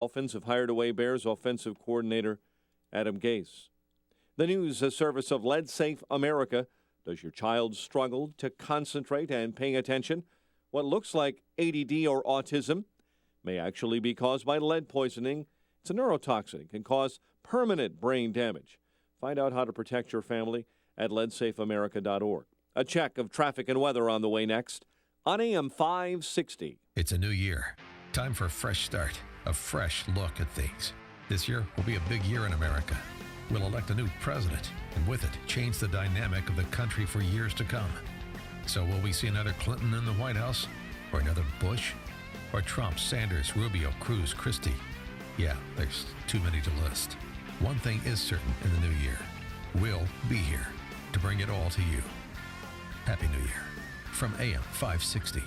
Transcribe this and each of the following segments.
Dolphins have hired away Bears offensive coordinator Adam Gase. The news, a service of Lead Safe America. Does your child struggle to concentrate and paying attention? What looks like ADD or autism may actually be caused by lead poisoning. It's a neurotoxin. It can cause permanent brain damage. Find out how to protect your family at leadsafeamerica.org. A check of traffic and weather on the way next on AM 560. It's a new year. Time for a fresh start, a fresh look at things. This year will be a big year in America. We'll elect a new president, and with it, change the dynamic of the country for years to come. So will we see another Clinton in the White House? Or another Bush? Or Trump, Sanders, Rubio, Cruz, Christie? Yeah, there's too many to list. One thing is certain in the new year. We'll be here to bring it all to you. Happy New Year. From AM 560,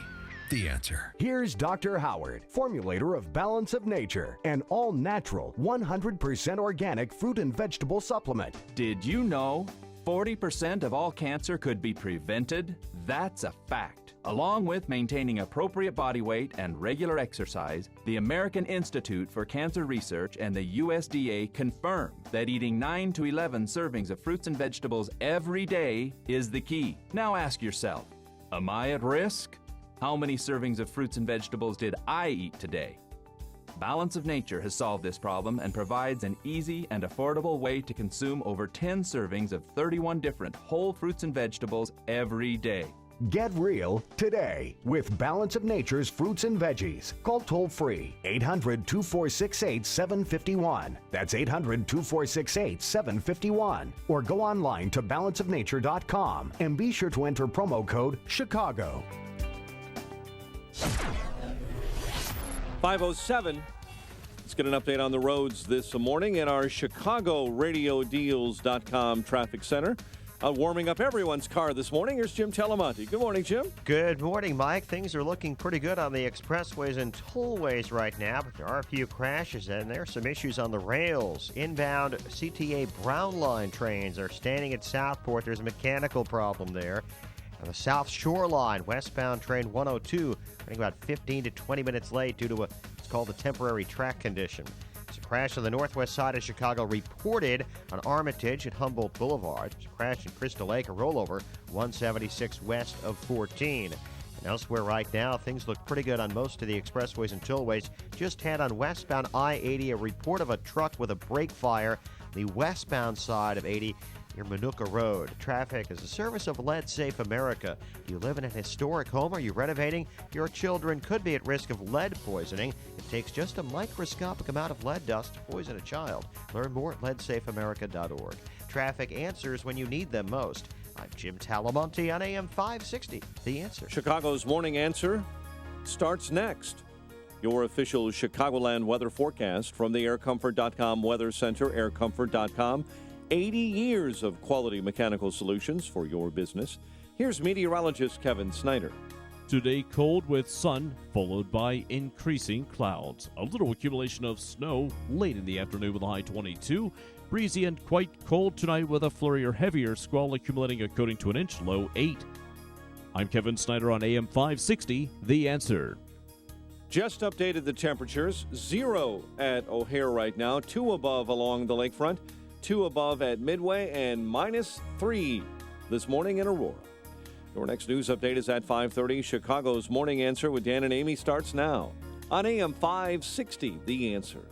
The Answer. Here's Dr. Howard, formulator of Balance of Nature, an all-natural, 100% organic fruit and vegetable supplement. Did you know 40% of all cancer could be prevented? That's a fact. Along with maintaining appropriate body weight and regular exercise, the American Institute for Cancer Research and the USDA confirm that eating 9 to 11 servings of fruits and vegetables every day is the key. Now ask yourself, am I at risk? How many servings of fruits and vegetables did I eat today? Balance of Nature has solved this problem and provides an easy and affordable way to consume over 10 servings of 31 different whole fruits and vegetables every day. Get real today with Balance of Nature's fruits and veggies. Call toll-free 800-2468-751. That's 800-2468-751. Or go online to balanceofnature.com and be sure to enter promo code Chicgao. 5:07. Let's get an update on the roads this morning in our ChicagoRadioDeals.com traffic center. Warming up everyone's car this morning. Here's Jim Telemonte. Good morning, Jim. Good morning, Mike. Things are looking pretty good on the expressways and tollways right now, but there are a few crashes and there are some issues on the rails. Inbound CTA Brown Line trains are standing at Southport. There's a mechanical problem there. On the South Shore Line, westbound train 102, running about 15 to 20 minutes late due to what's called a temporary track condition. There's a crash on the northwest side of Chicago reported on Armitage at Humboldt Boulevard. There's a crash in Crystal Lake, a rollover 176 west of 14. And elsewhere right now, things look pretty good on most of the expressways and tollways. Just had on westbound I-80 a report of a truck with a brake fire. The westbound side of 80 near Manuka Road. Traffic is a service of Lead Safe America. Do you live in an historic home? Are you renovating? Your children could be at risk of lead poisoning. It takes just a microscopic amount of lead dust to poison a child. Learn more at leadsafeamerica.org. Traffic answers when you need them most. I'm Jim Talamonte on AM 560, The Answer. Chicago's Morning Answer starts next. Your official Chicagoland weather forecast from the aircomfort.com Weather Center, aircomfort.com. 80 years of quality mechanical solutions for your business. Here's meteorologist Kevin Snyder. Today, cold with sun, followed by increasing clouds. A little accumulation of snow late in the afternoon with a high 22. Breezy and quite cold tonight with a flurry or heavier squall accumulating a coating to an inch, low 8. I'm Kevin Snyder on AM 560, The Answer. Just updated the temperatures. 0 at O'Hare right now, 2 above along the lakefront, 2 above at Midway, and -3 this morning in Aurora. Your next news update is at 5:30. Chicago's Morning Answer with Dan and Amy starts now on AM 560, The Answer.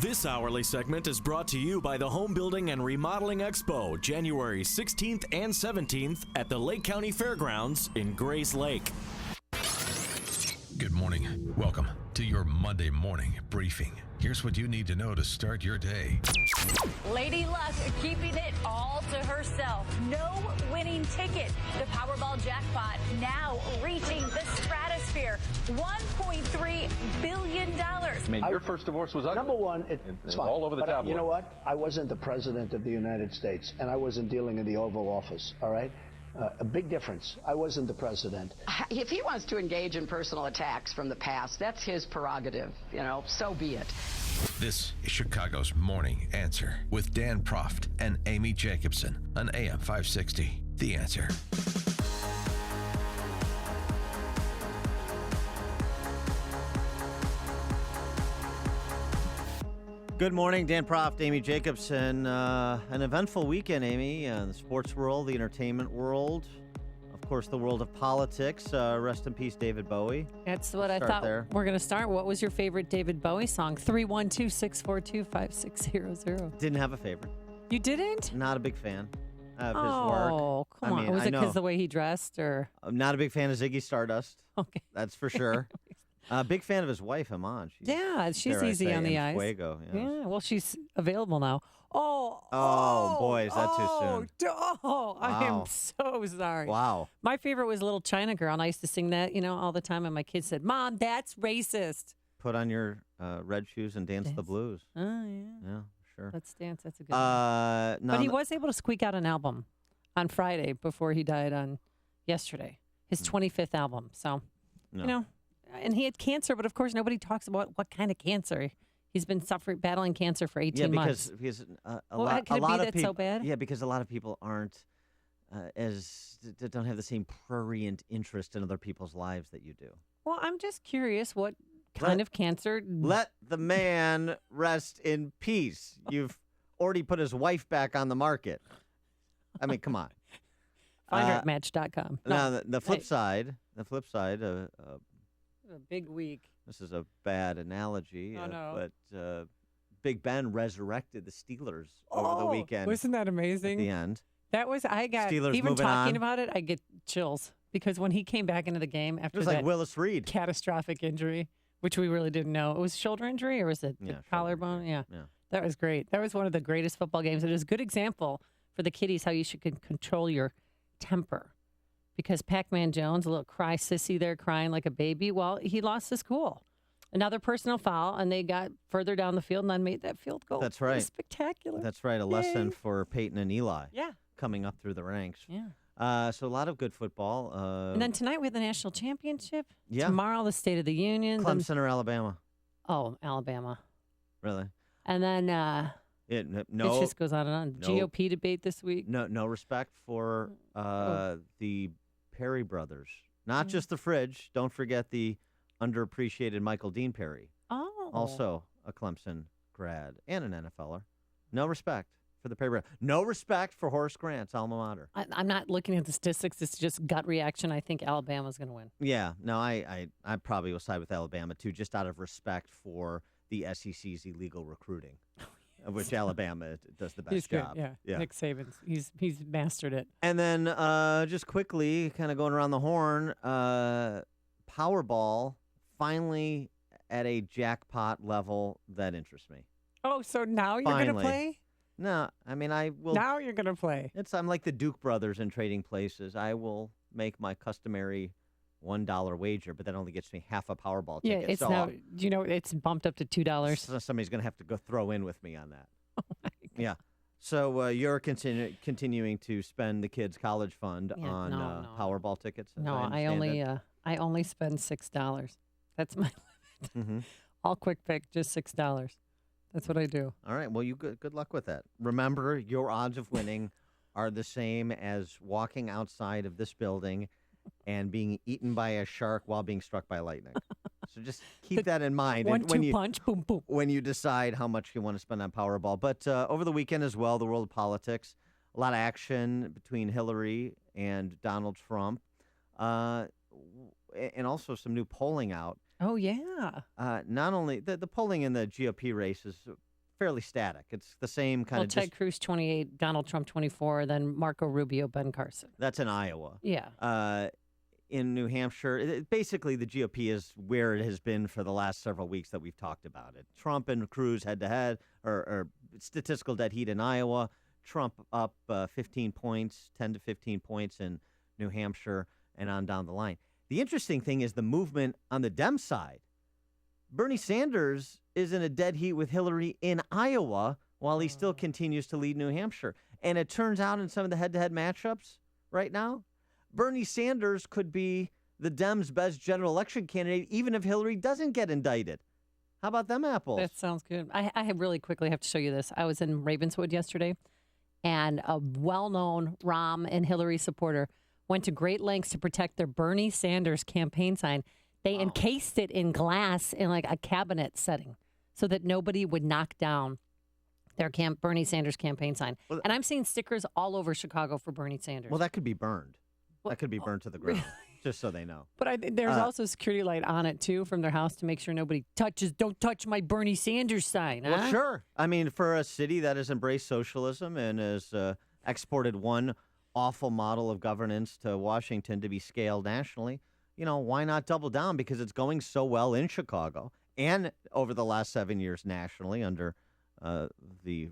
This hourly segment is brought to you by the Home Building and Remodeling Expo, January 16th and 17th at the Lake County Fairgrounds in Grays Lake. Good morning. Welcome to your Monday morning briefing. Here's what you need to know to start your day. Lady Luck keeping it all to herself. No winning ticket. The Powerball jackpot now reaching the stratosphere. $1.3 billion. I mean, your first divorce was ugly. Number one, it's fine. All over the but tabloid. You know what? I wasn't the president of the United States, and I wasn't dealing in the Oval Office, all right? A big difference. I wasn't the president. If he wants to engage in personal attacks from the past, that's his prerogative. So be it. This is Chicago's Morning Answer with Dan Proft and Amy Jacobson on AM 560, The Answer. Good morning, Dan Proft, Amy Jacobson. An eventful weekend, Amy. The sports world, the entertainment world, of course, the world of politics. Rest in peace, David Bowie. That's what I thought we're going to start. What was your favorite David Bowie song? 312-642-5600. Didn't have a favorite. You didn't? Not a big fan of his work. Oh, come on. Was it because the way he dressed? Or I'm not a big fan of Ziggy Stardust. Okay. That's for sure. Big fan of his wife, Iman. She's easy on the eyes. Fuego, yes. Yeah, well, she's available now. Oh, boy, is that too soon? Wow. I am so sorry. Wow. My favorite was Little China Girl, and I used to sing that, all the time, and my kids said, Mom, that's racist. Put on your red shoes and dance the blues. Oh, yeah. Yeah, sure. Let's dance. That's a good one. But he was able to squeak out an album on Friday before he died on yesterday. His 25th album. So, and he had cancer, but of course nobody talks about what kind of cancer. He's been battling cancer for 18 months. Because a lot of people. So bad? Yeah, because a lot of people aren't don't have the same prurient interest in other people's lives that you do. Well, I'm just curious what kind of cancer. Let the man rest in peace. You've already put his wife back on the market. I mean, come on. Find her at Match.com. Now, the flip side, a big week. This is a bad analogy, but Big Ben resurrected the Steelers over the weekend. Wasn't that amazing? At the end. That was, I got, Steelers even talking on. about it, I get chills. Because when he came back into the game after it was like Willis Reed. Catastrophic injury, which we really didn't know. It was shoulder injury or was it the collarbone? Yeah. That was great. That was one of the greatest football games. It is a good example for the kiddies how you should control your temper. Because Pac-Man Jones, a little cry sissy there crying like a baby, well, he lost his cool. Another personal foul, and they got further down the field and then made that field goal. That's right. It was spectacular. That's right. A lesson for Peyton and Eli. Yeah. Coming up through the ranks. Yeah. So a lot of good football. And then tonight we have the national championship. Yeah. Tomorrow the State of the Union. Clemson or Alabama? Oh, Alabama. Really? And then it just goes on and on. GOP debate this week. No respect for the Perry brothers. Not just the fridge. Don't forget the underappreciated Michael Dean Perry. Oh. Also a Clemson grad and an NFLer. No respect for the Perry brothers. No respect for Horace Grant's alma mater. I'm not looking at the statistics. It's just gut reaction. I think Alabama's going to win. Yeah. No, I probably will side with Alabama, too, just out of respect for the SEC's illegal recruiting, of which Alabama does the best job. Good, yeah. Nick Saban, he's mastered it. And then just quickly, kind of going around the horn, Powerball finally at a jackpot level that interests me. Oh, so now you're going to play? No, I mean, I will. Now you're going to play. I'm like the Duke brothers in Trading Places. I will make my customary $1 wager, but that only gets me half a Powerball ticket. Yeah, it's now, it's bumped up to $2. So somebody's going to have to go throw in with me on that. Oh, my God. Yeah. So you're continuing to spend the kids' college fund on Powerball tickets? No, I only spend $6. That's my limit. Mm-hmm. All quick pick, just $6. That's what I do. All right. Well, good luck with that. Remember, your odds of winning are the same as walking outside of this building and being eaten by a shark while being struck by lightning. So just keep that in mind. One-two punch, boom, boom. When you decide how much you want to spend on Powerball. But over the weekend as well, the world of politics, a lot of action between Hillary and Donald Trump, and also some new polling out. Oh, yeah. Not only the polling in the GOP race is fairly static. It's the same kind of. Ted Cruz 28, Donald Trump 24, then Marco Rubio, Ben Carson. That's in Iowa. Yeah. In New Hampshire, basically the GOP is where it has been for the last several weeks that we've talked about it. Trump and Cruz head-to-head, or statistical dead heat in Iowa. Trump up 15 points, 10 to 15 points in New Hampshire, and on down the line. The interesting thing is the movement on the Dem side. Bernie Sanders is in a dead heat with Hillary in Iowa while he still continues to lead New Hampshire. And it turns out in some of the head-to-head matchups right now, Bernie Sanders could be the Dems' best general election candidate even if Hillary doesn't get indicted. How about them apples? That sounds good. I really quickly have to show you this. I was in Ravenswood yesterday, and a well-known Rahm and Hillary supporter went to great lengths to protect their Bernie Sanders campaign sign. They encased it in glass in like a cabinet setting. so that nobody would knock down their Bernie Sanders campaign sign. Well, and I'm seeing stickers all over Chicago for Bernie Sanders. Well, that could be burned. That could be burned to the ground, just so they know. But there's also a security light on it, too, from their house to make sure nobody don't touch my Bernie Sanders sign. Well, sure. I mean, for a city that has embraced socialism and has exported one awful model of governance to Washington to be scaled nationally, why not double down? Because it's going so well in Chicago and over the last 7 years nationally under the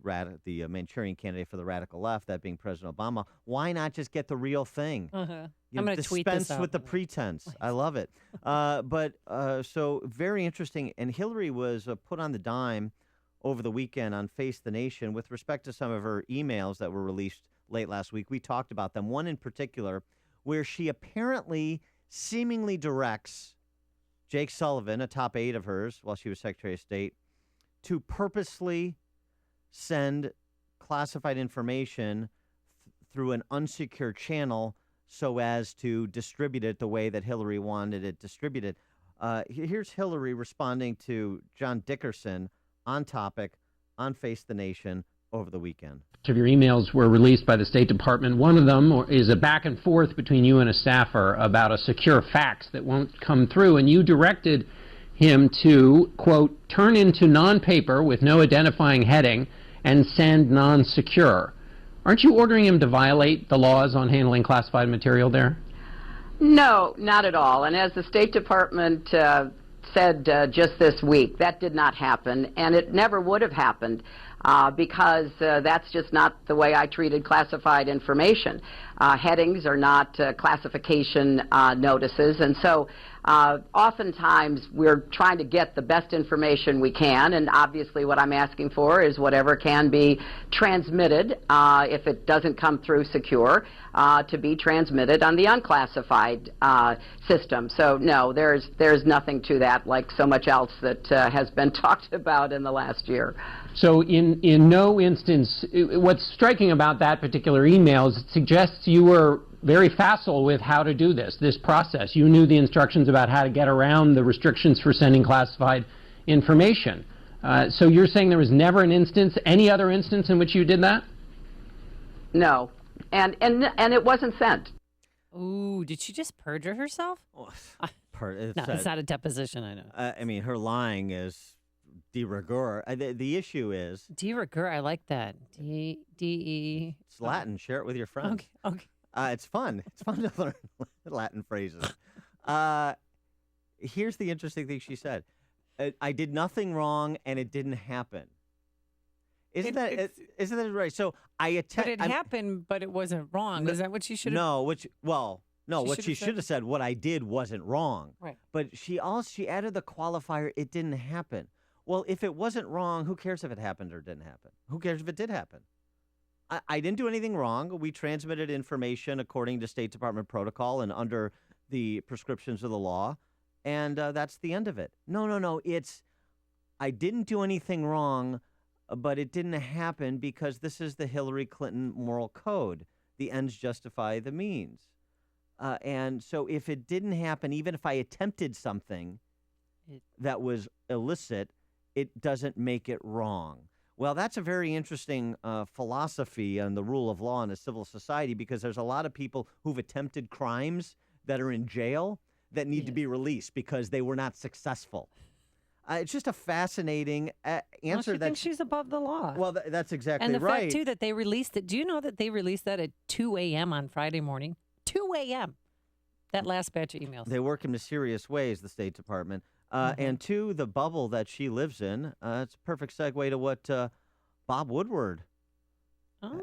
Manchurian candidate for the radical left, that being President Obama. Why not just get the real thing? I'm going to tweet this out. Dispense with the pretense. I love it. So very interesting. And Hillary was put on the dime over the weekend on Face the Nation with respect to some of her emails that were released late last week. We talked about them. One in particular where she apparently seemingly directs Jake Sullivan, a top aide of hers while she was Secretary of State, to purposely send classified information through an unsecure channel so as to distribute it the way that Hillary wanted it distributed. Here's Hillary responding to John Dickerson on topic on Face the Nation over the weekend. Of your emails were released by the State Department. One of them is a back and forth between you and a staffer about a secure fax that won't come through, and you directed him to, quote, turn into non-paper with no identifying heading and send non-secure. Aren't you ordering him to violate the laws on handling classified material there? No, not at all. And as the State Department said just this week, that did not happen, and it never would have happened because that's just not the way I treated classified information. Headings are not classification notices, and so oftentimes we're trying to get the best information we can, and obviously what I'm asking for is whatever can be transmitted, if it doesn't come through secure, to be transmitted on the unclassified system. So no, there's nothing to that, like so much else that has been talked about in the last year. So in no instance, what's striking about that particular email is it suggests you were very facile with how to do this process. You knew the instructions about how to get around the restrictions for sending classified information. So you're saying there was never an instance, any other instance in which you did that? No, and it wasn't sent. Ooh, did she just perjure herself? No, it's not a deposition, I know. I mean, her lying is de rigueur. The issue is... De rigueur, I like that. D-E... It's Latin. Share it with your friends. Okay. It's fun. It's fun to learn Latin phrases. Here's the interesting thing she said. I did nothing wrong, and it didn't happen. Isn't that right? So But it happened, but it wasn't wrong. Is that what she should have? No, what she should have said, what I did wasn't wrong. Right. But she added the qualifier, it didn't happen. Well, if it wasn't wrong, who cares if it happened or didn't happen? Who cares if it did happen? I didn't do anything wrong. We transmitted information according to State Department protocol and under the prescriptions of the law, and that's the end of it. No. I didn't do anything wrong, but it didn't happen because this is the Hillary Clinton moral code. The ends justify the means. And so if it didn't happen, even if I attempted something that was illicit, it doesn't make it wrong. Well, that's a very interesting philosophy on the rule of law in a civil society, because there's a lot of people who've attempted crimes that are in jail that need to be released because they were not successful. It's just a fascinating answer. She thinks she's above the law. Well, that's exactly right. And the fact, too, that they released it. Do you know that they released that at 2 a.m. on Friday morning? 2 a.m. That last batch of emails. They work in mysterious ways, the State Department. And two, the bubble that she lives in, it's a perfect segue to what Bob Woodward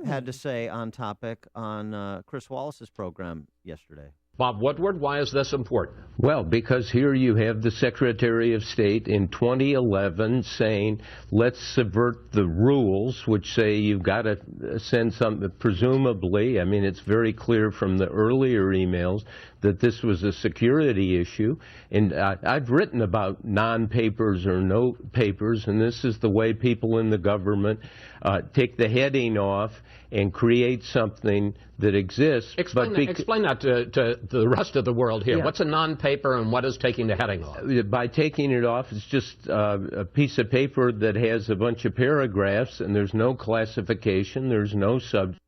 had to say on topic on Chris Wallace's program yesterday. Bob Woodward, why is this important? Well, because here you have the Secretary of State in 2011 saying, let's subvert the rules, which say you've got to send some, presumably, I mean, it's very clear from the earlier emails that this was a security issue. And I've written about non-papers or no papers, and this is the way people in the government take the heading off and create something that exists. Explain that to the rest of the world here. Yeah. What's a non-paper and what is taking the heading off? By taking it off, it's just a piece of paper that has a bunch of paragraphs, and there's no classification, there's no subject.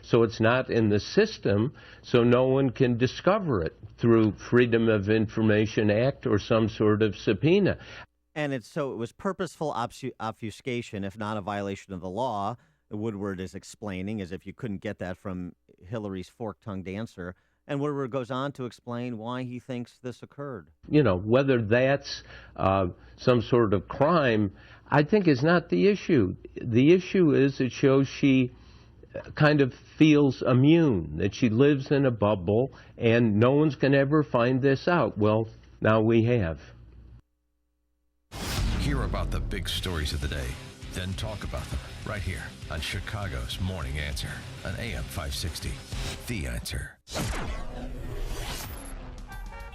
So it's not in the system, so no one can discover it through Freedom of Information Act or some sort of subpoena. And it was purposeful obfuscation, if not a violation of the law. Woodward is explaining, as if you couldn't get that from Hillary's fork-tongued answer. And Woodward goes on to explain why he thinks this occurred. You know, whether that's some sort of crime, I think is not the issue. The issue is it shows she kind of feels immune, that she lives in a bubble and no one's going to ever find this out. Well, now we have. Hear about the big stories of the day, then talk about them right here on Chicago's Morning Answer on AM 560. The Answer.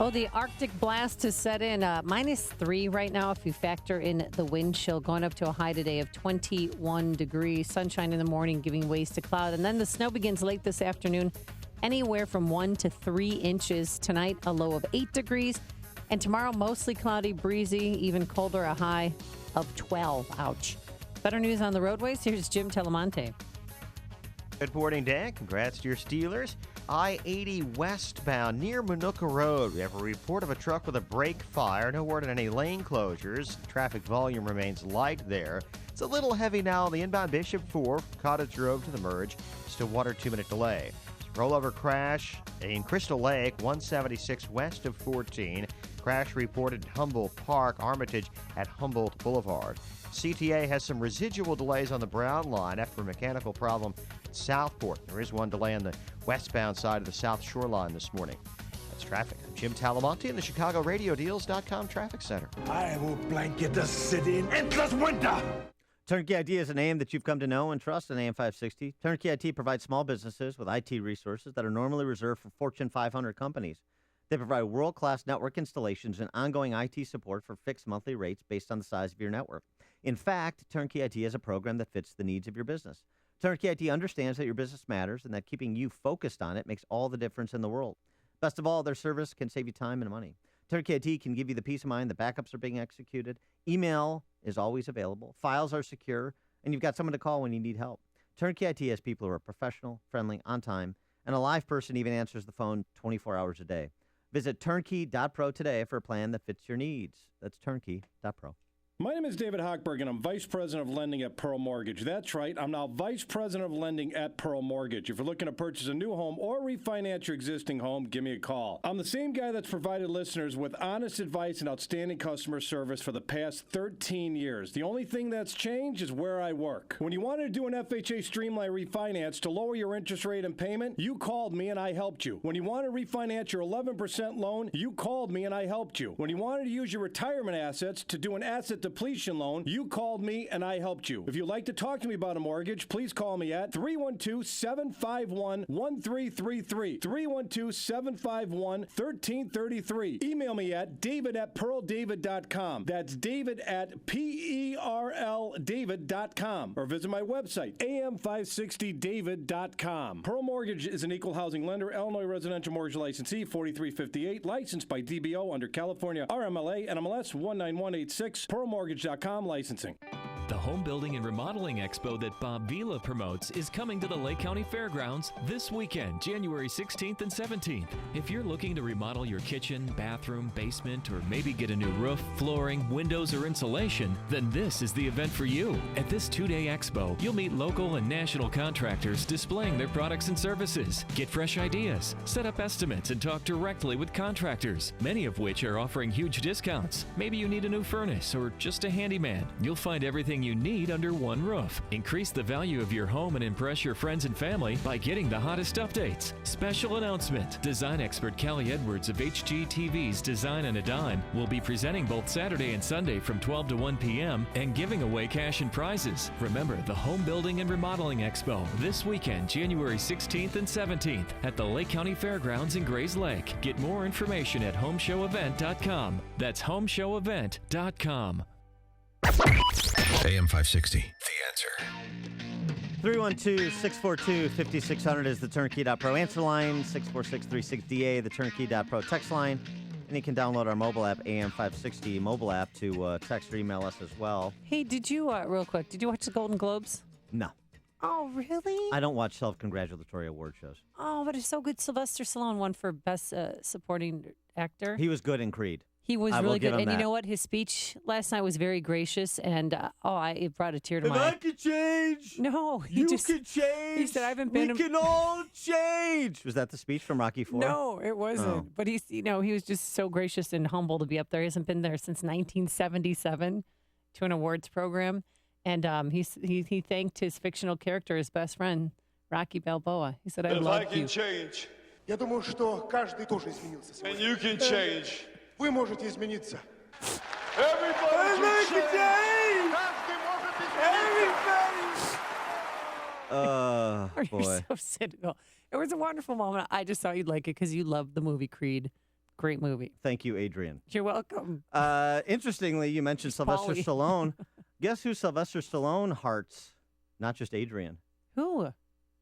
Oh, the Arctic blast has set in. -3 right now if you factor in the wind chill, going up to a high today of 21 degrees. Sunshine in the morning, giving ways to cloud. And then the snow begins late this afternoon, anywhere from 1 to 3 inches. Tonight, a low of 8 degrees. And tomorrow, mostly cloudy, breezy, even colder, a high of 12. Ouch. Better news on the roadways. Here's Jim Telemonte. Good morning, Dan. Congrats to your Steelers. I-80 westbound near Manuka Road. We have a report of a truck with a brake fire. No word on any lane closures. Traffic volume remains light there. It's a little heavy now on the inbound Bishop 4, Cottage Grove to the merge. Just a 1 or 2 minute delay. Rollover crash in Crystal Lake, 176 west of 14. Crash reported at Humboldt Park, Armitage at Humboldt Boulevard. CTA has some residual delays on the Brown line after a mechanical problem at Southport. There is one delay on the westbound side of the South Shore Line this morning. That's traffic. I'm Jim Talamonte in the ChicagoRadioDeals.com Traffic Center. I will blanket the city in endless winter. Turnkey IT is a name that you've come to know and trust in AM 560. Turnkey IT provides small businesses with IT resources that are normally reserved for Fortune 500 companies. They provide world-class network installations and ongoing IT support for fixed monthly rates based on the size of your network. In fact, Turnkey IT is a program that fits the needs of your business. Turnkey IT understands that your business matters and that keeping you focused on it makes all the difference in the world. Best of all, their service can save you time and money. Turnkey IT can give you the peace of mind that backups are being executed. Email is always available. Files are secure, and you've got someone to call when you need help. Turnkey IT has people who are professional, friendly, on time, and a live person even answers the phone 24 hours a day. Visit turnkey.pro today for a plan that fits your needs. That's turnkey.pro. My name is David Hochberg, and I'm Vice President of Lending at Pearl Mortgage. That's right, I'm now Vice President of Lending at Pearl Mortgage. If you're looking to purchase a new home or refinance your existing home, give me a call. I'm the same guy that's provided listeners with honest advice and outstanding customer service for the past 13 years. The only thing that's changed is where I work. When you wanted to do an FHA Streamline refinance to lower your interest rate and payment, you called me and I helped you. When you wanted to refinance your 11% loan, you called me and I helped you. When you wanted to use your retirement assets to do an asset depletion loan, you called me and I helped you. If you'd like to talk to me about a mortgage, please call me at 312-751-1333. 312-751-1333. Email me at david@pearldavid.com. That's david@PERLDavid.com. Or visit my website, am560david.com. Pearl Mortgage is an equal housing lender, Illinois residential mortgage licensee, 4358, licensed by DBO under California RMLA and MLS 19186. PearlMortgage.com licensing. The Home Building and Remodeling Expo that Bob Vila promotes is coming to the Lake County Fairgrounds this weekend, January 16th and 17th. If you're looking to remodel your kitchen, bathroom, basement, or maybe get a new roof, flooring, windows, or insulation, then this is the event for you. At this two-day expo, you'll meet local and national contractors displaying their products and services, get fresh ideas, set up estimates, and talk directly with contractors, many of which are offering huge discounts. Maybe you need a new furnace or just a handyman. You'll find everything everything you need under one roof. Increase the value of your home and impress your friends and family by getting the hottest updates. Special announcement. Design expert Callie Edwards of HGTV's Design on a Dime will be presenting both Saturday and Sunday from 12 to 1 p.m. and giving away cash and prizes. Remember the Home Building and Remodeling Expo this weekend, January 16th and 17th at the Lake County Fairgrounds in Grays Lake. Get more information at homeshowevent.com. That's homeshowevent.com. AM 560, The Answer. 312-642-5600 is the turnkey.pro answer line. 646-36DA, the turnkey.pro text line. And you can download our mobile app, AM560 mobile app, to text or email us as well. Hey, did you, real quick, did you watch the Golden Globes? No. Oh, really? I don't watch self-congratulatory award shows. Oh, but it's so good. Sylvester Stallone won for Best Supporting Actor. He was good in Creed. He was really good. And you know what? His speech last night was very gracious, and it brought a tear to my eye. If I could change. No, you can change. He said, "I haven't been. We can all change." Was that the speech from Rocky IV? No, it wasn't. Oh. But he was just so gracious and humble to be up there. He hasn't been there since 1977 to an awards program, and he thanked his fictional character, his best friend, Rocky Balboa. He said, "I love you." If I can change. Я думаю, что каждый тоже изменился сегодня. And you can change. Вы можете измениться. Everybody can change. Everybody. Boy. You're so cynical. It was a wonderful moment. I just thought you'd like it because you loved the movie Creed. Great movie. Thank you, Adrian. You're welcome. Interestingly, you mentioned Sylvester Stallone. Guess who Sylvester Stallone hearts? Not just Adrian. Who?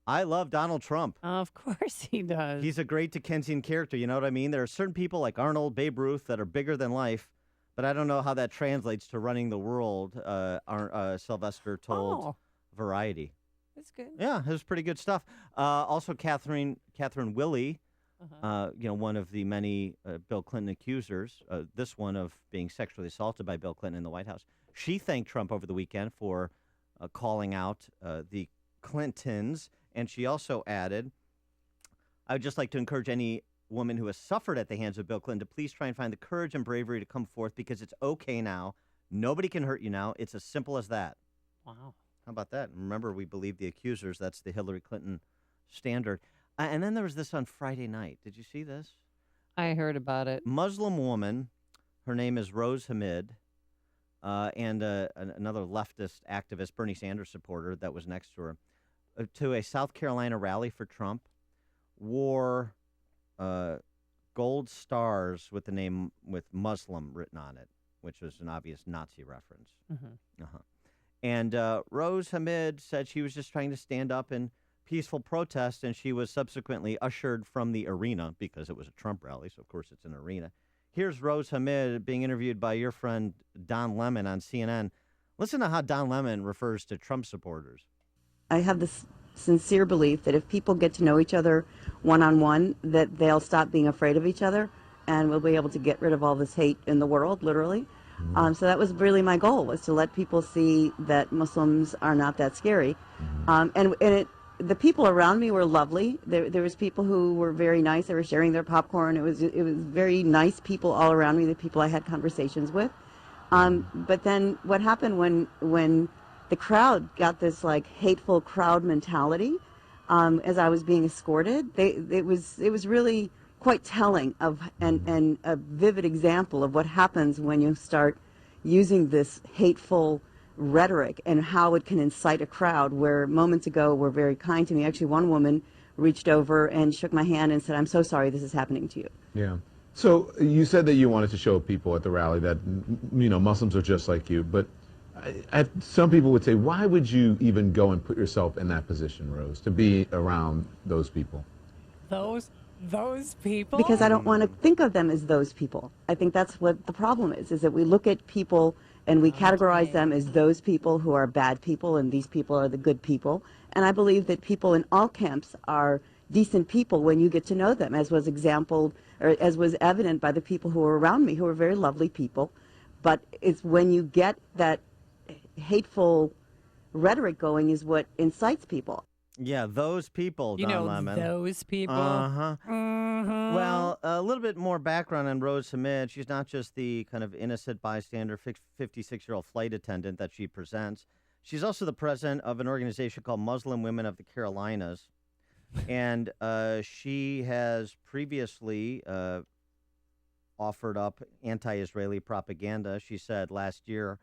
I love Donald Trump. Of course he does. He's a great Dickensian character, you know what I mean? There are certain people like Arnold, Babe Ruth that are bigger than life, but I don't know how that translates to running the world, Sylvester told Variety. That's good. Yeah, it was pretty good stuff. Also, Catherine Willey, one of the many Bill Clinton accusers, this one of being sexually assaulted by Bill Clinton in the White House. She thanked Trump over the weekend for calling out the Clintons. And she also added, I would just like to encourage any woman who has suffered at the hands of Bill Clinton to please try and find the courage and bravery to come forth because it's okay now. Nobody can hurt you now. It's as simple as that. Wow. How about that? Remember, we believe the accusers. That's the Hillary Clinton standard. And then there was this on Friday night. Did you see this? I heard about it. Muslim woman, her name is Rose Hamid, and another leftist activist, Bernie Sanders supporter that was next to her, to a South Carolina rally for Trump, wore gold stars with the name with Muslim written on it, which was an obvious Nazi reference. Mm-hmm. And Rose Hamid said she was just trying to stand up in peaceful protest, and she was subsequently ushered from the arena because it was a Trump rally, so of course it's an arena. Here's Rose Hamid being interviewed by your friend Don Lemon on CNN. Listen to how Don Lemon refers to Trump supporters. I have this sincere belief that if people get to know each other one-on-one, that they'll stop being afraid of each other, and we'll be able to get rid of all this hate in the world, literally. So that was really my goal, was to let people see that Muslims are not that scary. The people around me were lovely. There was people who were very nice. They were sharing their popcorn. It was very nice people all around me, the people I had conversations with. But then what happened when the crowd got this like hateful crowd mentality as I was being escorted, it was really quite telling of and a vivid example of what happens when you start using this hateful rhetoric and how it can incite a crowd where moments ago were very kind to me. Actually, one woman reached over and shook my hand and said, "I'm so sorry this is happening to you." Yeah. So you said that you wanted to show people at the rally that, Muslims are just like you, but some people would say, why would you even go and put yourself in that position, Rose, to be around those people? Those people? Because I don't want to think of them as those people. I think that's what the problem is that we look at people and we categorize them as those people who are bad people and these people are the good people. And I believe that people in all camps are decent people when you get to know them, as was evident by the people who were around me, who were very lovely people. But it's when you get that hateful rhetoric going is what incites people. Yeah, those people, You Don know, Lemon. those people. Uh-huh. Mhm. Well, a little bit more background on Rose Hamid. She's not just the kind of innocent bystander, 56-year-old flight attendant that she presents. She's also the president of an organization called Muslim Women of the Carolinas. And she has previously offered up anti-Israeli propaganda. She said last year,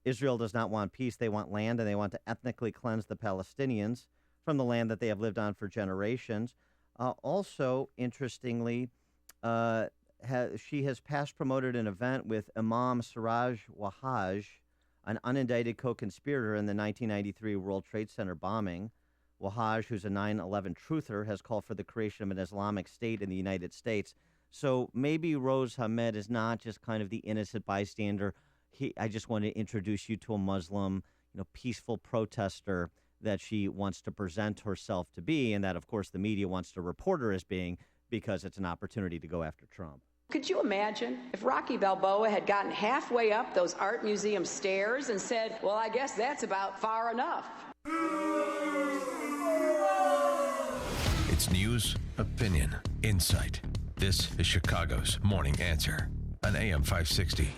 Israel does not want peace. They want land, and they want to ethnically cleanse the Palestinians from the land that they have lived on for generations. Also, interestingly, she has past promoted an event with Imam Siraj Wahhaj, an unindicted co-conspirator in the 1993 World Trade Center bombing. Wahhaj, who's a 9/11 truther, has called for the creation of an Islamic State in the United States. So maybe Rose Hamid is not just kind of the innocent bystander. I just want to introduce you to a Muslim, peaceful protester that she wants to present herself to be, and that, of course, the media wants to report her as being because it's an opportunity to go after Trump. Could you imagine if Rocky Balboa had gotten halfway up those art museum stairs and said, well, I guess that's about far enough? It's news, opinion, insight. This is Chicago's Morning Answer on AM 560.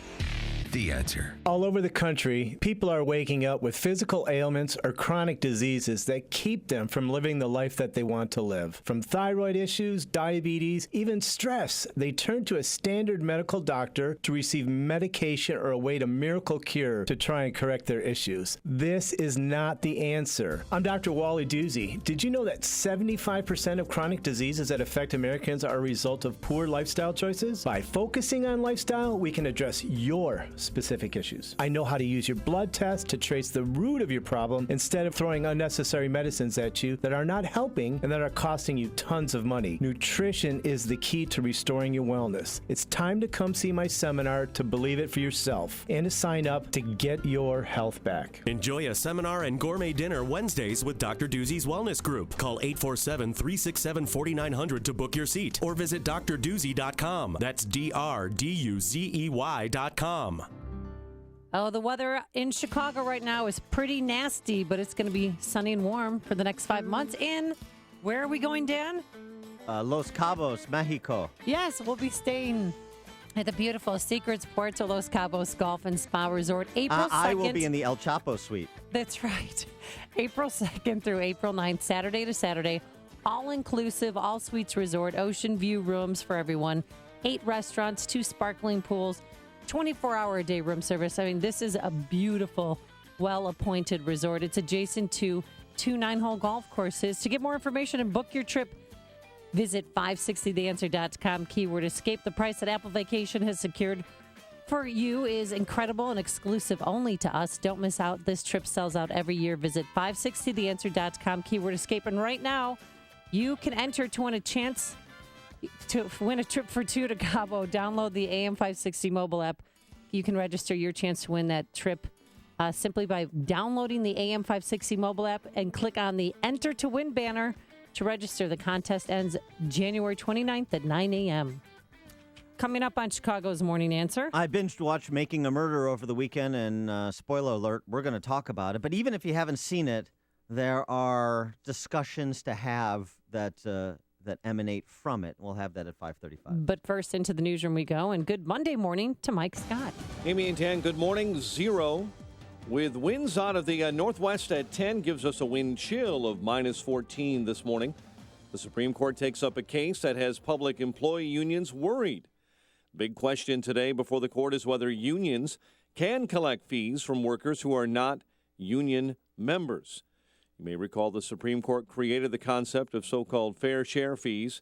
The Answer. All over the country, people are waking up with physical ailments or chronic diseases that keep them from living the life that they want to live. From thyroid issues, diabetes, even stress, they turn to a standard medical doctor to receive medication or await a miracle cure to try and correct their issues. This is not the answer. I'm Dr. Wally Doozy. Did you know that 75% of chronic diseases that affect Americans are a result of poor lifestyle choices? By focusing on lifestyle, we can address your specific issues. I know how to use your blood test to trace the root of your problem instead of throwing unnecessary medicines at you that are not helping and that are costing you tons of money. Nutrition is the key to restoring your wellness. It's time to come see my seminar to believe it for yourself and to sign up to get your health back. Enjoy a seminar and gourmet dinner Wednesdays with Dr. Doozy's Wellness Group. Call 847-367-4900 to book your seat or visit drdoozy.com. That's DRDUZEY.com. Oh, the weather in Chicago right now is pretty nasty, but it's going to be sunny and warm for the next 5 months. And where are we going, Dan? Los Cabos, Mexico. Yes, we'll be staying at the beautiful Secrets Puerto Los Cabos Golf and Spa Resort. April 2nd. I will be in the El Chapo suite. That's right. April 2nd through April 9th, Saturday to Saturday. All-inclusive, all-suites resort, ocean view rooms for everyone. 8 restaurants, 2 sparkling pools. 24-hour-a-day room service. I mean, this is a beautiful, well-appointed resort. It's adjacent to 2 9-hole golf courses. To get more information and book your trip, visit 560theanswer.com. Keyword escape. The price that Apple Vacation has secured for you is incredible and exclusive only to us. Don't miss out. This trip sells out every year. Visit 560theanswer.com. Keyword escape. And right now, you can enter to win a chance to win a trip for 2 to Cabo. Download the AM560 mobile app. You can register your chance to win that trip simply by downloading the AM560 mobile app and click on the Enter to Win banner to register. The contest ends January 29th at 9 a.m. Coming up on Chicago's Morning Answer. I binge-watched Making a Murder over the weekend, and spoiler alert, we're going to talk about it. But even if you haven't seen it, there are discussions to have that emanate from it. We'll have that at 5:35. But first, into the newsroom we go, and good Monday morning to Mike Scott. Amy and Dan, good morning. 0 with winds out of the northwest at 10 gives us a wind chill of -14 this morning. The Supreme Court takes up a case that has public employee unions worried. Big question today before the court is whether unions can collect fees from workers who are not union members. You may recall the Supreme Court created the concept of so-called fair share fees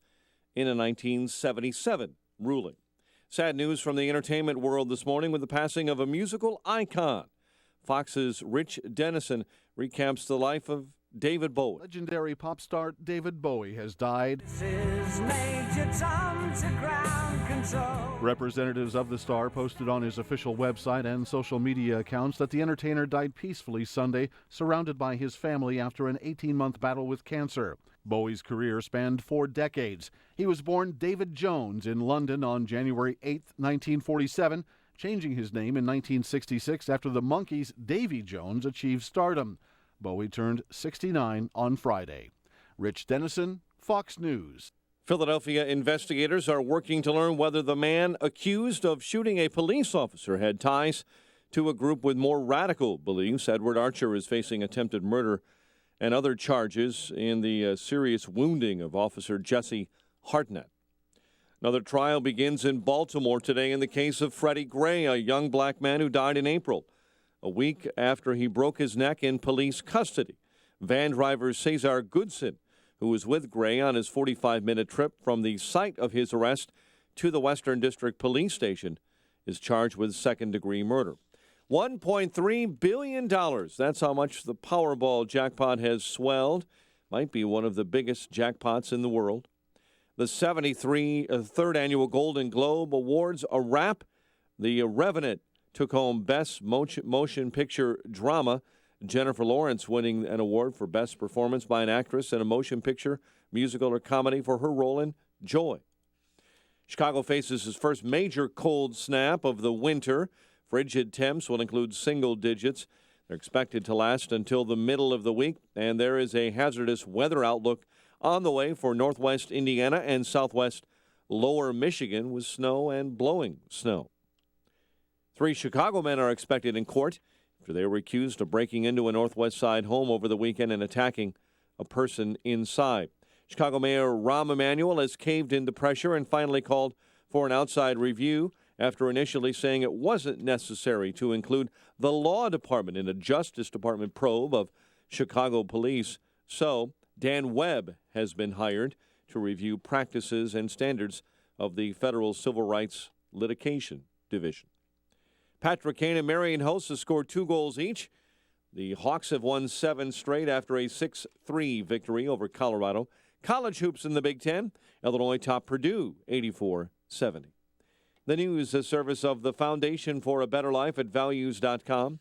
in a 1977 ruling. Sad news from the entertainment world this morning with the passing of a musical icon. Fox's Rich Dennison recaps the life of David Bowie. Legendary pop star David Bowie has died. Representatives of the star posted on his official website and social media accounts that the entertainer died peacefully Sunday, surrounded by his family after an 18-month battle with cancer. Bowie's career spanned 4 decades. He was born David Jones in London on January 8, 1947, changing his name in 1966 after the Monkees' Davy Jones achieved stardom. Bowie turned 69 on Friday. Rich Dennison, Fox News. Philadelphia investigators are working to learn whether the man accused of shooting a police officer had ties to a group with more radical beliefs. Edward Archer is facing attempted murder and other charges in the serious wounding of Officer Jesse Hartnett. Another trial begins in Baltimore today in the case of Freddie Gray, a young black man who died in April, a week after he broke his neck in police custody. Van driver Cesar Goodson, who was with Gray on his 45-minute trip from the site of his arrest to the Western District Police Station, is charged with second-degree murder. $1.3 billion. That's how much the Powerball jackpot has swelled. Might be one of the biggest jackpots in the world. The 73rd Annual Golden Globe Awards a wrap. The Revenant took home Best Motion Picture Drama. Jennifer Lawrence winning an award for Best Performance by an Actress in a Motion Picture, Musical, or Comedy for her role in Joy. Chicago faces his first major cold snap of the winter. Frigid temps will include single digits. They're expected to last until the middle of the week, and there is a hazardous weather outlook on the way for northwest Indiana and southwest lower Michigan with snow and blowing snow. 3 Chicago men are expected in court after they were accused of breaking into a Northwest Side home over the weekend and attacking a person inside. Chicago Mayor Rahm Emanuel has caved into pressure and finally called for an outside review after initially saying it wasn't necessary to include the law department in a Justice Department probe of Chicago police. So, Dan Webb has been hired to review practices and standards of the Federal Civil Rights Litigation Division. Patrick Kane and Marion Host have scored 2 goals each. The Hawks have won 7 straight after a 6-3 victory over Colorado. College hoops in the Big Ten. Illinois top Purdue 84-70. The news is a service of the Foundation for a Better Life at values.com.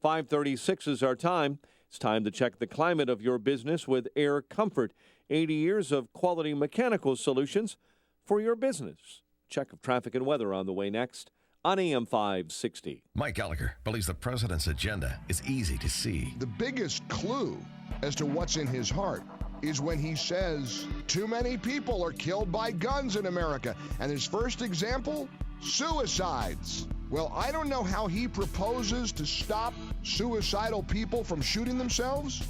5:36 is our time. It's time to check the climate of your business with Air Comfort. 80 years of quality mechanical solutions for your business. Check of traffic and weather on the way next on AM 560. Mike Gallagher believes the president's agenda is easy to see. The biggest clue as to what's in his heart is when he says too many people are killed by guns in America. And his first example, suicides. Well, I don't know how he proposes to stop suicidal people from shooting themselves,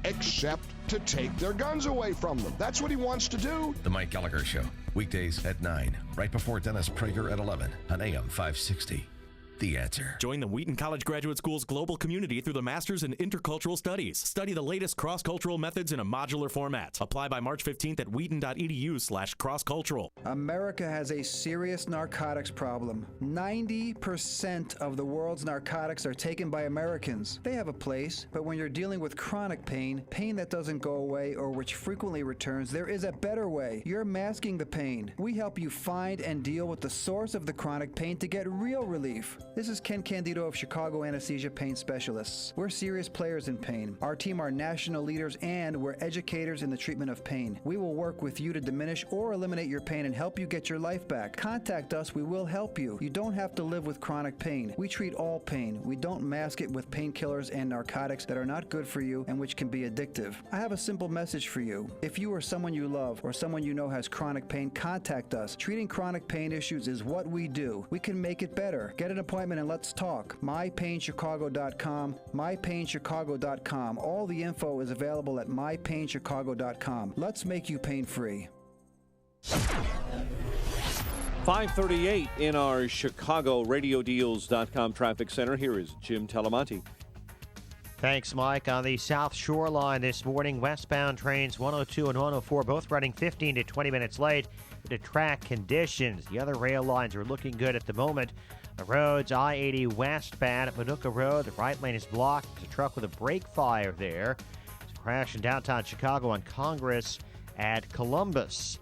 except to take their guns away from them. That's what he wants to do. The Mike Gallagher Show, weekdays at 9, right before Dennis Prager at 11 on AM 560. The Answer. Join the Wheaton College Graduate School's global community through the Masters in Intercultural Studies. Study the latest cross-cultural methods in a modular format. Apply by March 15th at wheaton.edu/crosscultural. America has a serious narcotics problem. 90% of the world's narcotics are taken by Americans. They have a place, but when you're dealing with chronic pain, pain that doesn't go away or which frequently returns, there is a better way. You're masking the pain. We help you find and deal with the source of the chronic pain to get real relief. This is Ken Candido of Chicago Anesthesia Pain Specialists. We're serious players in pain. Our team are national leaders and we're educators in the treatment of pain. We will work with you to diminish or eliminate your pain and help you get your life back. Contact us, we will help you. You don't have to live with chronic pain. We treat all pain. We don't mask it with painkillers and narcotics that are not good for you and which can be addictive. I have a simple message for you. If you or someone you love or someone you know has chronic pain, contact us. Treating chronic pain issues is what we do. We can make it better. Get an appointment and let's talk. MyPainChicago.com, MyPainChicago.com. All the info is available at MyPainChicago.com. Let's make you pain-free. 5:38 in our Chicago RadioDeals.com traffic center. Here is Jim Talamonte. Thanks, Mike. On the South Shore Line this morning, westbound trains 102 and 104 both running 15 to 20 minutes late due to track conditions. The other rail lines are looking good at the moment. The roads, I-80 westbound at Manuka Road. The right lane is blocked. There's a truck with a brake fire there. There's a crash in downtown Chicago on Congress at Columbus.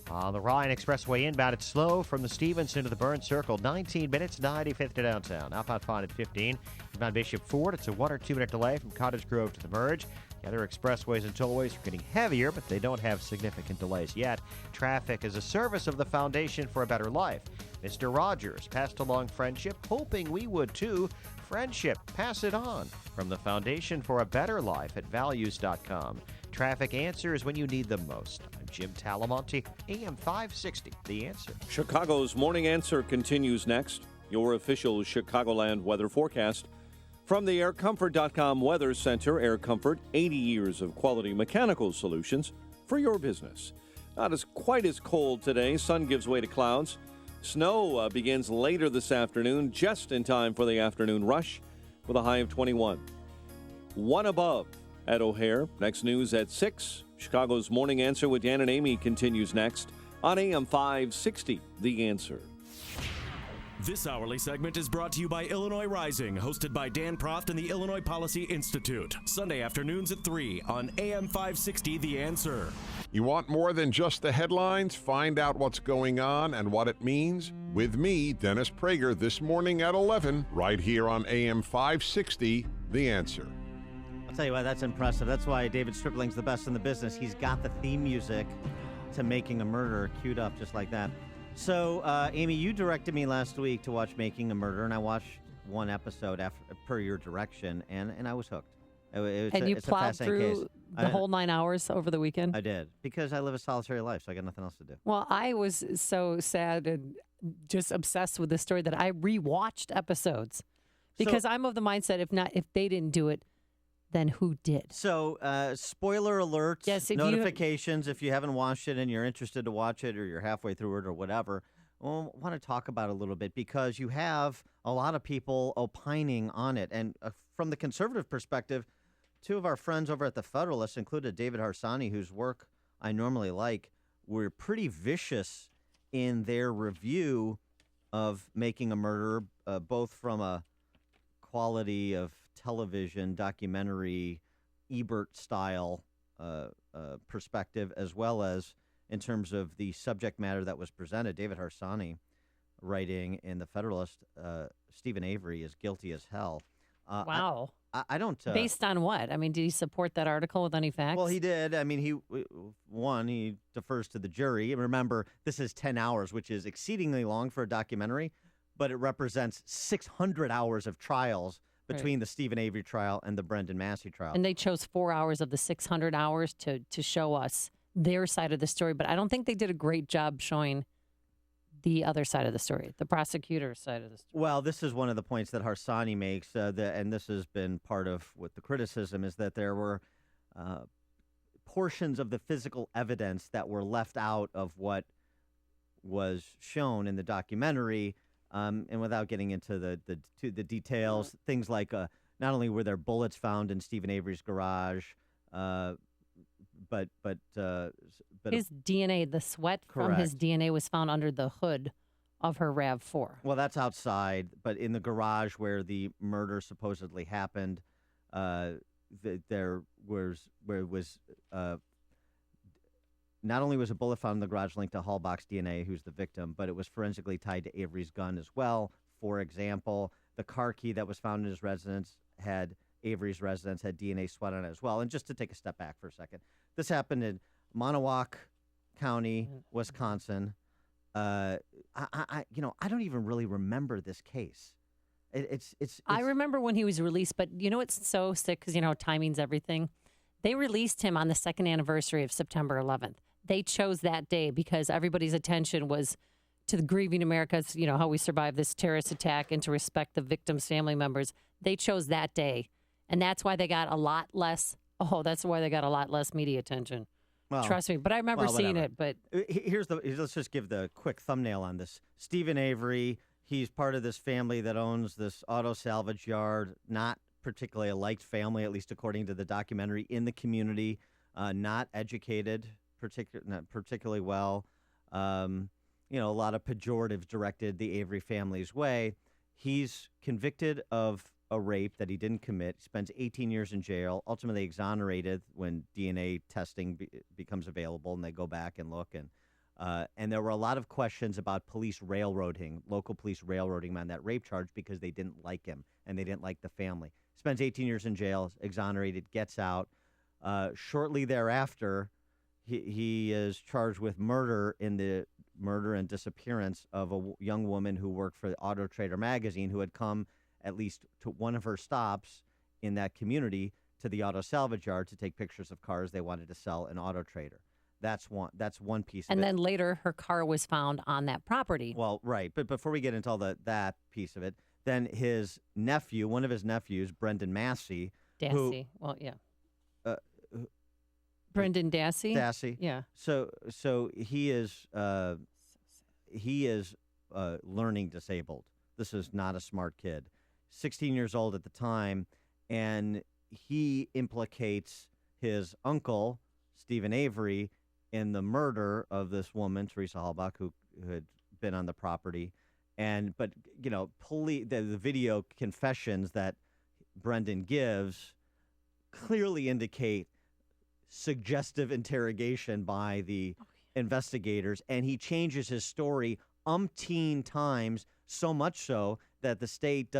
On the Ryan Expressway inbound, it's slow from the Stevenson to the Burn Circle. 19 minutes, 95th to downtown. Outbound fine at 15. Inbound Bishop Ford, it's a 1 or 2 minute delay from Cottage Grove to the merge. The other expressways and tollways are getting heavier, but they don't have significant delays yet. Traffic is a service of the Foundation for a Better Life. Mr. Rogers passed along friendship, hoping we would too. friendship. Pass it on. From the Foundation for a Better Life at values.com. Traffic answers when you need them most. I'm Jim Talamonte, AM 560, The Answer. Chicago's Morning Answer continues next. Your official Chicagoland weather forecast. From the AirComfort.com Weather Center, Air Comfort, 80 years of quality mechanical solutions for your business. Not quite as cold today. Sun gives way to clouds. Snow begins later this afternoon, just in time for the afternoon rush, with a high of 21. One above at O'Hare. Next news at 6. Chicago's Morning Answer with Dan and Amy continues next on AM 560, The Answer. This hourly segment is brought to you by Illinois Rising, hosted by Dan Proft and the Illinois Policy Institute. Sunday afternoons at 3 on AM 560, The Answer. You want more than just the headlines? Find out what's going on and what it means with me, Dennis Prager, this morning at 11, right here on AM 560, The Answer. I'll tell you why that's impressive. That's why David Stripling's the best in the business. He's got the theme music to Making a Murder queued up just like that. So, Amy, you directed me last week to watch Making a Murder, and I watched one episode per your direction, and I was hooked. You plowed through the whole 9 hours over the weekend? I did, because I live a solitary life, so I got nothing else to do. Well, I was so sad and just obsessed with this story that I rewatched episodes because I'm of the mindset if they didn't do it, then who did? So, spoiler alerts, yes, notifications if you haven't watched it and you're interested to watch it or you're halfway through it or whatever. I want to talk about it a little bit because you have a lot of people opining on it. And from the conservative perspective, two of our friends over at the Federalist, included David Harsanyi, whose work I normally like, were pretty vicious in their review of Making a Murder, both from a quality of television, documentary, Ebert-style perspective, as well as in terms of the subject matter that was presented. David Harsanyi, writing in The Federalist, Stephen Avery is guilty as hell. Wow. I don't... Based on what? I mean, did he support that article with any facts? Well, he did. I mean, he defers to the jury. Remember, this is 10 hours, which is exceedingly long for a documentary, but it represents 600 hours of trials between the Stephen Avery trial and the Brendan Massey trial. And they chose 4 hours of the 600 hours to show us their side of the story. But I don't think they did a great job showing the other side of the story, the prosecutor's side of the story. Well, this is one of the points that Harsanyi makes, and this has been part of what the criticism is, that there were portions of the physical evidence that were left out of what was shown in the documentary. And without getting into the details, things like not only were there bullets found in Stephen Avery's garage, but his DNA, the sweat from his DNA was found under the hood of her RAV4. Well, that's outside, but in the garage where the murder supposedly happened, there was not only was a bullet found in the garage linked to Hallbach's DNA, who's the victim, but it was forensically tied to Avery's gun as well. For example, the car key that was found in his residence Avery's residence had DNA sweat on it as well. And just to take a step back for a second, this happened in Montauk County, Wisconsin. I don't even really remember this case. It's I remember when he was released, but it's so sick because timing's everything. They released him on the second anniversary of September 11th. They chose that day because everybody's attention was to the grieving Americans, how we survived this terrorist attack, and to respect the victims' family members. They chose that day, and that's why they got a lot less. That's why they got a lot less media attention. Well, trust me. But I remember seeing it. But let's just give the quick thumbnail on this. Stephen Avery, he's part of this family that owns this auto salvage yard. Not particularly a liked family, at least according to the documentary, in the community. Not educated, not particularly well. A lot of pejoratives directed the Avery family's way. He's convicted of a rape that he didn't commit. He spends 18 years in jail, ultimately exonerated when DNA testing becomes available, and they go back and look. And there were a lot of questions about local police railroading him on that rape charge because they didn't like him and they didn't like the family. Spends 18 years in jail, exonerated, gets out. Shortly thereafter, he is charged with murder and disappearance of a young woman who worked for Auto Trader magazine, who had come at least to one of her stops in that community to the auto salvage yard to take pictures of cars they wanted to sell in Auto Trader. That's one piece of it. And then later her car was found on that property. Well, right. But before we get into all that piece of it, then his nephew, one of his nephews, Brendan Massey. Dassey. Brendan Dassey? Dassey. Yeah. So he is learning disabled. This is not a smart kid. 16 years old at the time, and he implicates his uncle, Stephen Avery, in the murder of this woman, Teresa Halbach, who had been on the property. But the video confessions that Brendan gives clearly indicate suggestive interrogation by the investigators, and he changes his story umpteen times, so much so that the state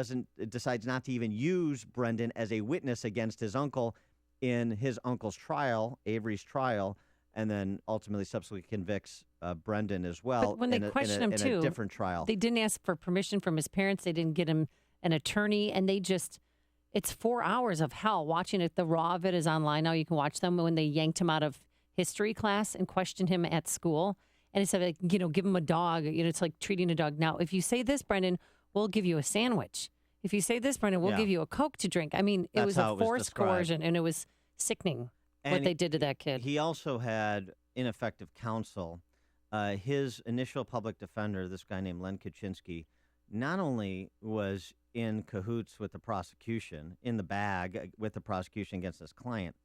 decides not to even use Brendan as a witness against his uncle in his uncle's trial, Avery's trial, and then ultimately subsequently convicts Brendan as well. But when they questioned him too, in a different trial, they didn't ask for permission from his parents. They didn't get him an attorney, and it's 4 hours of hell watching it. The raw of it is online now. You can watch them when they yanked him out of history class and questioned him at school. And he said, give him a dog. It's like treating a dog. Now, if you say this, Brendan, we'll give you a sandwich. If you say this, Brendan, we'll give you a Coke to drink. I mean, it was a forced coercion, and it was sickening what they did to that kid. He also had ineffective counsel. His initial public defender, this guy named Len Kaczynski, not only was in cahoots with the prosecution, in the bag with the prosecution against his client,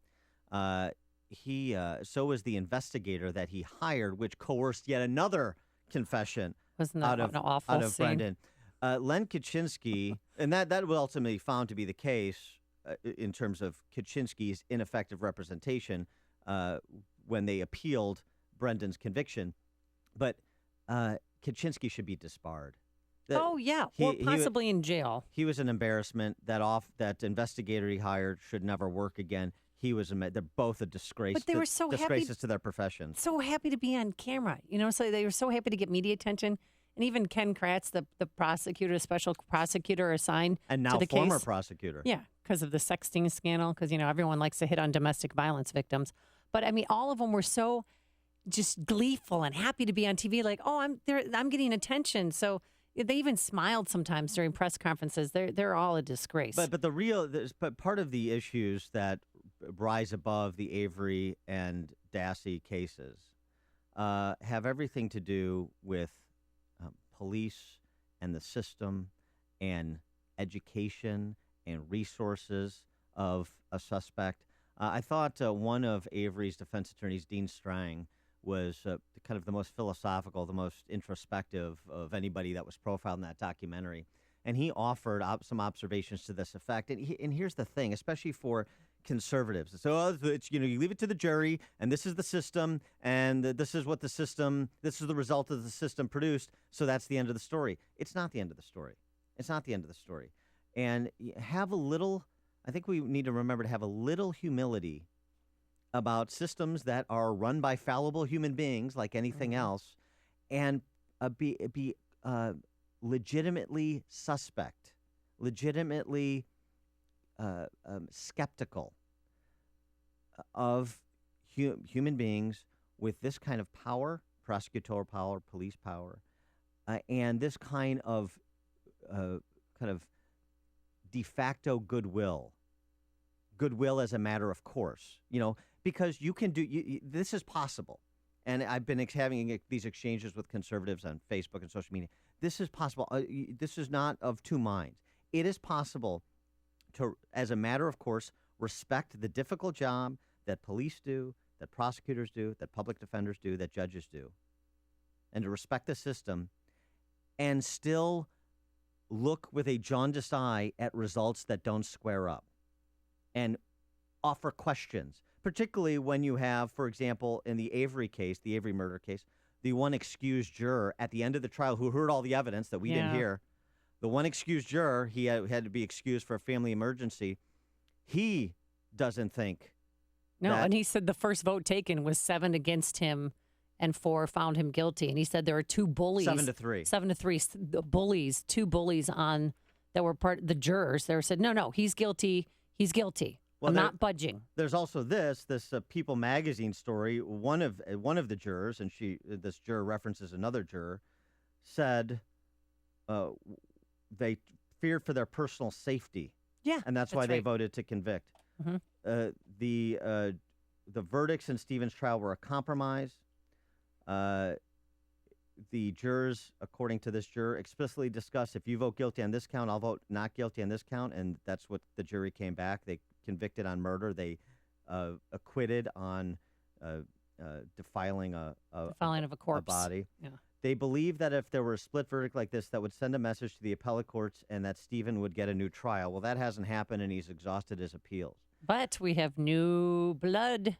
so was the investigator that he hired, which coerced yet another confession out of Brendan. Len Kaczynski, and that was ultimately found to be the case in terms of Kaczynski's ineffective representation when they appealed Brendan's conviction. But Kaczynski should be disbarred. Or possibly in jail. He was an embarrassment. That investigator he hired should never work again. They're both a disgrace. But they were so disgraces to their professions. So happy to be on camera, so they were so happy to get media attention. And even Ken Kratz, the prosecutor, special prosecutor assigned and now to the former case. prosecutor. Yeah, because of the sexting scandal, because, everyone likes to hit on domestic violence victims. But, I mean, all of them were so just gleeful and happy to be on TV, like, oh, I'm getting attention. So they even smiled sometimes during press conferences. They're all a disgrace. But part of the issues that rise above the Avery and Dassey cases have everything to do with police and the system and education and resources of a suspect. I thought one of Avery's defense attorneys, Dean Strang, was kind of the most philosophical, the most introspective of anybody that was profiled in that documentary. And he offered some observations to this effect. And here's the thing, especially for conservatives. So it's you leave it to the jury, and this is the system, and this is the result of the system produced, so that's the end of the story. It's not the end of the story. It's not the end of the story. And I think we need to remember to have a little humility about systems that are run by fallible human beings like anything else, and be legitimately suspect, legitimately skeptical of human beings with this kind of power, prosecutorial power, police power, and this kind of de facto goodwill as a matter of course, because you can do this is possible. And I've been having these exchanges with conservatives on Facebook and social media. This is possible. This is not of two minds. It is possible to, as a matter of course, respect the difficult job that police do, that prosecutors do, that public defenders do, that judges do, and to respect the system and still look with a jaundiced eye at results that don't square up and offer questions, particularly when you have, for example, in the Avery case, the Avery murder case, the one excused juror at the end of the trial who heard all the evidence that we didn't hear. The one excused juror, he had to be excused for a family emergency. He doesn't think. No, and he said the first vote taken was 7 against him and 4 found him guilty. And he said there are 2 bullies. 7-3. 7-3. The bullies, 2 bullies on that were the jurors. They said, no, he's guilty. He's guilty. Well, I'm not budging. There's also this People magazine story. One of the jurors, and this juror references another juror, said they feared for their personal safety. Yeah, and that's why they voted to convict. Mm-hmm. The verdicts in Stephen's trial were a compromise. The jurors, according to this juror, explicitly discussed, if you vote guilty on this count, I'll vote not guilty on this count, and that's what the jury came back. They convicted on murder. They acquitted on defiling of a corpse, a body. Yeah. They believe that if there were a split verdict like this, that would send a message to the appellate courts and that Stephen would get a new trial. Well, that hasn't happened, and he's exhausted his appeals. But we have new blood.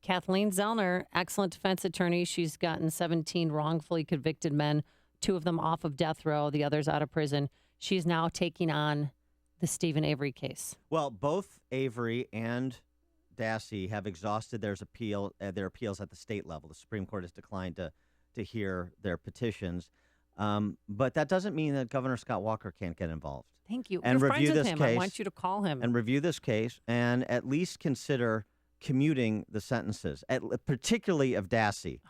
Kathleen Zellner, excellent defense attorney. She's gotten 17 wrongfully convicted men, 2 of them off of death row, the others out of prison. She's now taking on the Stephen Avery case. Well, both Avery and Dassey have exhausted their appeals at the state level. The Supreme Court has declined to hear their petitions. But that doesn't mean that Governor Scott Walker can't get involved. Thank you. And You're review friends with this him. case. I want you to call him. And review this case and at least consider commuting the sentences, particularly of Dassey.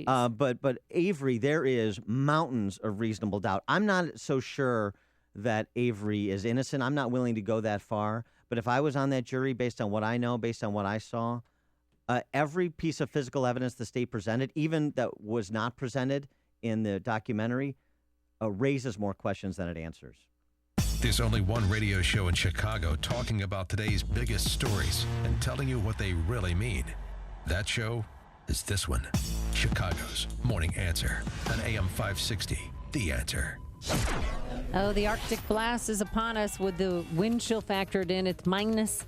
Oh, please. But Avery, there is mountains of reasonable doubt. I'm not so sure that Avery is innocent. I'm not willing to go that far. But if I was on that jury, based on what I know, based on what I saw, every piece of physical evidence the state presented, even that was not presented in the documentary, raises more questions than it answers. There's only one radio show in Chicago talking about today's biggest stories and telling you what they really mean. That show is this one, Chicago's Morning Answer on AM 560, The Answer. Oh, the Arctic blast is upon us with the wind chill factored in. It's minus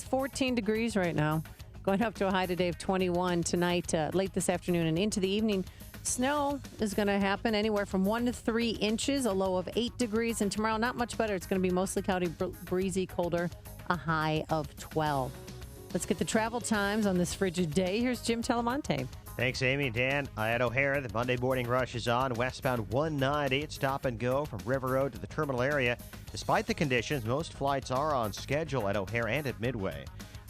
14 degrees right now, going up to a high today of 21 tonight, late this afternoon and into the evening. Snow is going to happen anywhere from 1 to 3 inches, a low of 8 degrees. And tomorrow, not much better. It's going to be mostly cloudy, breezy, colder, a high of 12. Let's get the travel times on this frigid day. Here's Jim Telemonte. Thanks, Amy. Dan, at O'Hare, the Monday morning rush is on. Westbound 190, it's stop and go from River Road to the terminal area. Despite the conditions, most flights are on schedule at O'Hare and at Midway.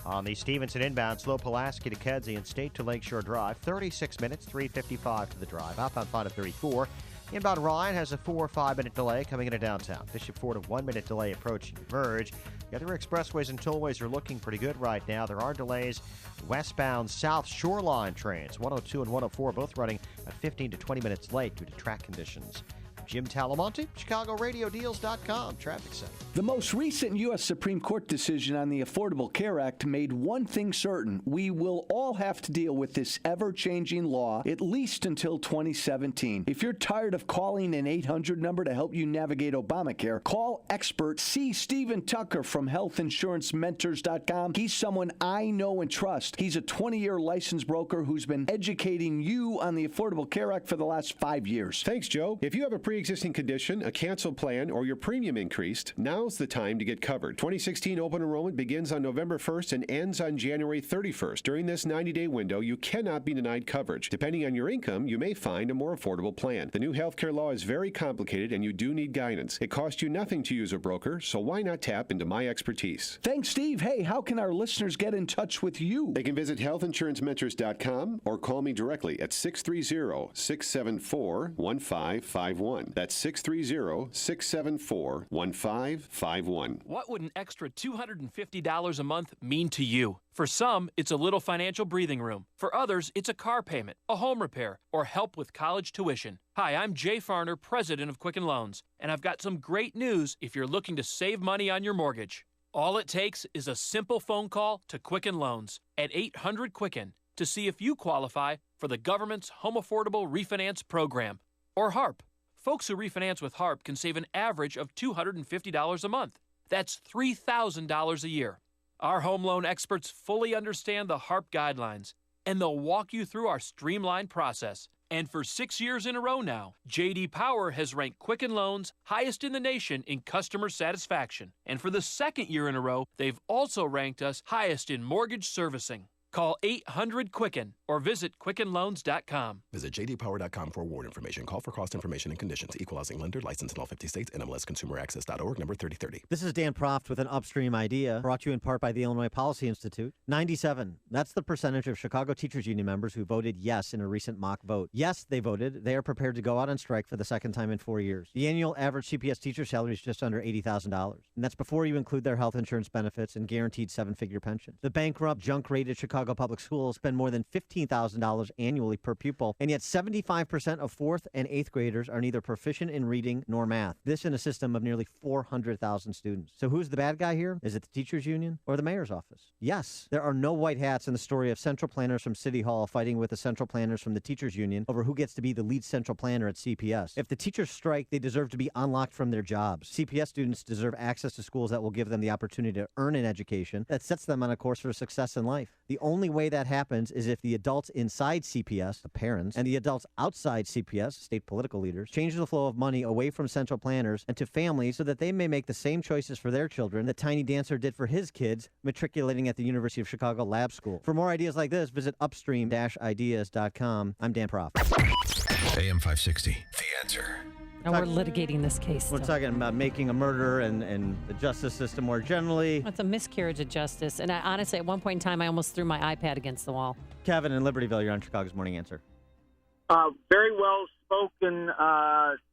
On the Stevenson inbound, slow Pulaski to Kedzie and State to Lakeshore Drive, 36 minutes, 3:55 to the drive. Outbound 5 to 34. Inbound Ryan has a 4 or 5 minute delay coming into downtown. Bishop Ford a 1 minute delay approaching Converge. The other expressways and tollways are looking pretty good right now. There are delays. Westbound South Shoreline trains, 102 and 104, both running at 15 to 20 minutes late due to track conditions. Jim Talamonte, ChicagoRadioDeals.com, Traffic Center. The most recent U.S. Supreme Court decision on the Affordable Care Act made one thing certain. We will all have to deal with this ever-changing law, at least until 2017. If you're tired of calling an 800 number to help you navigate Obamacare, call expert C. Stephen Tucker from HealthInsuranceMentors.com. He's someone I know and trust. He's a 20-year licensed broker who's been educating you on the Affordable Care Act for the last 5 years. Thanks, Joe. If you have a pre-existing condition, a canceled plan, or your premium increased, now's the time to get covered. 2016 open enrollment begins on November 1st and ends on January 31st. During this 90-day window, you cannot be denied coverage. Depending on your income, you may find a more affordable plan. The new healthcare law is very complicated and you do need guidance. It costs you nothing to use a broker, so why not tap into my expertise? Thanks, Steve. Hey, how can our listeners get in touch with you? They can visit healthinsurancementors.com or call me directly at 630-674-1551. That's 630-674-1551. What would an extra $250 a month mean to you? For some, it's a little financial breathing room. For others, it's a car payment, a home repair, or help with college tuition. Hi, I'm Jay Farner, president of Quicken Loans, and I've got some great news if you're looking to save money on your mortgage. All it takes is a simple phone call to Quicken Loans at 800-QUICKEN to see if you qualify for the government's Home Affordable Refinance Program, or HARP. Folks who refinance with HARP can save an average of $250 a month. That's $3,000 a year. Our home loan experts fully understand the HARP guidelines, and they'll walk you through our streamlined process. And for 6 years in a row now, J.D. Power has ranked Quicken Loans highest in the nation in customer satisfaction. And for the second year in a row, they've also ranked us highest in mortgage servicing. Call 800-QUICKEN or visit QuickenLoans.com. Visit jdpower.com for award information. Call for cost information and conditions. Equal housing lender. License in all 50 states. NMLSConsumerAccess.org. Number 3030. This is Dan Proft with an Upstream idea, brought to you in part by the Illinois Policy Institute. 97. That's the percentage of Chicago Teachers Union members who voted yes in a recent mock vote. Yes, they voted. They are prepared to go out on strike for the second time in 4 years. The annual average CPS teacher salary is just under $80,000. And that's before you include their health insurance benefits and guaranteed 7-figure pension. The bankrupt, junk-rated Chicago Public Schools spend more than $15,000 annually per pupil, and yet 75% of 4th and 8th graders are neither proficient in reading nor math. This in a system of nearly 400,000 students. So who's the bad guy here? Is it the teachers union or the mayor's office? Yes, there are no white hats in the story of central planners from City Hall fighting with the central planners from the teachers union over who gets to be the lead central planner at CPS. If the teachers strike, they deserve to be unlocked from their jobs. CPS students deserve access to schools that will give them the opportunity to earn an education that sets them on a course for success in life. The only way that happens is if the adults inside CPS, the parents, and the adults outside CPS, state political leaders, change the flow of money away from central planners and to families so that they may make the same choices for their children that Tiny Dancer did for his kids matriculating at the University of Chicago Lab School. For more ideas like this, visit upstream-ideas.com. I'm Dan Proft. AM 560, The Answer. And we're litigating this case. We're talking about making a murder and the justice system more generally. It's a miscarriage of justice. And honestly, at one point in time, I almost threw my iPad against the wall. Kevin in Libertyville, you're on Chicago's Morning Answer. Very well spoken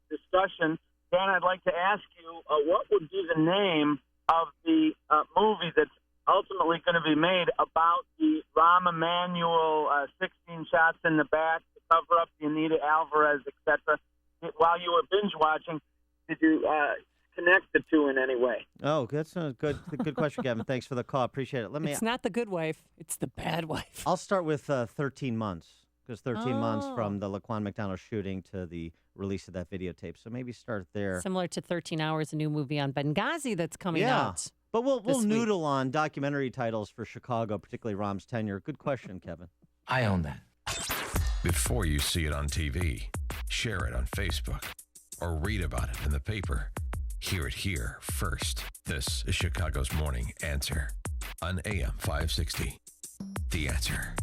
discussion. Dan, I'd like to ask you, what would be the name of the movie that's ultimately going to be made about the Rahm Emanuel 16 shots in the back to cover up the Anita Alvarez, etc.? While you were binge watching, did you connect the two in any way? Oh, that's a good question, Kevin. Thanks for the call. Appreciate it. It's not the good wife. It's the bad wife. I'll start with 13 months, because 13 months from the Laquan McDonald shooting to the release of that videotape. So maybe start there. Similar to 13 Hours, a new movie on Benghazi that's coming out. But we'll noodle on documentary titles for Chicago, particularly Rahm's tenure. Good question, Kevin. I own that. Before you see it on TV, share it on Facebook, or read about it in the paper. Hear it here first. This is Chicago's Morning Answer on AM 560. The Answer.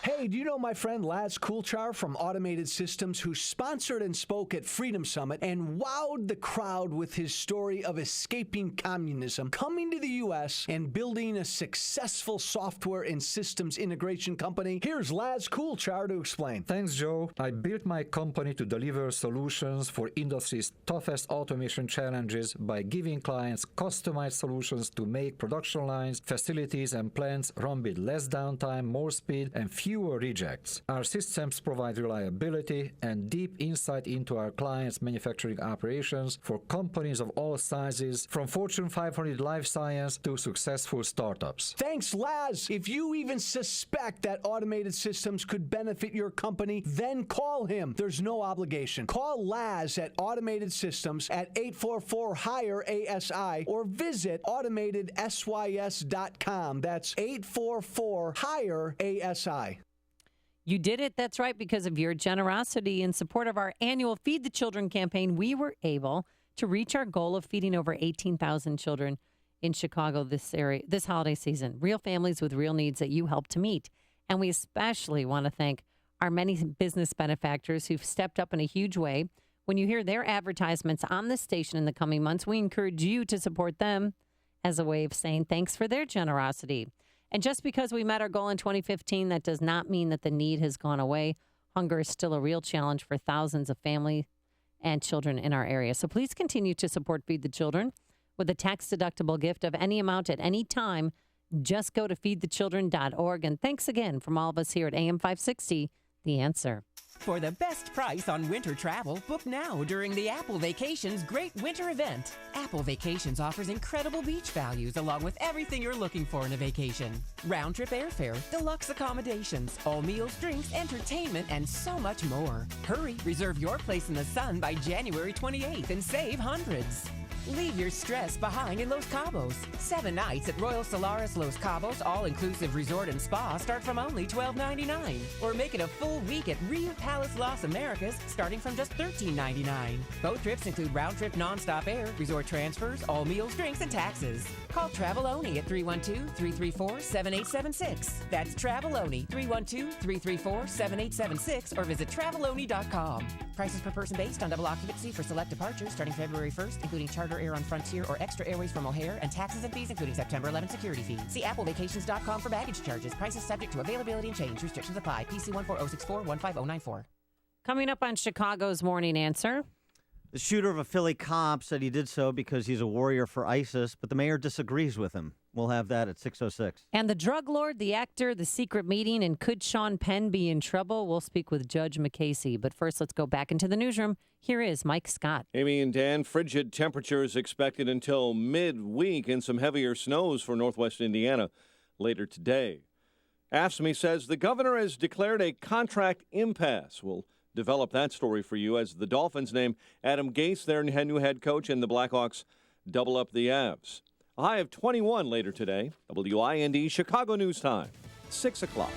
Hey, do you know my friend Laz Coulchar from Automated Systems, who sponsored and spoke at Freedom Summit and wowed the crowd with his story of escaping communism, coming to the U.S. and building a successful software and systems integration company? Here's Laz Coulchar to explain. Thanks, Joe. I built my company to deliver solutions for industry's toughest automation challenges by giving clients customized solutions to make production lines, facilities, and plants run with less downtime, more speed, and fewer rejects. Our systems provide reliability and deep insight into our clients' manufacturing operations for companies of all sizes, from Fortune 500 life science to successful startups. Thanks, Laz. If you even suspect that Automated Systems could benefit your company, then call him. There's no obligation. Call Laz at Automated Systems at 844-HIRE-ASI or visit automatedsys.com. That's 844-HIRE-ASI. You did it. That's right. Because of your generosity in support of our annual Feed the Children campaign, we were able to reach our goal of feeding over 18,000 children in Chicago this holiday season. Real families with real needs that you help to meet. And we especially want to thank our many business benefactors who've stepped up in a huge way. When you hear their advertisements on this station in the coming months, we encourage you to support them as a way of saying thanks for their generosity. And just because we met our goal in 2015, that does not mean that the need has gone away. Hunger is still a real challenge for thousands of families and children in our area. So please continue to support Feed the Children with a tax-deductible gift of any amount at any time. Just go to feedthechildren.org. And thanks again from all of us here at AM 560, The Answer. For the best price on winter travel, book now during the Apple Vacations Great Winter Event. Apple Vacations offers incredible beach values along with everything you're looking for in a vacation. Round-trip airfare, deluxe accommodations, all meals, drinks, entertainment, and so much more. Hurry, reserve your place in the sun by January 28th and save hundreds. Leave your stress behind in Los Cabos. 7 nights at Royal Solaris Los Cabos all-inclusive resort and spa start from only $12.99. Or make it a full week at Rio Palace Las Americas starting from just $13.99. Both trips include round-trip nonstop air, resort transfers, all meals, drinks, and taxes. Call Traveloni at 312-334-7876. That's Traveloni, 312-334-7876, or visit Traveloni.com. Prices per person based on double occupancy for select departures starting February 1st, including charter air on Frontier or extra airways from O'Hare, and taxes and fees including September 11 security fee. See applevacations.com for baggage charges. Prices subject to availability and change. Restrictions apply. PC 14064-15094. Coming up on Chicago's Morning Answer. The shooter of a Philly cop said he did so because he's a warrior for ISIS, but the mayor disagrees with him. We'll have that at 6:06. And the drug lord, the actor, the secret meeting, and could Sean Penn be in trouble? We'll speak with Judge McCasey. But first, let's go back into the newsroom. Here is Mike Scott. Amy and Dan, frigid temperatures expected until midweek and some heavier snows for northwest Indiana later today. AFSCME says the governor has declared a contract impasse. We'll develop that story for you as the Dolphins name Adam Gase their new head coach and the Blackhawks double up the Avs. A high of 21 later today. WIND Chicago News Time, 6 o'clock.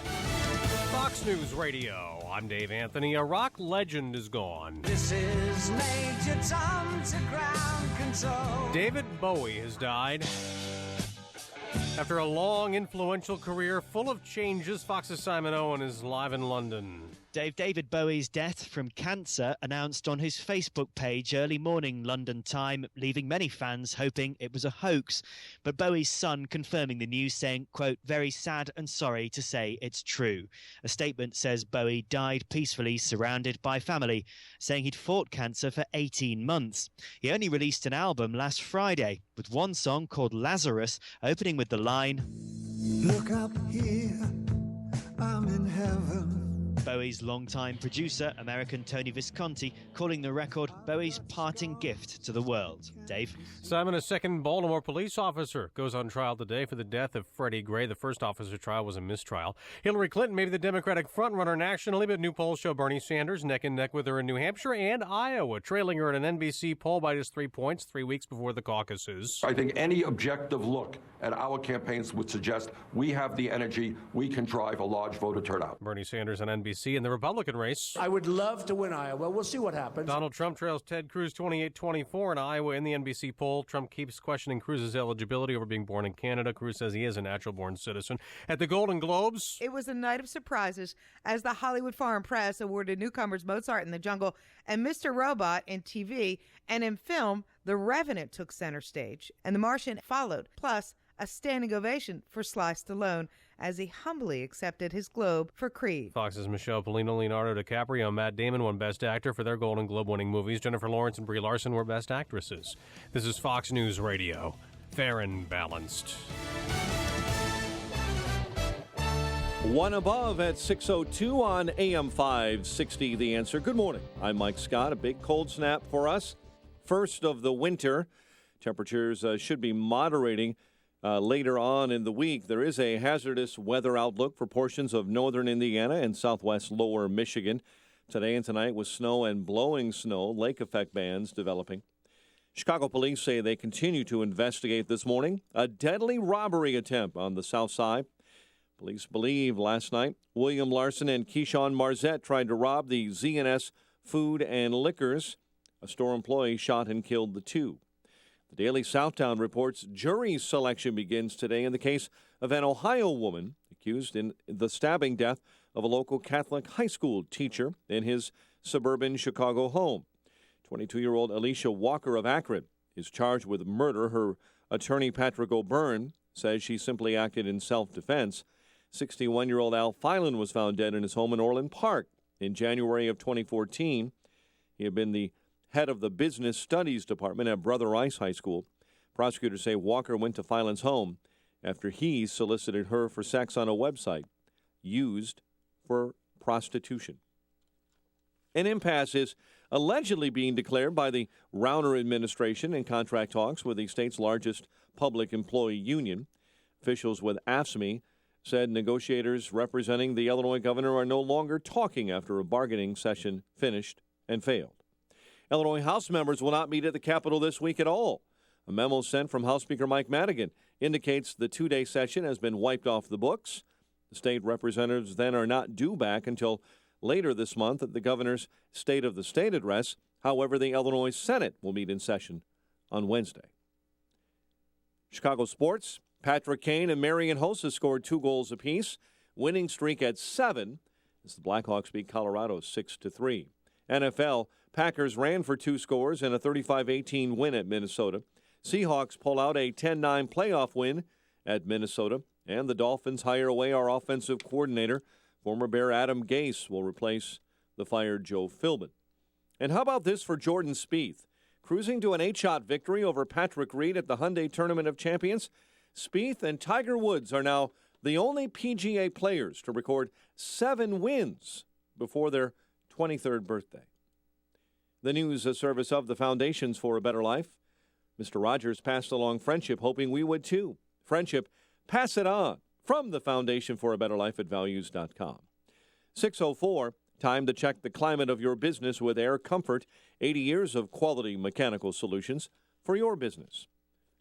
Fox News Radio. I'm Dave Anthony. A rock legend is gone. This is Major Tom to ground control. David Bowie has died. After a long, influential career full of changes, Fox's Simon Owen is live in London. David Bowie's death from cancer announced on his Facebook page early morning London time, leaving many fans hoping it was a hoax. But Bowie's son confirming the news, saying, quote, very sad and sorry to say it's true. A statement says Bowie died peacefully surrounded by family, saying he'd fought cancer for 18 months. He only released an album last Friday, with one song called Lazarus opening with the line, look up here, I'm in heaven. Bowie's longtime producer, American Tony Visconti, calling the record Bowie's parting gift to the world. Dave? Simon, a second Baltimore police officer, goes on trial today for the death of Freddie Gray. The first officer trial was a mistrial. Hillary Clinton may be the Democratic frontrunner nationally, but new polls show Bernie Sanders neck and neck with her in New Hampshire and Iowa, trailing her in an NBC poll by just 3 points 3 weeks before the caucuses. I think any objective look at our campaigns would suggest we have the energy, we can drive a large voter turnout. Bernie Sanders on NBC in the Republican race. I would love to win Iowa. We'll see what happens. Donald Trump trails Ted Cruz 28-24 in Iowa in the NBC poll. Trump keeps questioning Cruz's eligibility over being born in Canada. Cruz says he is a natural-born citizen. At the Golden Globes, it was a night of surprises as the Hollywood Foreign Press awarded newcomers Mozart in the Jungle and Mr. Robot in TV, and in film, The Revenant took center stage, and The Martian followed, plus a standing ovation for Sly Stallone as he humbly accepted his Globe for Creed. Fox's Michelle Polino, Leonardo DiCaprio, and Matt Damon won Best Actor for their Golden Globe-winning movies. Jennifer Lawrence and Brie Larson were Best Actresses. This is Fox News Radio. Fair and balanced. One above at 6:02 on AM 560, The Answer. Good morning. I'm Mike Scott. A big cold snap for us. First of the winter. Temperatures should be moderating later on in the week. There is a hazardous weather outlook for portions of northern Indiana and southwest lower Michigan. Today and tonight with snow and blowing snow, lake effect bands developing. Chicago police say they continue to investigate this morning a deadly robbery attempt on the south side. Police believe last night William Larson and Keyshawn Marzette tried to rob the Z&S Food and Liquors. A store employee shot and killed the two. The Daily Southtown reports jury selection begins today in the case of an Ohio woman accused in the stabbing death of a local Catholic high school teacher in his suburban Chicago home. 22-year-old Alicia Walker of Akron is charged with murder. Her attorney, Patrick O'Byrne, says she simply acted in self-defense. 61-year-old Al Filan was found dead in his home in Orland Park in January of 2014. He had been the head of the Business Studies Department at Brother Rice High School. Prosecutors say Walker went to Filan's home after he solicited her for sex on a website used for prostitution. An impasse is allegedly being declared by the Rauner administration in contract talks with the state's largest public employee union. Officials with AFSCME said negotiators representing the Illinois governor are no longer talking after a bargaining session finished and failed. Illinois House members will not meet at the Capitol this week at all. A memo sent from House Speaker Mike Madigan indicates the two-day session has been wiped off the books. The state representatives then are not due back until later this month at the governor's State of the State address. However, the Illinois Senate will meet in session on Wednesday. Chicago sports. Patrick Kane and Marion Hossa scored 2 goals apiece. Winning streak at 7 as the Blackhawks beat Colorado 6-3. NFL, Packers ran for 2 scores in a 35-18 win at Minnesota. Seahawks pull out a 10-9 playoff win at Minnesota. And the Dolphins hire away our offensive coordinator. Former Bear Adam Gase will replace the fired Joe Philbin. And how about this for Jordan Spieth? Cruising to an 8-shot victory over Patrick Reed at the Hyundai Tournament of Champions, Spieth and Tiger Woods are now the only PGA players to record 7 wins before their 23rd birthday. The news, a service of the Foundations for a Better Life. Mr. Rogers passed along friendship, hoping we would too. Friendship, pass it on from the Foundation for a Better Life at values.com. 6:04, time to check the climate of your business with Air Comfort. 80 years of quality mechanical solutions for your business.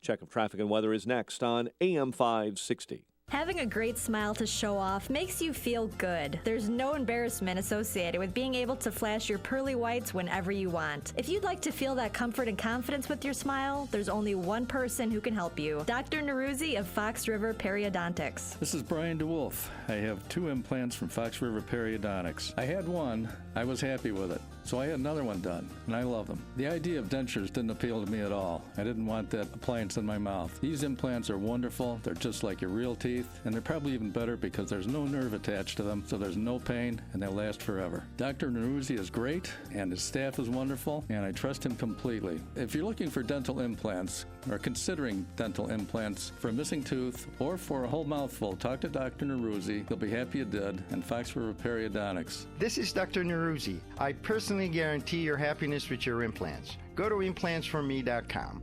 Check of traffic and weather is next on AM 560. Having a great smile to show off makes you feel good. There's no embarrassment associated with being able to flash your pearly whites whenever you want. If you'd like to feel that comfort and confidence with your smile, there's only one person who can help you. Dr. Neruzzi of Fox River Periodontics. This is Brian DeWolf. I have 2 implants from Fox River Periodontics. I had one. I was happy with it. So I had another one done, and I love them. The idea of dentures didn't appeal to me at all. I didn't want that appliance in my mouth. These implants are wonderful. They're just like your real teeth, and they're probably even better because there's no nerve attached to them, so there's no pain, and they last forever. Dr. Neruzzi is great, and his staff is wonderful, and I trust him completely. If you're looking for dental implants, or considering dental implants for a missing tooth or for a whole mouthful, talk to Dr. Neruzzi. He'll be happy you did, and Fox River Periodontics. This is Dr. Neruzzi. I personally guarantee your happiness with your implants. Go to implantsforme.com.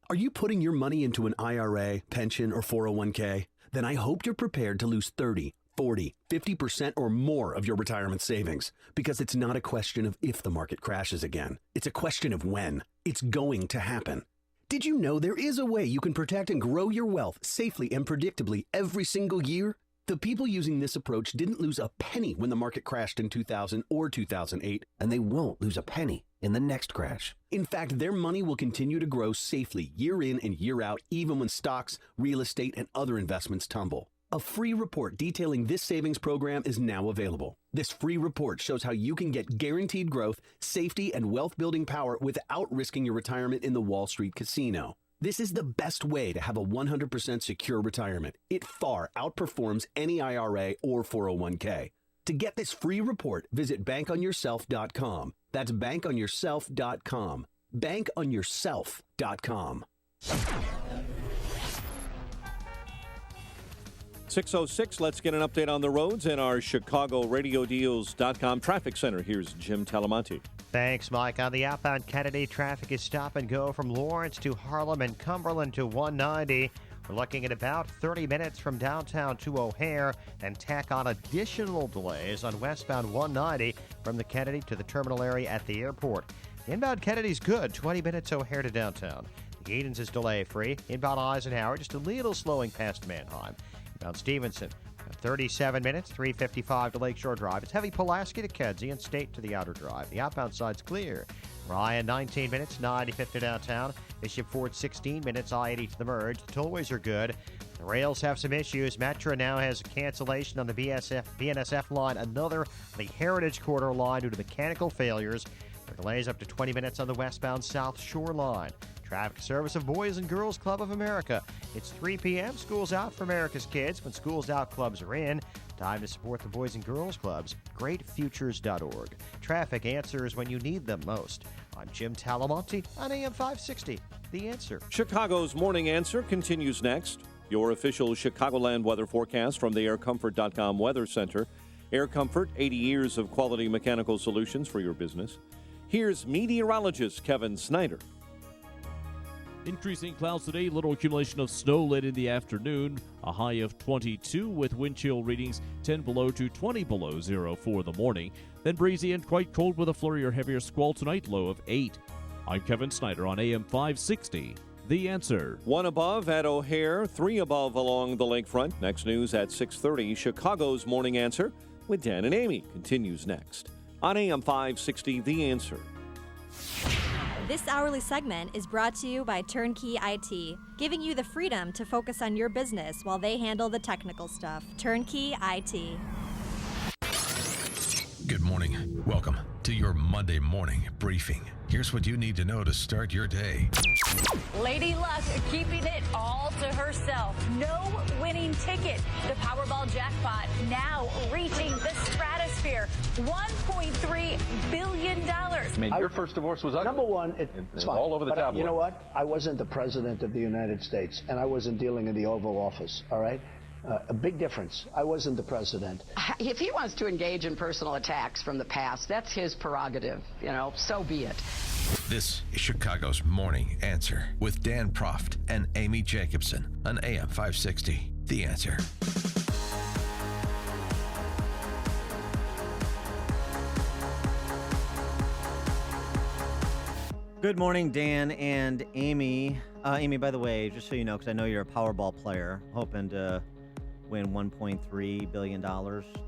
Are you putting your money into an IRA, pension, or 401k? Then I hope you're prepared to lose 30, 40, 50% or more of your retirement savings, because it's not a question of if the market crashes again. It's a question of when. It's going to happen. Did you know there is a way you can protect and grow your wealth safely and predictably every single year? The people using this approach didn't lose a penny when the market crashed in 2000 or 2008, and they won't lose a penny in the next crash. In fact, their money will continue to grow safely year in and year out, even when stocks, real estate, and other investments tumble. A free report detailing this savings program is now available. This free report shows how you can get guaranteed growth, safety, and wealth-building power without risking your retirement in the Wall Street casino. This is the best way to have a 100% secure retirement. It far outperforms any IRA or 401k. To get this free report, visit bankonyourself.com. That's bankonyourself.com. Bankonyourself.com. 6:06, let's get an update on the roads in our ChicagoRadioDeals.com traffic center. Here's Jim Talamonte. Thanks, Mike. On the outbound Kennedy, traffic is stop and go from Lawrence to Harlem and Cumberland to 190. We're looking at about 30 minutes from downtown to O'Hare, and tack on additional delays on westbound 190 from the Kennedy to the terminal area at the airport. Inbound Kennedy's good, 20 minutes O'Hare to downtown. The Edens is delay-free. Inbound Eisenhower, just a little slowing past Manheim. Inbound Stevenson, 37 minutes, 3:55 to Lakeshore Drive. It's heavy Pulaski to Kedzie and State to the Outer Drive. The outbound side's clear. Ryan, 19 minutes, 95th to downtown. Bishop Ford, 16 minutes, I-80 to the merge. The tollways are good. The rails have some issues. Metro now has a cancellation on the BNSF line, another the Heritage Corridor line due to mechanical failures. There are delays up to 20 minutes on the westbound South Shore line. Traffic service of Boys and Girls Club of America. It's 3 p.m. School's out for America's kids. When school's out, clubs are in. Time to support the Boys and Girls Clubs. GreatFutures.org. Traffic answers when you need them most. I'm Jim Talamonte on AM 560. The Answer. Chicago's Morning Answer continues next. Your official Chicagoland weather forecast from the AirComfort.com Weather Center. Air Comfort, 80 years of quality mechanical solutions for your business. Here's meteorologist Kevin Snyder. Increasing clouds today, little accumulation of snow late in the afternoon. A high of 22 with wind chill readings 10 below to 20 below zero for the morning. Then breezy and quite cold with a flurry or heavier squall tonight, low of 8. I'm Kevin Snyder on AM 560. The Answer. 1 above at O'Hare, 3 above along the lakefront. Next news at 6:30. Chicago's Morning Answer with Dan and Amy continues next on AM 560. The Answer. This hourly segment is brought to you by Turnkey IT, giving you the freedom to focus on your business while they handle the technical stuff. Turnkey IT. Good morning. Welcome to your Monday morning briefing. Here's what you need to know to start your day. Lady Luck keeping it all to herself. No winning ticket. The Powerball jackpot now reaching the stratosphere. $1.3 billion. I mean, your first divorce was ugly. Number one, it's fine. All over the tabloid. You know what? I wasn't the president of the United States, and I wasn't dealing in the Oval Office, all right? A big difference. I wasn't the president. If he wants to engage in personal attacks from the past, that's his prerogative. So be it. This is Chicago's Morning Answer with Dan Proft and Amy Jacobson on AM 560. The Answer. Good morning, Dan and Amy. Amy, by the way, just so you know, because I know you're a Powerball player, hoping to win $1.3 billion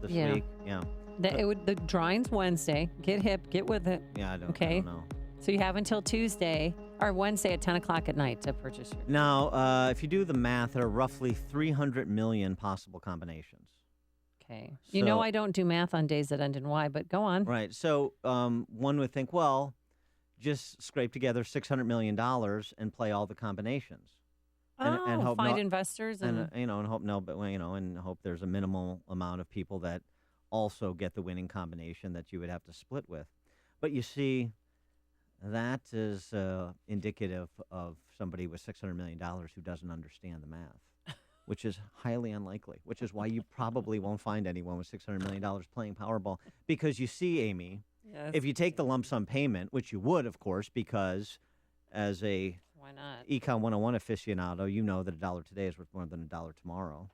this week. Yeah. The drawing's Wednesday. Get hip. Get with it. Yeah, I don't know. So you have until Tuesday or Wednesday at 10 o'clock at night to purchase your. Now, if you do the math, there are roughly 300 million possible combinations. Okay. I don't do math on days that end in Y, but go on. Right. So one would think, well, just scrape together $600 million and play all the combinations. And hope find investors and hope there's a minimal amount of people that also get the winning combination that you would have to split with. But you see, that is indicative of somebody with $600 million who doesn't understand the math, which is highly unlikely, which is why you probably won't find anyone with $600 million playing Powerball. Because you see, Amy, if you take the lump sum payment, which you would, of course, because as a why not? Econ 101 aficionado, you know that $1 today is worth more than $1 tomorrow.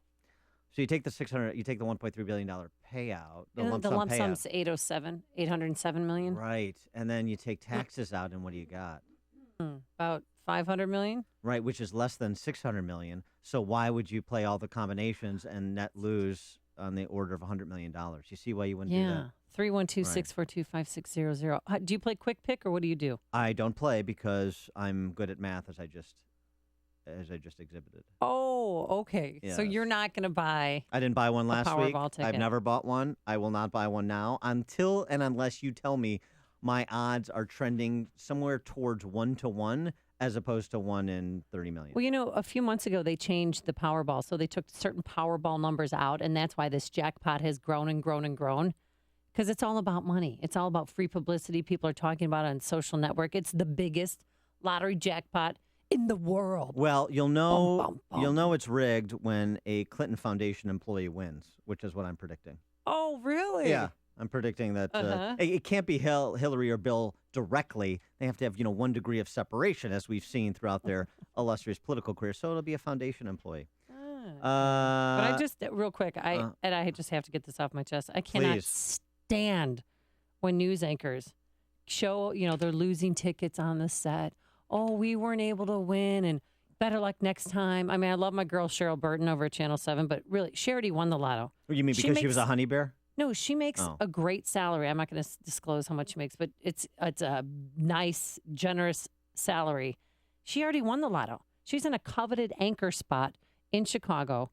So you take the $1.3 billion payout. The lump sum's $807 million. Right, and then you take taxes out, and what do you got? About $500 million. Right, which is less than $600 million. So why would you play all the combinations and net lose on the order of $100 million? You see why you wouldn't do that? 312-642-5600. Do you play quick pick or what do you do? I don't play because I'm good at math, as I just exhibited. Oh, okay. Yes. So you're not going to buy. I didn't buy one last week. Ticket. I've never bought one. I will not buy one now until and unless you tell me my odds are trending somewhere towards 1-to-1 as opposed to 1 in 30 million. Well, a few months ago they changed the Powerball, so they took certain Powerball numbers out, and that's why this jackpot has grown and grown and grown. Because it's all about money. It's all about free publicity. People are talking about it on social network. It's the biggest lottery jackpot in the world. Well, you'll know it's rigged when a Clinton Foundation employee wins, which is what I'm predicting. Oh, really? Yeah, I'm predicting that it can't be Hillary or Bill directly. They have to have 1 degree of separation, as we've seen throughout their illustrious political career. So it'll be a foundation employee. But I just real quick, I just have to get this off my chest. I cannot stand when news anchors show, they're losing tickets on the set. Oh, we weren't able to win and better luck next time. I mean, I love my girl Cheryl Burton over at Channel 7, but really, she already won the lotto. You mean because she was a honey bear? No, she makes a great salary. I'm not going to disclose how much she makes, but it's a nice, generous salary. She already won the lotto. She's in a coveted anchor spot in Chicago,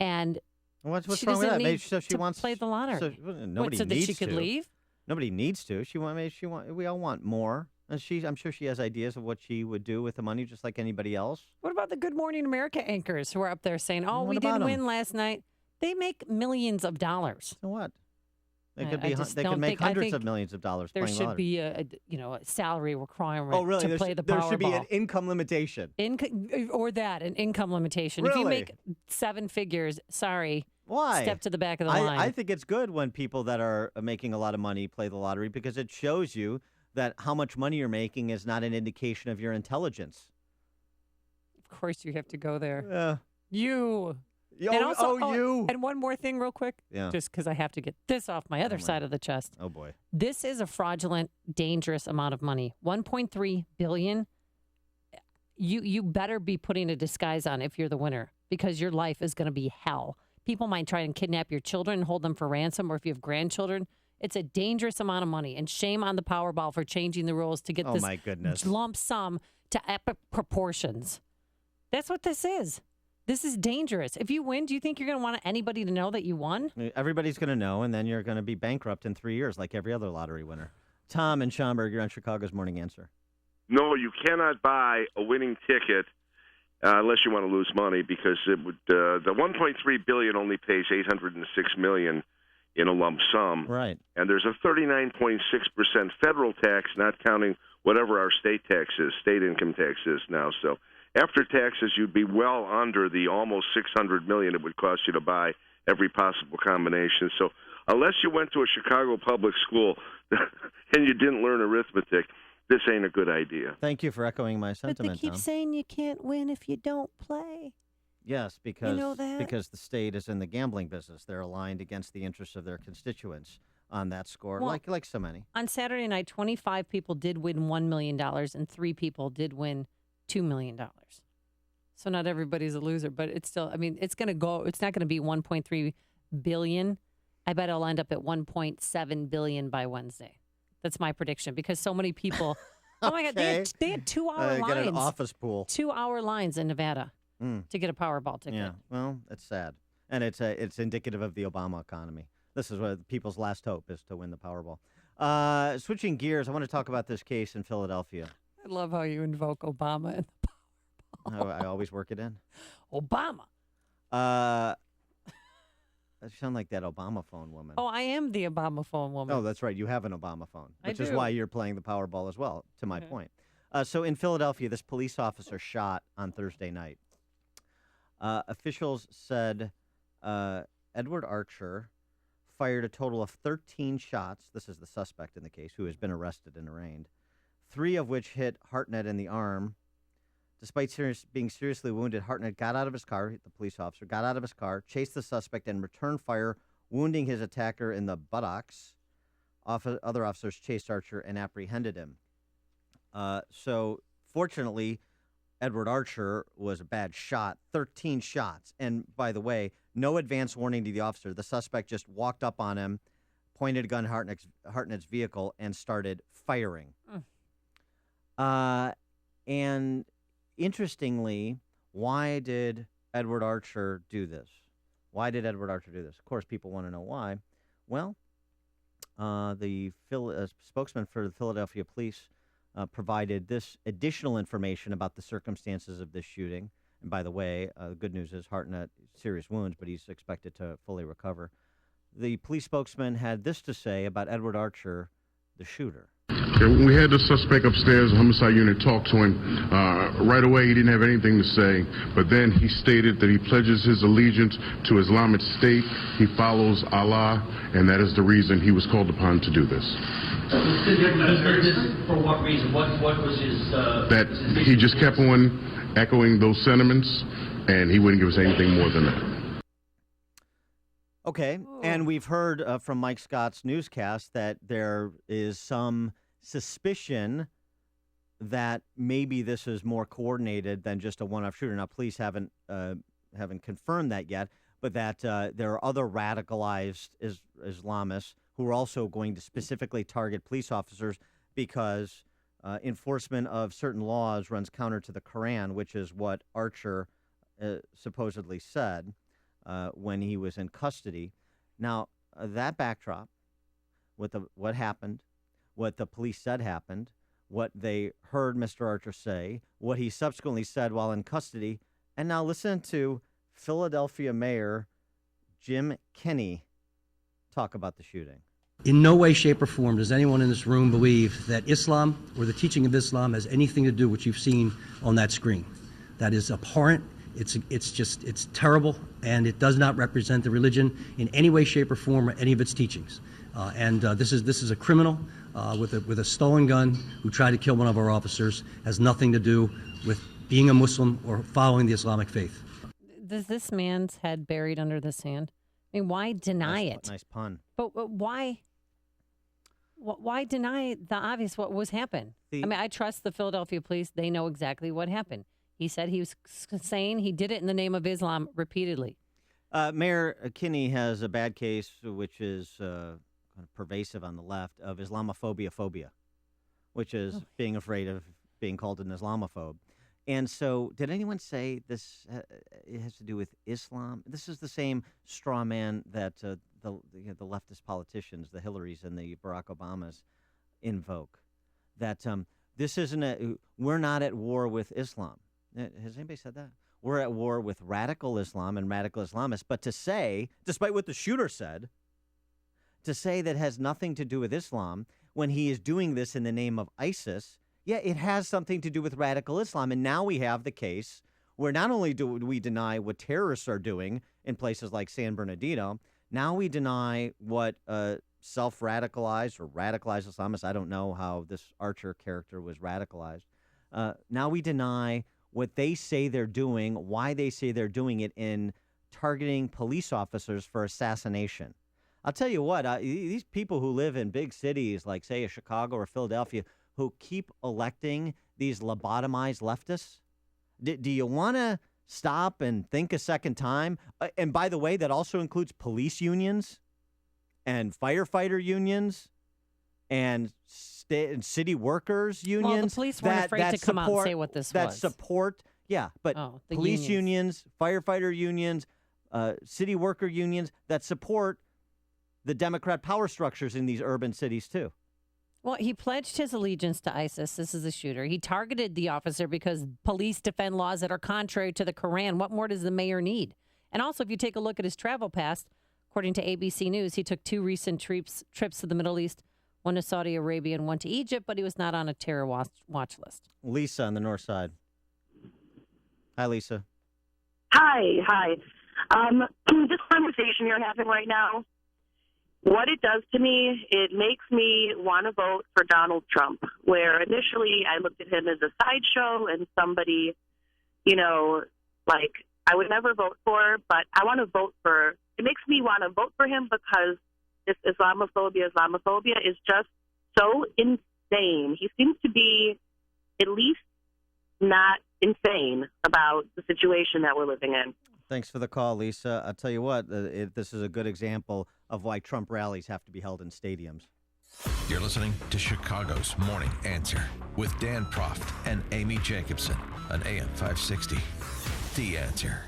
and what's wrong with that? Maybe she wants to play the lottery. So nobody so needs that she could to leave. Nobody needs to. We all want more. And I'm sure she has ideas of what she would do with the money, just like anybody else. What about the Good Morning America anchors who are up there saying, "Oh, we didn't win last night"? They make millions of dollars. So what? They could make hundreds of millions of dollars. There should be a salary requirement to play the Powerball. There should be an income limitation. An income limitation. Really? If you make 7 figures, sorry. Why? Step to the back of the line. I think it's good when people that are making a lot of money play the lottery because it shows you that how much money you're making is not an indication of your intelligence. Of course you have to go there. Yeah. And also, you. And one more thing real quick, just because I have to get this off my other side of the chest. Oh, boy. This is a fraudulent, dangerous amount of money. $1.3 billion. You better be putting a disguise on if you're the winner, because your life is going to be hell. People might try and kidnap your children and hold them for ransom, or if you have grandchildren. It's a dangerous amount of money, and shame on the Powerball for changing the rules to get this my goodness. lump sum to epic proportions. That's what this is. This is dangerous. If you win, do you think you're going to want anybody to know that you won? Everybody's going to know, and then you're going to be bankrupt in 3 years like every other lottery winner. Tom in Schaumburg, you're on Chicago's Morning Answer. No, you cannot buy a winning ticket unless you want to lose money, because it would. The $1.3 billion only pays $806 million in a lump sum, right? And there's a 39.6% federal tax, not counting whatever our state tax is, state income tax is now. So after taxes, you'd be well under the almost $600 million it would cost you to buy every possible combination. So unless you went to a Chicago public school and you didn't learn arithmetic, this ain't a good idea. Thank you for echoing my sentiment, But they keep Tom. saying you can't win if you don't play. Yes, because You know that? because the state is in the gambling business. They're aligned against the interests of their constituents on that score, Well, like so many. On Saturday night, 25 people did win $1 million, and 3 people did win $2 million. So not everybody's a loser, but it's still, I mean, it's going to go, it's not going to be 1.3 billion. I bet it'll end up at 1.7 billion by Wednesday. That's my prediction, because so many people, oh my God, they had 2-hour lines. Get an office pool. 2-hour lines in Nevada to get a Powerball ticket. Yeah, well, it's sad. And it's indicative of the Obama economy. This is what people's last hope is, to win the Powerball. Switching gears, I want to talk about this case in Philadelphia. I love how you invoke Obama and the Powerball. I always work it in. Obama. You sound like that Obama phone woman. Oh, I am the Obama phone woman. Oh, that's right. You have an Obama phone, I which is do. why you're playing the Powerball as well, to my point. So in Philadelphia, this police officer shot on Thursday night. Officials said Edward Archer fired a total of 13 shots. This is the suspect in the case, who has been arrested and arraigned, 3 of which hit Hartnett in the arm. Despite being seriously wounded, Hartnett got out of his car, the police officer got out of his car, chased the suspect, and returned fire, wounding his attacker in the buttocks. Other officers chased Archer and apprehended him. So, fortunately, Edward Archer was a bad shot, 13 shots. And, by the way, no advance warning to the officer. The suspect just walked up on him, pointed a gun at Hartnett's vehicle, and started firing. And interestingly, why did Edward Archer do this? Why did Edward Archer do this? Of course, people want to know why. Well, the spokesman for the Philadelphia police provided this additional information about the circumstances of this shooting. And by the way, the good news is Hartnett, serious wounds, but he's expected to fully recover. The police spokesman had this to say about Edward Archer, the shooter. We had the suspect upstairs, the homicide unit talked to him. Right away, he didn't have anything to say, but then he stated that he pledges his allegiance to Islamic State. He follows Allah, and that is the reason he was called upon to do this. For what reason? What was his... That he just kept on echoing those sentiments, and he wouldn't give us anything more than that. Okay, and we've heard from Mike Scott's newscast that there is some suspicion that maybe this is more coordinated than just a one-off shooter. Now, police haven't confirmed that yet, but that there are other radicalized Islamists who are also going to specifically target police officers because enforcement of certain laws runs counter to the Quran, which is what Archer supposedly said when he was in custody. Now, that backdrop, with what happened, what the police said happened, what they heard Mr. Archer say, what he subsequently said while in custody, and now listen to Philadelphia Mayor Jim Kenney talk about the shooting. In no way, shape, or form does anyone in this room believe that Islam or the teaching of Islam has anything to do with what you've seen on that screen. That is abhorrent. It's terrible, and it does not represent the religion in any way, shape, or form, or any of its teachings. This is a criminal with a stolen gun who tried to kill one of our officers. Has nothing to do with being a Muslim or following the Islamic faith. is this man's head buried under the sand? I mean, why deny it? Nice pun. But why? Why deny the obvious? What was happened? I mean, I trust the Philadelphia police. They know exactly what happened. He said he was saying he did it in the name of Islam repeatedly. Mayor Kinney has a bad case, which is kind of pervasive on the left, of Islamophobia, which is being afraid of being called an Islamophobe. And so, did anyone say this it has to do with Islam? This is the same straw man that the leftist politicians, the Hillarys and the Barack Obamas, invoke. That this isn't we're not at war with Islam. Has anybody said that? We're at war with radical Islam and radical Islamists. But to say, despite what the shooter said, to say that has nothing to do with Islam when he is doing this in the name of ISIS, yeah, it has something to do with radical Islam. And now we have the case where not only do we deny what terrorists are doing in places like San Bernardino, now we deny what self-radicalized or radicalized Islamists, I don't know how this Archer character was radicalized. Now we deny what they say they're doing, why they say they're doing it in targeting police officers for assassination. I'll tell you what, these people who live in big cities like, say, Chicago or Philadelphia, who keep electing these lobotomized leftists, do you want to stop and think a second time? And by the way, that also includes police unions and firefighter unions and city workers unions. Well, the police weren't afraid to come out and say what this that was. Support, yeah, but police unions, firefighter unions, city worker unions that support the Democrat power structures in these urban cities too. Well, he pledged his allegiance to ISIS. This is a shooter. He targeted the officer because police defend laws that are contrary to the Quran. What more does the mayor need? And also, if you take a look at his travel past, according to ABC News, he took 2 recent trips to the Middle East, one to Saudi Arabia and one to Egypt, but he was not on a terror watch list. Lisa on the north side. Hi, Lisa. Hi. This conversation you're having right now, what it does to me, it makes me want to vote for Donald Trump, where initially I looked at him as a sideshow and somebody, like I would never vote for, but I want to vote for, it makes me want to vote for him because this Islamophobia is just so insane. He seems to be at least not insane about the situation that we're living in. Thanks for the call, Lisa. I'll tell you what, this is a good example of why Trump rallies have to be held in stadiums. You're listening to Chicago's Morning Answer with Dan Proft and Amy Jacobson on AM 560. The Answer.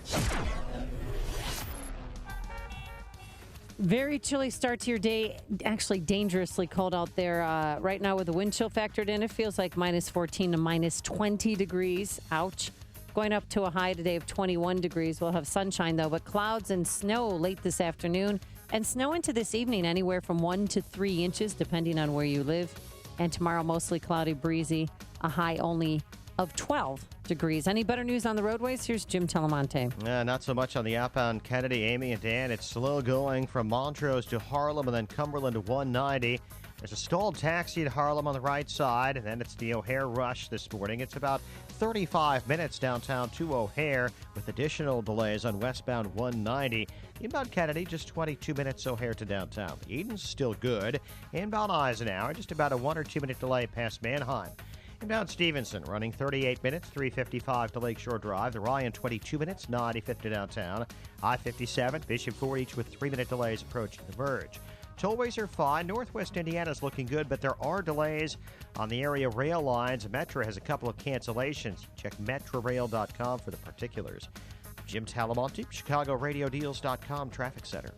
Very chilly start to your day. Actually, dangerously cold out there right now with the wind chill factored in. It feels like minus 14 to minus 20 degrees. Ouch. Going up to a high today of 21 degrees. We'll have sunshine, though, but clouds and snow late this afternoon. And snow into this evening, anywhere from 1 to 3 inches, depending on where you live. And tomorrow, mostly cloudy, breezy, a high only of 12 degrees. Any better news on the roadways? Here's Jim Telemonte. Not so much on the outbound Kennedy, Amy and Dan. It's slow going from Montrose to Harlem and then Cumberland to 190. There's a stalled taxi at Harlem on the right side, and then it's the O'Hare Rush this morning. It's about 35 minutes downtown to O'Hare with additional delays on westbound 190. Inbound Kennedy, just 22 minutes O'Hare to downtown. Eden's still good. Inbound Eisenhower, just about a 1 or 2 minute delay past Manheim. Inbound Stevenson, running 38 minutes, 3:55 to Lakeshore Drive. The Ryan, 22 minutes, 95 to downtown. I-57, Bishop Ford, each with 3-minute delays approaching the Verge. Tollways are fine. Northwest Indiana's looking good, but there are delays on the area rail lines. Metro has a couple of cancellations. Check metrorail.com for the particulars. Jim Talamonte, ChicagoRadioDeals.com Traffic Center.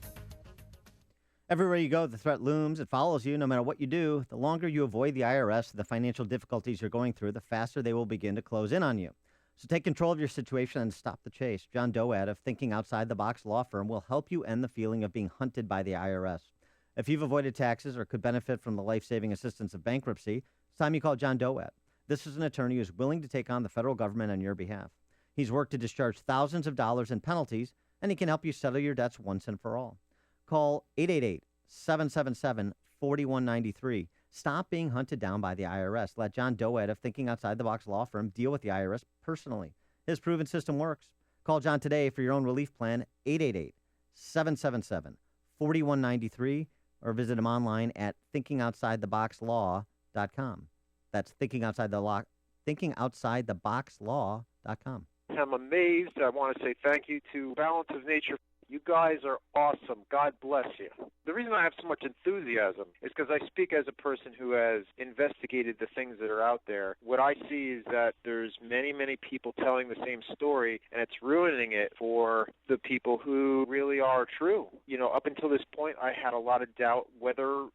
Everywhere you go, the threat looms. It follows you no matter what you do. The longer you avoid the IRS, the financial difficulties you're going through, the faster they will begin to close in on you. So take control of your situation and stop the chase. John Doad of Thinking Outside the Box Law Firm will help you end the feeling of being hunted by the IRS. If you've avoided taxes or could benefit from the life-saving assistance of bankruptcy, it's time you call John Doad. This is an attorney who is willing to take on the federal government on your behalf. He's worked to discharge thousands of dollars in penalties, and he can help you settle your debts once and for all. Call 888-777-4193. Stop being hunted down by the IRS. Let John Doad of Thinking Outside the Box Law Firm deal with the IRS personally. His proven system works. Call John today for your own relief plan, 888-777-4193, or visit him online at thinkingoutsidetheboxlaw.com. That's thinkingoutsidetheboxlaw.com. I'm amazed. I want to say thank you to Balance of Nature. You guys are awesome. God bless you. The reason I have so much enthusiasm is because I speak as a person who has investigated the things that are out there. What I see is that there's many, many people telling the same story, and it's ruining it for the people who really are true. Up until this point, I had a lot of doubt whether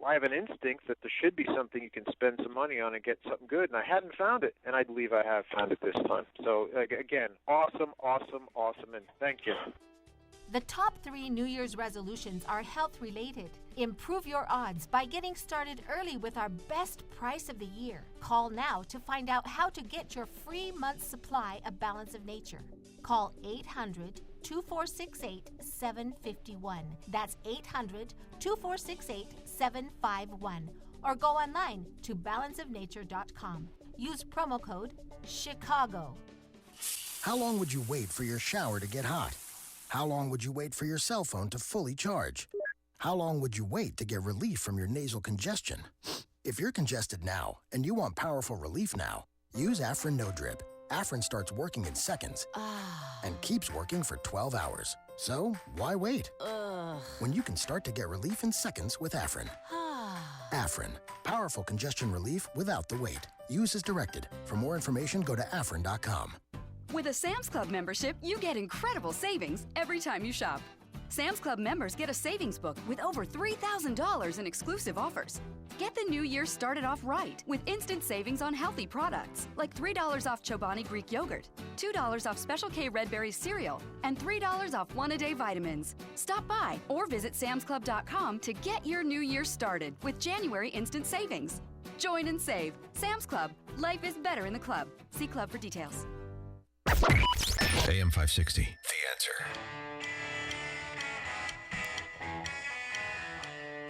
I have an instinct that there should be something you can spend some money on and get something good, and I hadn't found it, and I believe I have found it this time. So, again, awesome, and thank you. The top 3 New Year's resolutions are health-related. Improve your odds by getting started early with our best price of the year. Call now to find out how to get your free month's supply of Balance of Nature. Call 800-2468-751. That's 800-2468-751. Or go online to balanceofnature.com. Use promo code Chicgao. How long would you wait for your shower to get hot? How long would you wait for your cell phone to fully charge? How long would you wait to get relief from your nasal congestion? If you're congested now and you want powerful relief now, use Afrin No Drip. Afrin starts working in seconds and keeps working for 12 hours. So why wait? When you can start to get relief in seconds with Afrin. Afrin, powerful congestion relief without the wait. Use as directed. For more information, go to Afrin.com. With a Sam's Club membership, you get incredible savings every time you shop. Sam's Club members get a savings book with over $3,000 in exclusive offers. Get the new year started off right with instant savings on healthy products like $3 off Chobani Greek yogurt, $2 off Special K Red Berry cereal, and $3 off one-a-day vitamins. Stop by or visit samsclub.com to get your new year started with January instant savings. Join and save. Sam's Club. Life is better in the club. See club for details. AM 560, The Answer.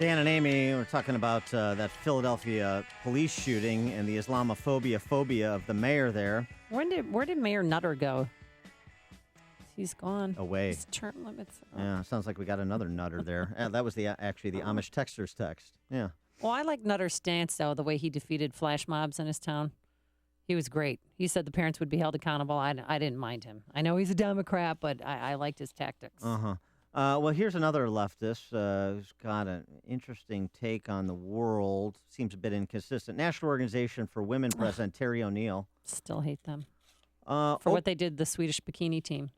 Dan and Amy, we're talking about that Philadelphia police shooting and the Islamophobia of the mayor there. Where did Mayor Nutter go? He's gone. Away. His term limits. Yeah, sounds like we got another Nutter there. That was actually the Amish texter's text. Yeah. Well, I like Nutter's stance, though, the way he defeated flash mobs in his town. He was great. He said the parents would be held accountable. I didn't mind him. I know he's a Democrat, but I liked his tactics. Well, here's another leftist who's got an interesting take on the world. Seems a bit inconsistent. National Organization for Women President Terry O'Neill. Still hate them. For what they did to the Swedish bikini team.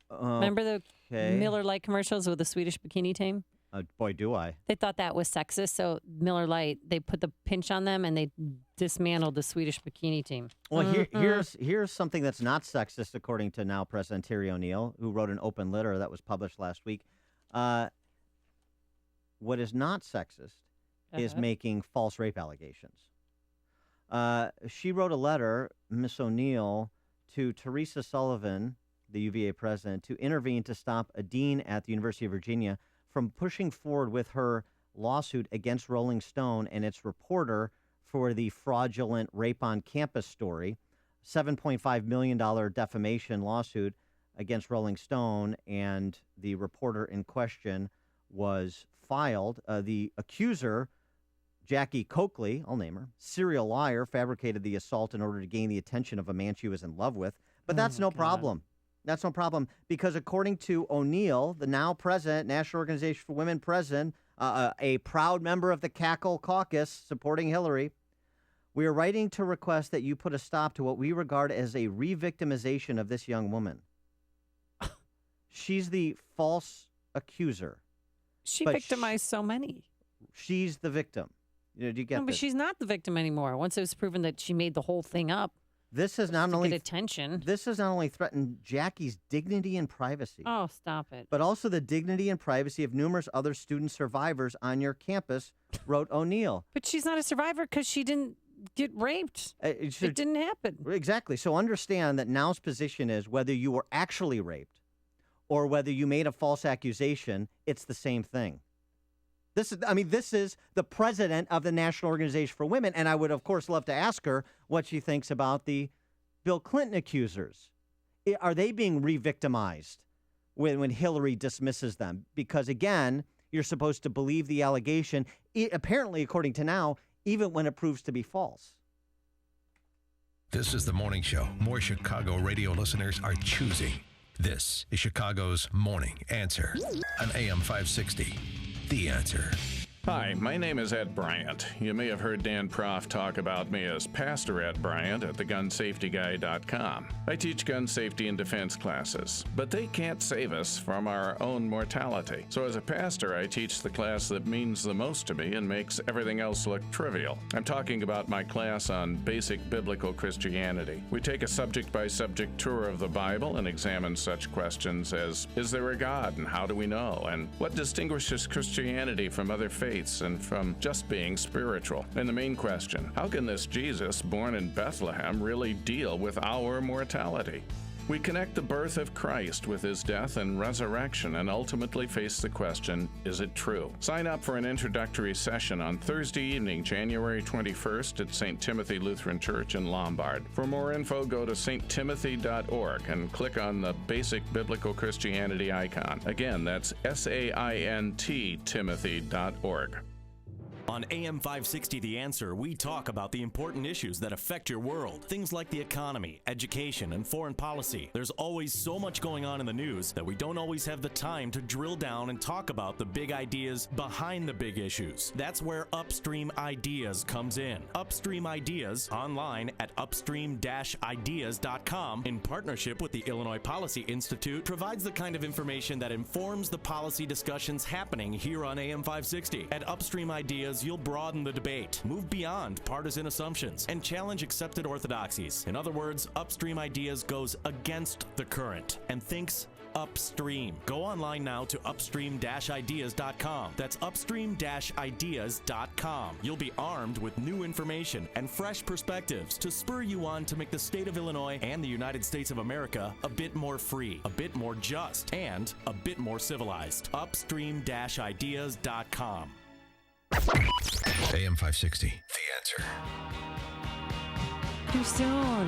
Remember the Miller Lite commercials with the Swedish bikini team? Boy, do I. They thought that was sexist, so Miller Lite, they put the pinch on them and they dismantled the Swedish bikini team. Well, here's something that's not sexist, according to now President Terry O'Neill, who wrote an open letter that was published last week. What is not sexist is making false rape allegations. She wrote a letter, Miss O'Neill, to Teresa Sullivan, the UVA president, to intervene to stop a dean at the University of Virginia from pushing forward with her lawsuit against Rolling Stone and its reporter for the fraudulent rape on campus story, $7.5 million defamation lawsuit against Rolling Stone, and the reporter in question was filed. The accuser, Jackie Coakley, I'll name her, serial liar, fabricated the assault in order to gain the attention of a man she was in love with. But that's no problem. That's no problem, because according to O'Neill, the now president, National Organization for Women president, a proud member of the Cackle Caucus supporting Hillary, we are writing to request that you put a stop to what we regard as a re-victimization of this young woman. She's the false accuser. She victimized so many. She's the victim. Do you get No, but this? she's not the victim anymore. Once it was proven that she made the whole thing up. This has not only get attention. This has not only threatened Jackie's dignity and privacy. Oh, stop it. But also the dignity and privacy of numerous other student survivors on your campus, wrote O'Neill. But she's not a survivor because she didn't get raped. It didn't happen. Exactly. So understand that now's position is whether you were actually raped or whether you made a false accusation, it's the same thing. This is the president of the National Organization for Women, and I would, of course, love to ask her what she thinks about the Bill Clinton accusers. are they being re-victimized when Hillary dismisses them? Because, again, you're supposed to believe the allegation, apparently, according to now, even when it proves to be false. This is the morning show more Chicago radio listeners are choosing. This is Chicago's Morning Answer on AM 560. The Answer. Hi, my name is Ed Bryant. You may have heard Dan Proft talk about me as Pastor Ed Bryant at thegunsafetyguy.com. I teach gun safety and defense classes, but they can't save us from our own mortality. So as a pastor, I teach the class that means the most to me and makes everything else look trivial. I'm talking about my class on basic biblical Christianity. We take a subject-by-subject tour of the Bible and examine such questions as, is there a God and how do we know? And what distinguishes Christianity from other faiths and from just being spiritual? And the main question, how can this Jesus born in Bethlehem really deal with our mortality? We connect the birth of Christ with his death and resurrection and ultimately face the question, is it true? Sign up for an introductory session on Thursday evening, January 21st at St. Timothy Lutheran Church in Lombard. For more info, go to sttimothy.org and click on the Basic Biblical Christianity icon. Again, that's SAINT Timothy.org. On AM 560 The Answer, we talk about the important issues that affect your world. Things like the economy, education, and foreign policy. There's always so much going on in the news that we don't always have the time to drill down and talk about the big ideas behind the big issues. That's where Upstream Ideas comes in. Upstream Ideas, online at upstream-ideas.com, in partnership with the Illinois Policy Institute, provides the kind of information that informs the policy discussions happening here on AM 560. At Upstream Ideas, you'll broaden the debate, move beyond partisan assumptions, and challenge accepted orthodoxies. In other words, Upstream Ideas goes against the current and thinks upstream. Go online now to upstream-ideas.com. That's upstream-ideas.com. You'll be armed with new information and fresh perspectives to spur you on to make the state of Illinois and the United States of America a bit more free, a bit more just, and a bit more civilized. Upstream-ideas.com. AM 560, The Answer. Too soon.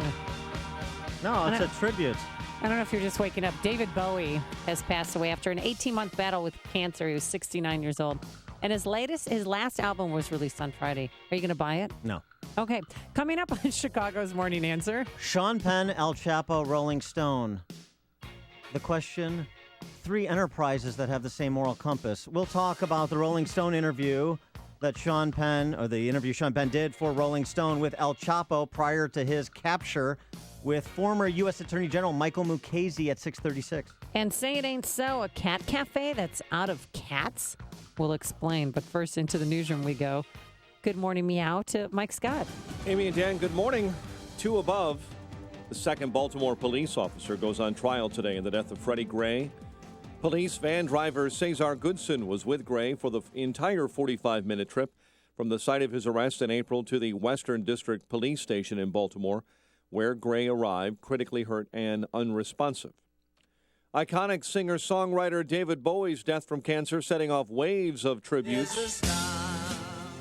No, it's a tribute. I don't know if you're just waking up. David Bowie has passed away after an 18-month battle with cancer. He was 69 years old. And his last album was released on Friday. Are you going to buy it? No. Okay. Coming up on Chicago's Morning Answer. Sean Penn, El Chapo, Rolling Stone. The question, 3 enterprises that have the same moral compass. We'll talk about the Rolling Stone interview that Sean Penn did for Rolling Stone with El Chapo prior to his capture, with former U.S. Attorney General Michael Mukasey at 6:36. And Say It Ain't So, a cat cafe that's out of cats? We'll explain. But first, into the newsroom we go. Good morning, meow, to Mike Scott. Amy and Dan, good morning. 2 above. The second Baltimore police officer goes on trial today in the death of Freddie Gray. Police van driver Cesar Goodson was with Gray for the entire 45-minute trip from the site of his arrest in April to the Western District Police Station in Baltimore, where Gray arrived critically hurt and unresponsive. Iconic singer-songwriter David Bowie's death from cancer setting off waves of tributes.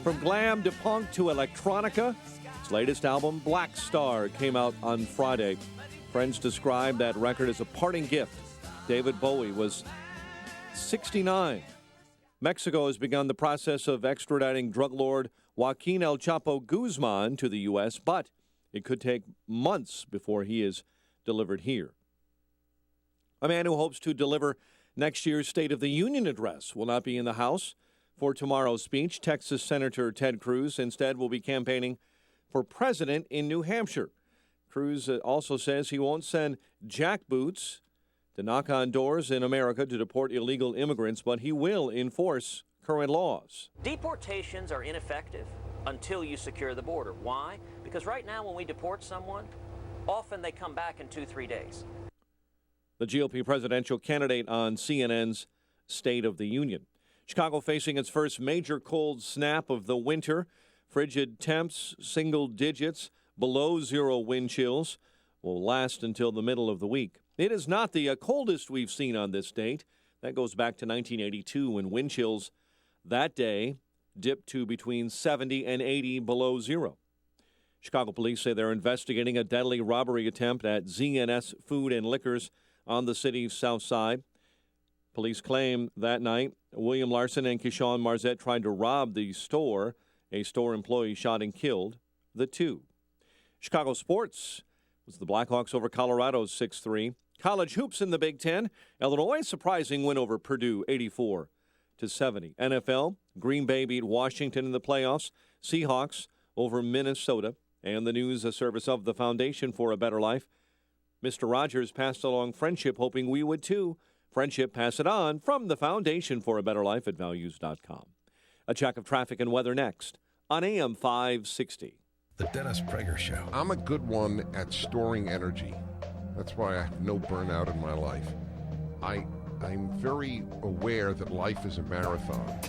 From glam to punk to electronica, his latest album, Black Star, came out on Friday. Friends describe that record as a parting gift. David Bowie was 69. Mexico has begun the process of extraditing drug lord Joaquin El Chapo Guzman to the U.S., but it could take months before he is delivered here. A man who hopes to deliver next year's State of the Union address will not be in the House for tomorrow's speech. Texas Senator Ted Cruz instead will be campaigning for president in New Hampshire. Cruz also says he won't send jackboots to knock on doors in America to deport illegal immigrants, but he will enforce current laws. Deportations are ineffective until you secure the border. Why? Because right now when we deport someone, often they come back in 2-3 days. The GOP presidential candidate on CNN's State of the Union. Chicago facing its first major cold snap of the winter. Frigid temps, single digits, below zero wind chills will last until the middle of the week. It is not the coldest we've seen on this date. That goes back to 1982 when wind chills that day dipped to between 70 and 80 below zero. Chicago police say they're investigating a deadly robbery attempt at Z&S Food and Liquors on the city's south side. Police claim that night William Larson and Keyshawn Marzette tried to rob the store. A store employee shot and killed the two. Chicago sports was the Blackhawks over Colorado 6-3. College hoops in the Big Ten. Illinois surprising win over Purdue 84-70. NFL, Green Bay beat Washington in the playoffs. Seahawks over Minnesota. And the news, a service of the Foundation for a Better Life. Mr. Rogers passed along friendship, hoping we would too. Friendship, pass it on from the Foundation for a Better Life at values.com. A check of traffic and weather next on AM 560. The Dennis Prager Show. I'm a good one at storing energy. That's why I have no burnout in my life. I'm very aware that life is a marathon.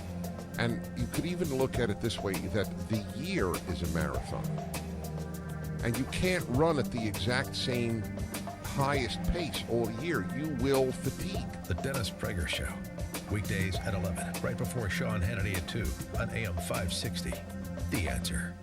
And you could even look at it this way, that the year is a marathon. And you can't run at the exact same highest pace all year. You will fatigue. The Dennis Prager Show. Weekdays at 11, right before Sean Hannity at 2 on AM 560. The Answer.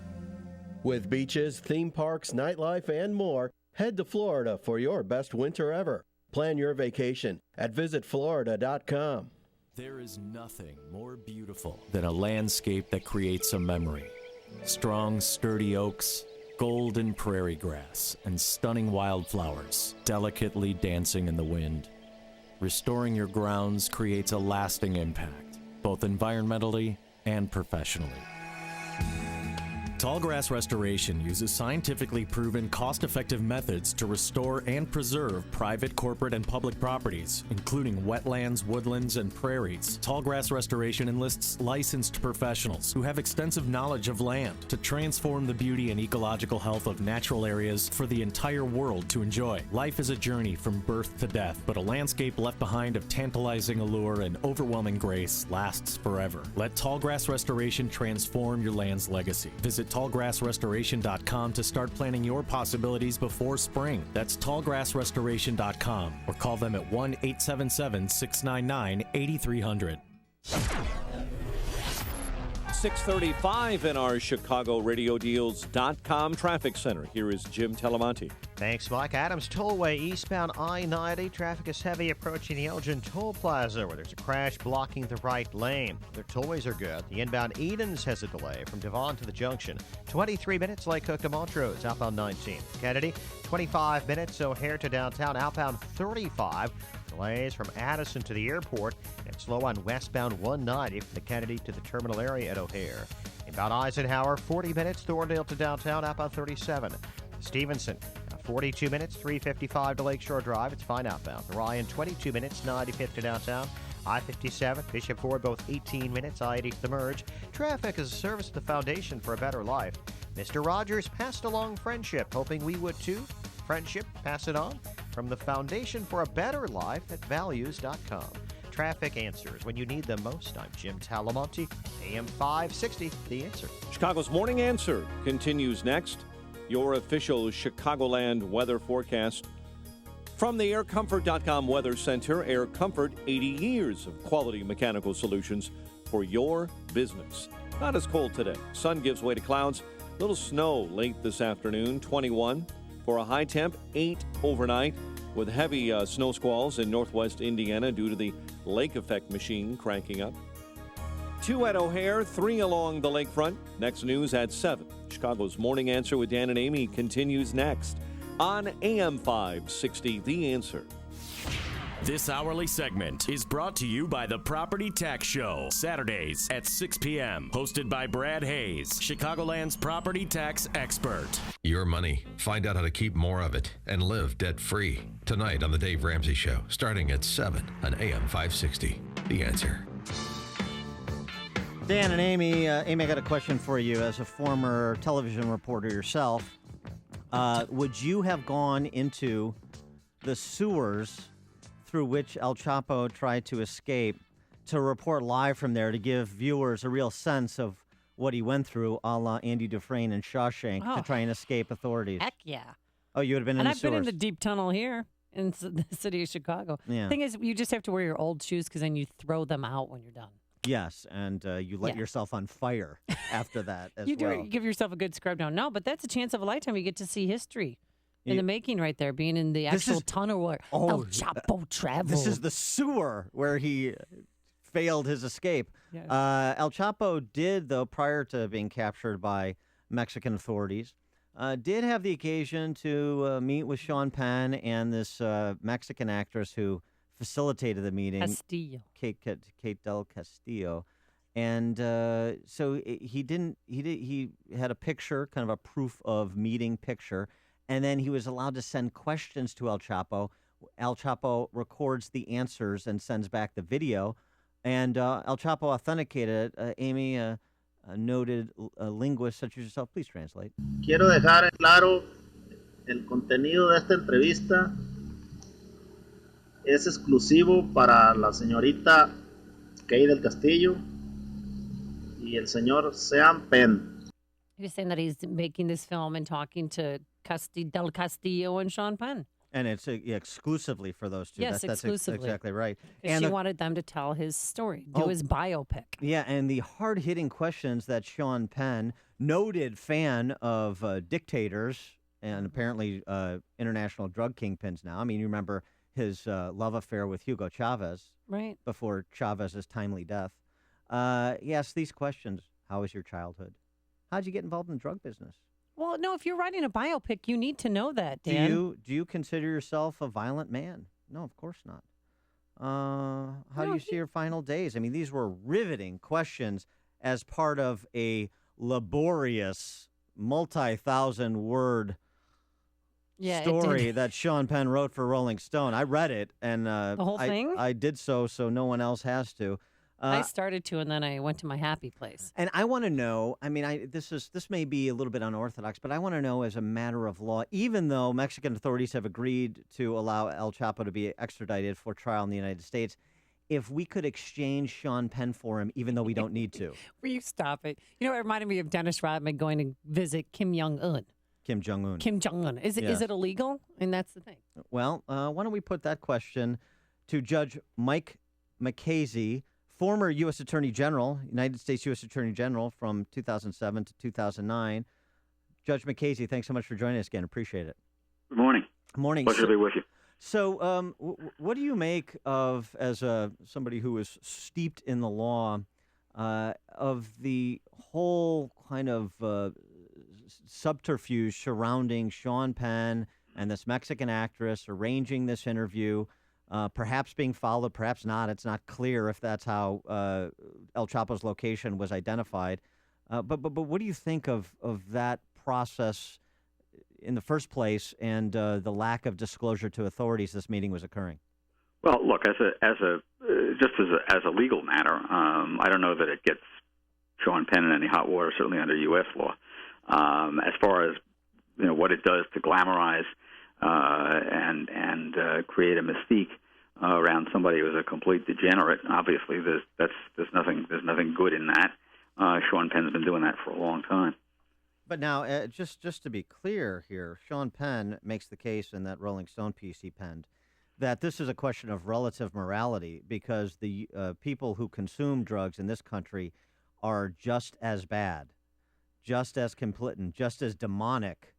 With beaches, theme parks, nightlife, and more, head to Florida for your best winter ever. Plan your vacation at visitflorida.com. There is nothing more beautiful than a landscape that creates a memory. Strong, sturdy oaks, golden prairie grass, and stunning wildflowers delicately dancing in the wind. Restoring your grounds creates a lasting impact, both environmentally and professionally. Tallgrass Restoration uses scientifically proven, cost-effective methods to restore and preserve private, corporate, and public properties, including wetlands, woodlands, and prairies. Tallgrass Restoration enlists licensed professionals who have extensive knowledge of land to transform the beauty and ecological health of natural areas for the entire world to enjoy. Life is a journey from birth to death, but a landscape left behind of tantalizing allure and overwhelming grace lasts forever. Let Tallgrass Restoration transform your land's legacy. Visit tallgrassrestoration.com to start planning your possibilities before spring. That's tallgrassrestoration.com or call them at 1-877-699-8300. 6:35 in our ChicagoRadioDeals.com traffic center. Here is Jim Telemonte. Thanks, Mike. Adams Tollway, eastbound I-90. Traffic is heavy approaching the Elgin Toll Plaza, where there's a crash blocking the right lane. Their tollways are good. The inbound Edens has a delay from Devon to the junction. 23 minutes, Lake Cook to Montrose, outbound 19. Kennedy, 25 minutes, O'Hare to downtown, outbound 35. Delays from Addison to the airport, and slow on westbound 190 from the Kennedy to the terminal area at O'Hare. Inbound Eisenhower, 40 minutes, Thorndale to downtown, outbound 37. Stevenson, 42 minutes, 355 to Lakeshore Drive. It's fine outbound. Ryan, 22 minutes, 95th to downtown. I-57, Bishop Ford, both 18 minutes, I-80 to the merge. Traffic is a service to the Foundation for a Better Life. Mr. Rogers passed along friendship, hoping we would too. Friendship, pass it on from the Foundation for a Better Life at values.com. Traffic answers when you need them most. I'm Jim Talamonte, AM 560, The Answer. Chicago's Morning Answer continues next. Your official Chicagoland weather forecast. From the AirComfort.com Weather Center, Air Comfort, 80 years of quality mechanical solutions for your business. Not as cold today. Sun gives way to clouds. Little snow late this afternoon, 21. For a high temp, 8 overnight, with heavy snow squalls in northwest Indiana due to the lake effect machine cranking up. 2 at O'Hare, 3 along the lakefront. Next news at 7. Chicago's Morning Answer with Dan and Amy continues next on AM 560, The Answer. This hourly segment is brought to you by the Property Tax Show, Saturdays at 6 p.m., hosted by Brad Hayes, Chicagoland's property tax expert. Your money. Find out how to keep more of it and live debt-free. Tonight on The Dave Ramsey Show, starting at 7 on AM 560. The Answer. Dan and Amy, Amy, I got a question for you. As a former television reporter yourself, would you have gone into the sewers through which El Chapo tried to escape to report live from there to give viewers a real sense of what he went through, a la Andy Dufresne and Shawshank, to try and escape authorities? Heck yeah. Oh, you would have been in the sewers. And I've been in the deep tunnel here in the city of Chicago. Yeah. Thing is, you just have to wear your old shoes because then you throw them out when you're done. Yes, and you let yourself on fire after that as you well. You give yourself a good scrub down. No, but that's a chance of a lifetime. You get to see history in the making right there, being in the actual tunnel where El Chapo traveled. This is the sewer where he failed his escape. Yes. El Chapo did, though, prior to being captured by Mexican authorities, did have the occasion to meet with Sean Penn and this Mexican actress who facilitated the meeting, Castillo. Kate del Castillo. And so he had a picture, kind of a proof of meeting picture, and then he was allowed to send questions to El Chapo. El Chapo records the answers and sends back the video, and El Chapo authenticated it. Amy, a noted linguist such as yourself, please translate. Quiero dejar en claro el contenido de esta entrevista es exclusivo para la señorita Kay del Castillo y el señor Sean Penn. He's saying that he's making this film and talking to del Castillo and Sean Penn. And it's exclusively for those two. Yes, exclusively. That's exactly right. And she wanted them to tell his story, do his biopic. Yeah, and the hard-hitting questions that Sean Penn, noted fan of dictators and apparently international drug kingpins now. I mean, you remember his love affair with Hugo Chavez. Right. Before Chavez's timely death. He asked these questions. How was your childhood? How'd you get involved in the drug business? Well, no, if you're writing a biopic, you need to know that, Dan. Do you consider yourself a violent man? No, of course not. How do you see your final days? I mean, these were riveting questions as part of a laborious, multi-thousand-word story that Sean Penn wrote for Rolling Stone. I read it, and the whole thing? I did so no one else has to. I started to, and then I went to my happy place. And I want to know, I mean, this may be a little bit unorthodox, but I want to know as a matter of law, even though Mexican authorities have agreed to allow El Chapo to be extradited for trial in the United States, if we could exchange Sean Penn for him, even though we don't need to. Will you stop it? You know, it reminded me of Dennis Rodman going to visit Kim Jong-un. Kim Jong-un. Kim Jong-un. Is it illegal? And that's the thing. Well, why don't we put that question to Judge Mike McKazy, former U.S. Attorney General, United States U.S. Attorney General from 2007 to 2009. Judge McKazy, thanks so much for joining us again. Appreciate it. Good morning. Morning. Pleasure to be with you. So what do you make of, as somebody who is steeped in the law, of the whole kind of subterfuge surrounding Sean Penn and this Mexican actress arranging this interview, perhaps being followed, perhaps not. It's not clear if that's how El Chapo's location was identified. But what do you think of that process in the first place and the lack of disclosure to authorities this meeting was occurring? Well, look, as a legal matter, I don't know that it gets Sean Penn in any hot water, certainly under U.S. law. As far as what it does to glamorize and create a mystique around somebody who's a complete degenerate, obviously there's nothing good in that. Sean Penn's been doing that for a long time. But now, just to be clear here, Sean Penn makes the case in that Rolling Stone piece he penned that this is a question of relative morality because the people who consume drugs in this country are just as bad, just as complicit, just as demonic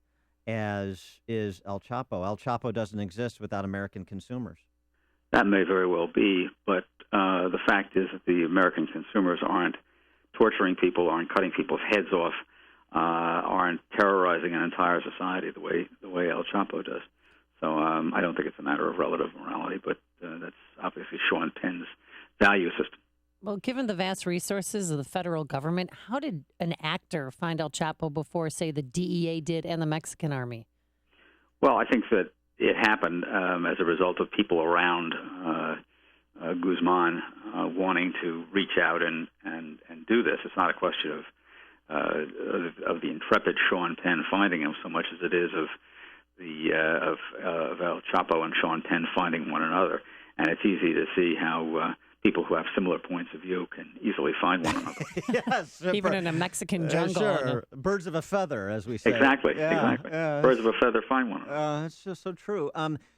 as is El Chapo. El Chapo doesn't exist without American consumers. That may very well be, but the fact is that the American consumers aren't torturing people, aren't cutting people's heads off, aren't terrorizing an entire society the way El Chapo does. So I don't think it's a matter of relative morality, but that's obviously Sean Penn's value system. Well, given the vast resources of the federal government, how did an actor find El Chapo before, say, the DEA did and the Mexican army? Well, I think that it happened as a result of people around Guzman wanting to reach out and do this. It's not a question of the intrepid Sean Penn finding him so much as it is of El Chapo and Sean Penn finding one another. And it's easy to see how people who have similar points of view can easily find one another. Yes. Even in a Mexican jungle. Sure. Birds of a feather, as we say. Exactly. Yeah, Exactly. Birds of a feather find one another. It's just so true.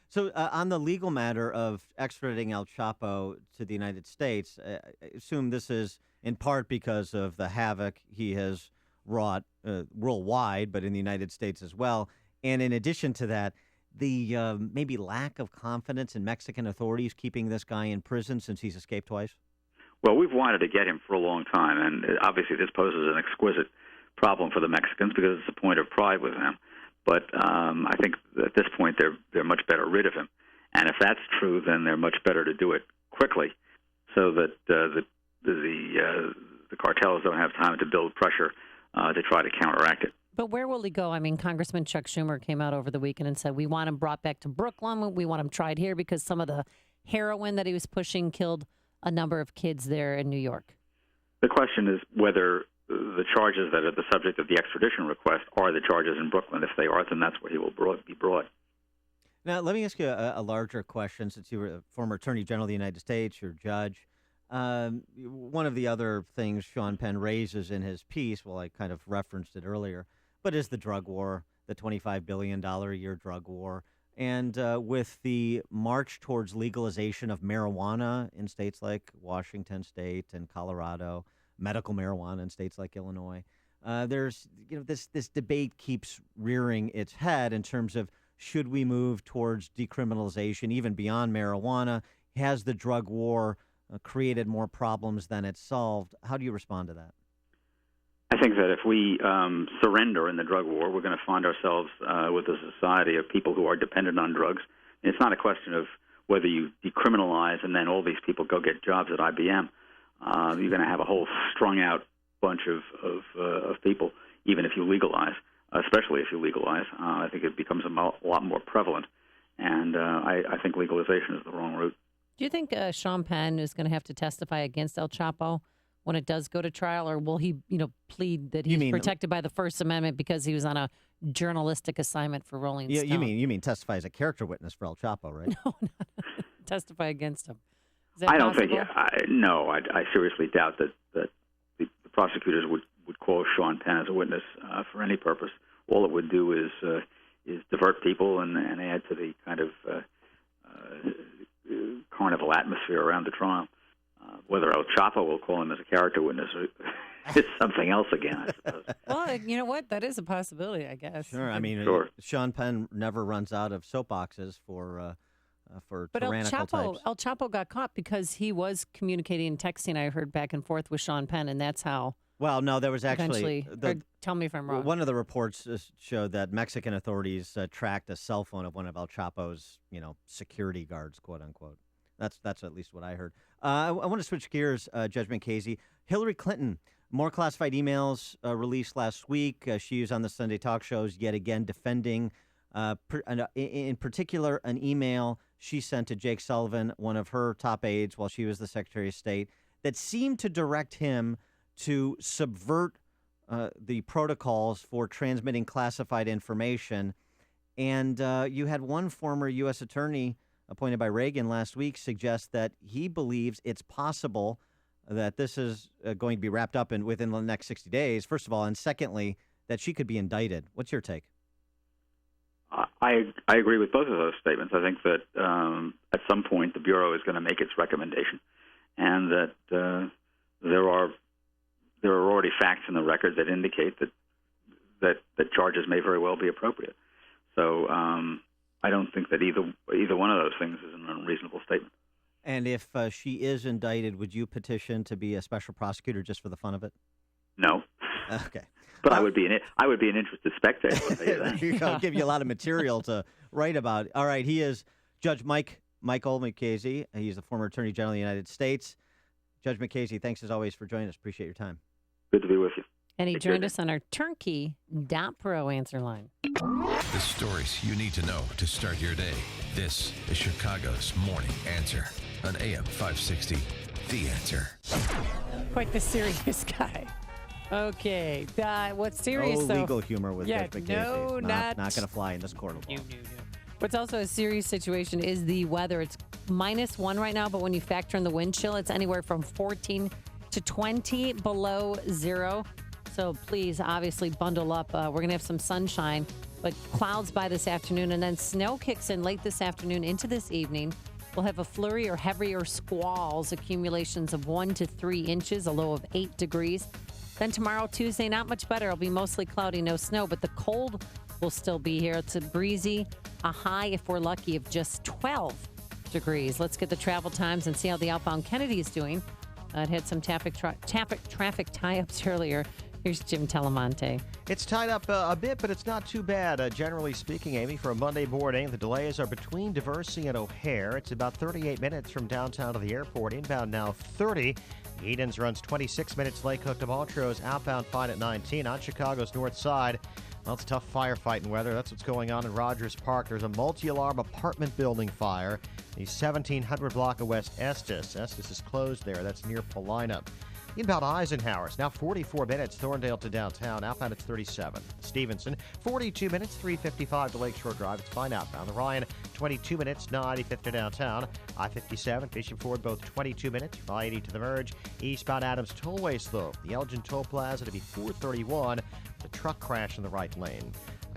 So on the legal matter of extraditing El Chapo to the United States, I assume this is in part because of the havoc he has wrought worldwide, but in the United States as well. And in addition to that, the maybe lack of confidence in Mexican authorities keeping this guy in prison since he's escaped twice? Well, we've wanted to get him for a long time, and obviously this poses an exquisite problem for the Mexicans because it's a point of pride with them. But I think at this point they're much better rid of him. And if that's true, then they're much better to do it quickly so that the cartels don't have time to build pressure to try to counteract it. But where will he go? I mean, Congressman Chuck Schumer came out over the weekend and said, we want him brought back to Brooklyn. We want him tried here because some of the heroin that he was pushing killed a number of kids there in New York. The question is whether the charges that are the subject of the extradition request are the charges in Brooklyn. If they are, then that's where he will be brought. Now, let me ask you a larger question. Since you were a former Attorney General of the United States, you're a judge. One of the other things Sean Penn raises in his piece, well, I kind of referenced it earlier, but is the drug war, the $25 billion a year drug war. And with the march towards legalization of marijuana in states like Washington State and Colorado, medical marijuana in states like Illinois, there's this debate keeps rearing its head in terms of should we move towards decriminalization even beyond marijuana? Has the drug war created more problems than it's solved? How do you respond to that? I think that if we surrender in the drug war, we're going to find ourselves with a society of people who are dependent on drugs. And it's not a question of whether you decriminalize and then all these people go get jobs at IBM. You're going to have a whole strung-out bunch of people, even if you legalize, especially if you legalize. I think it becomes a lot more prevalent, and I think legalization is the wrong route. Do you think Sean Penn is going to have to testify against El Chapo when it does go to trial, or will he, plead that he's protected by the First Amendment because he was on a journalistic assignment for Rolling Stone? You mean testify as a character witness for El Chapo, right? No, testify against him. Is that I don't possible? think. I seriously doubt that the prosecutors would call Sean Penn as a witness for any purpose. All it would do is divert people and add to the kind of carnival atmosphere around the trial. Whether El Chapo will call him as a character witness is something else again, I suppose. Well, you know what? That is a possibility, I guess. Sure. I mean, Sean Penn never runs out of soapboxes for tyrannical types. El Chapo got caught because he was communicating and texting, I heard, back and forth with Sean Penn, and that's how. Well, no, there was actually. Tell me if I'm wrong. One of the reports showed that Mexican authorities tracked a cell phone of one of El Chapo's, security guards, quote unquote. That's at least what I heard. I want to switch gears, Judge Mukasey. Hillary Clinton, more classified emails released last week. She was on the Sunday talk shows yet again defending, in particular, an email she sent to Jake Sullivan, one of her top aides while she was the Secretary of State, that seemed to direct him to subvert the protocols for transmitting classified information. And you had one former U.S. attorney appointed by Reagan last week suggest that he believes it's possible that this is going to be wrapped up within the next 60 days, first of all, and secondly, that she could be indicted. What's your take? I agree with both of those statements. I think that at some point the Bureau is going to make its recommendation, and that there are already facts in the record that indicate that charges may very well be appropriate. So I don't think that either one of those things is an unreasonable statement. And if she is indicted, would you petition to be a special prosecutor just for the fun of it? No. Okay. But I would be an interested spectator. I'll tell you that. I'll give you a lot of material to write about. All right. He is Judge Michael Mukasey. He's the former Attorney General of the United States. Judge Mukasey, thanks as always for joining us. Appreciate your time. Good to be with you. And he joined us on our Turnkey.Pro answer line. The stories you need to know to start your day. This is Chicago's Morning Answer on AM 560. The Answer. Quite the serious guy. Okay. What's serious, no though? legal humor with Judge Mukasey. No, not going to fly in this court of law. No. What's also a serious situation is the weather. It's -1 right now, but when you factor in the wind chill, it's anywhere from 14 to 20 below zero. So please, obviously, bundle up. We're going to have some sunshine, but clouds by this afternoon, and then snow kicks in late this afternoon into this evening. We'll have a flurry or heavier squalls, accumulations of 1 to 3 inches, a low of 8 degrees. Then tomorrow, Tuesday, not much better. It'll be mostly cloudy, no snow, but the cold will still be here. It's a breezy, a high, if we're lucky, of just 12 degrees. Let's get the travel times and see how the outbound Kennedy is doing. It had some traffic tie-ups earlier. Here's Jim Telemonte. It's tied up a bit, but it's not too bad. Generally speaking, Amy, for a Monday morning, the delays are between Diversey and O'Hare. It's about 38 minutes from downtown to the airport. Inbound now 30. Edens runs 26 minutes. Lake Hook to Montrose. Outbound fine at 19. On Chicago's north side, well, it's tough firefighting weather. That's what's going on in Rogers Park. There's a multi-alarm apartment building fire. The 1700 block of West Estes. Estes is closed there. That's near Paulina. Inbound Eisenhower's now 44 minutes, Thorndale to downtown. Outbound, it's 37. Stevenson, 42 minutes, 355 to Lakeshore Drive. It's fine outbound. The Ryan, 22 minutes, 95 to downtown. I-57, Bishop Ford, both 22 minutes, 580 to the merge. Eastbound Adams Tollway slope. The Elgin Toll Plaza to be 431. The truck crash in the right lane.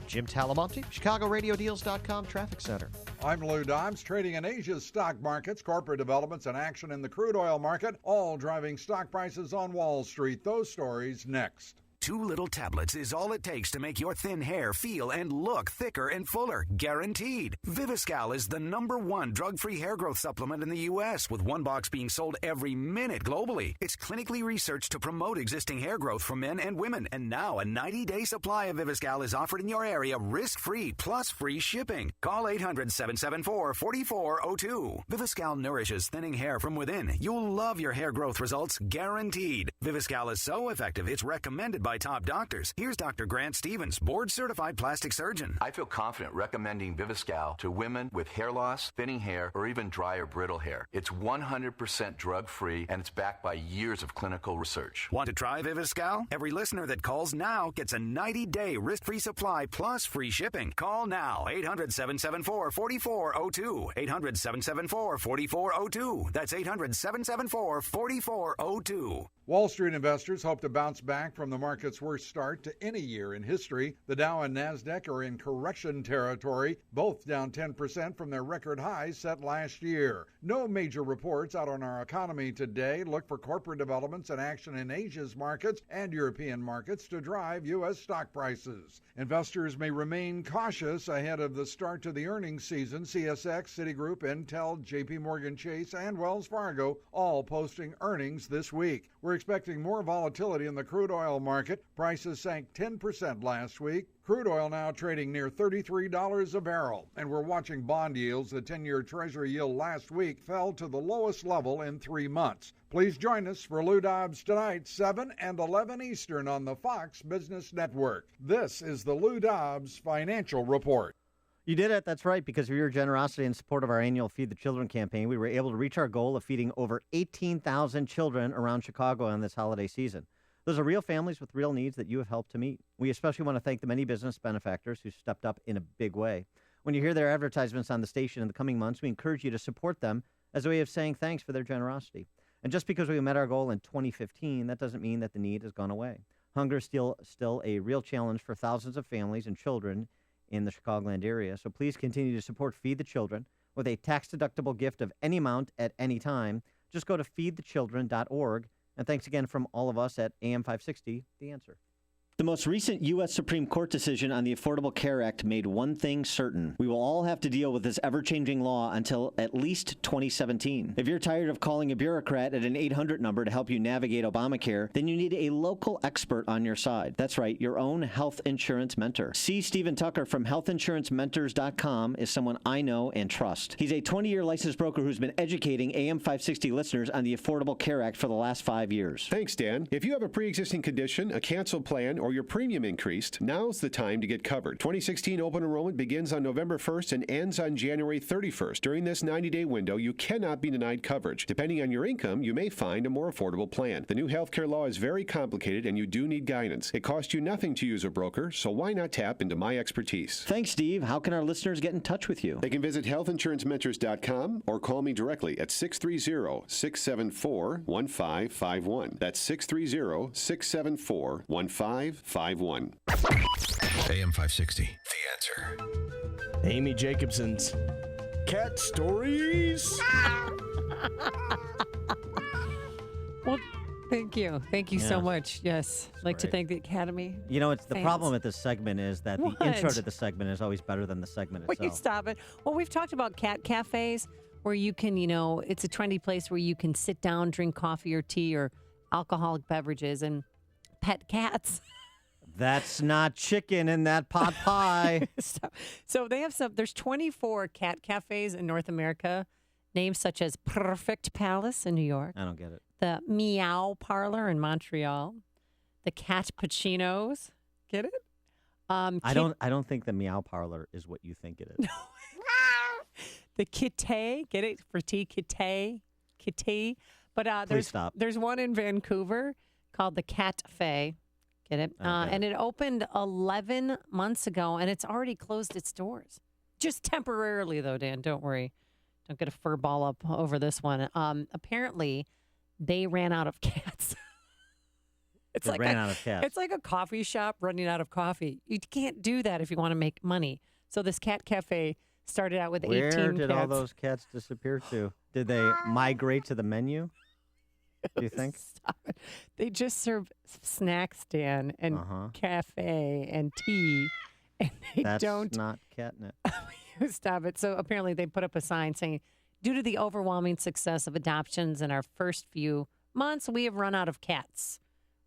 Jim Talamonte, ChicagoRadioDeals.com Traffic Center. I'm Lou Dobbs, trading in Asia's stock markets, corporate developments, and action in the crude oil market, all driving stock prices on Wall Street. Those stories next. 2 little tablets is all it takes to make your thin hair feel and look thicker and fuller, guaranteed. Viviscal is the #1 drug-free hair growth supplement in the U.S., with 1 box being sold every minute globally. It's clinically researched to promote existing hair growth for men and women, and now a 90-day supply of Viviscal is offered in your area risk-free plus free shipping. Call 800-774-4402. Viviscal nourishes thinning hair from within. You'll love your hair growth results, guaranteed. Viviscal is so effective, it's recommended by top doctors. Here's Dr. Grant Stevens, board-certified plastic surgeon. I feel confident recommending Viviscal to women with hair loss, thinning hair, or even dry or brittle hair. It's 100% drug-free, and it's backed by years of clinical research. Want to try Viviscal? Every listener that calls now gets a 90-day risk-free supply plus free shipping. Call now, 800-774-4402. 800-774-4402. That's 800-774-4402. Wall Street investors hope to bounce back from the market's worst start to any year in history. The Dow and Nasdaq are in correction territory, both down 10% from their record highs set last year. No major reports out on our economy today. Look for corporate developments and action in Asia's markets and European markets to drive U.S. stock prices. Investors may remain cautious ahead of the start to the earnings season. CSX, Citigroup, Intel, JP Morgan Chase, and Wells Fargo all posting earnings this week. We're expecting more volatility in the crude oil market. Prices sank 10% last week. Crude oil now trading near $33 a barrel. And we're watching bond yields. The 10-year Treasury yield last week fell to the lowest level in 3 months. Please join us for Lou Dobbs tonight, 7 and 11 Eastern on the Fox Business Network. This is the Lou Dobbs Financial Report. You did it. That's right. Because of your generosity and support of our annual Feed the Children campaign, we were able to reach our goal of feeding over 18,000 children around Chicago on this holiday season. Those are real families with real needs that you have helped to meet. We especially want to thank the many business benefactors who stepped up in a big way. When you hear their advertisements on the station in the coming months, we encourage you to support them as a way of saying thanks for their generosity. And just because we met our goal in 2015, that doesn't mean that the need has gone away. Hunger is still a real challenge for thousands of families and children in the Chicagoland area. So please continue to support Feed the Children with a tax-deductible gift of any amount at any time. Just go to feedthechildren.org. And thanks again from all of us at AM 560, The Answer. The most recent U.S. Supreme Court decision on the Affordable Care Act made one thing certain. We will all have to deal with this ever-changing law until at least 2017. If you're tired of calling a bureaucrat at an 800 number to help you navigate Obamacare, then you need a local expert on your side. That's right, your own health insurance mentor. C. Stephen Tucker from healthinsurancementors.com is someone I know and trust. He's a 20-year licensed broker who's been educating AM 560 listeners on the Affordable Care Act for the last 5 years. Thanks, Dan. If you have a pre-existing condition, a canceled plan, or your premium increased, now's the time to get covered. 2016 open enrollment begins on November 1st and ends on January 31st. During this 90-day window, you cannot be denied coverage. Depending on your income, you may find a more affordable plan. The new healthcare law is very complicated and you do need guidance. It costs you nothing to use a broker, so why not tap into my expertise? Thanks, Steve. How can our listeners get in touch with you? They can visit healthinsurancementors.com or call me directly at 630-674-1551. That's 630-674-1551. AM 560, The Answer. Amy Jacobson's Cat Stories. Well, thank you. Thank you so much. Yes. I'd like to thank the Academy. You know, it's the fans. problem with this segment is that What? the intro to the segment is always better than the segment Will itself. you stop it? Well, we've talked about cat cafes where you can, it's a trendy place where you can sit down, drink coffee or tea or alcoholic beverages and pet cats. That's not chicken in that pot pie. So they have there's 24 cat cafes in North America, names such as Perfect Palace in New York. I don't get it. The Meow Parlor in Montreal. The Cat Puccinos. Get it? I don't think the Meow Parlor is what you think it is. The Kitay, get it? For tea, Kitay. But there's one in Vancouver called the Cat Fe. Get it? And it opened 11 months ago, and it's already closed its doors. Just temporarily, though, Dan. Don't worry. Don't get a fur ball up over this one. Apparently, they ran out of cats. It's like a coffee shop running out of coffee. You can't do that if you want to make money. So this cat cafe started out with 18 cats. Where did all those cats disappear to? Did they migrate to the menu? Do you think? Stop it. They just serve snacks, Dan, and cafe and tea. And That's not catnip. Stop it. So apparently they put up a sign saying, due to the overwhelming success of adoptions in our first few months, we have run out of cats.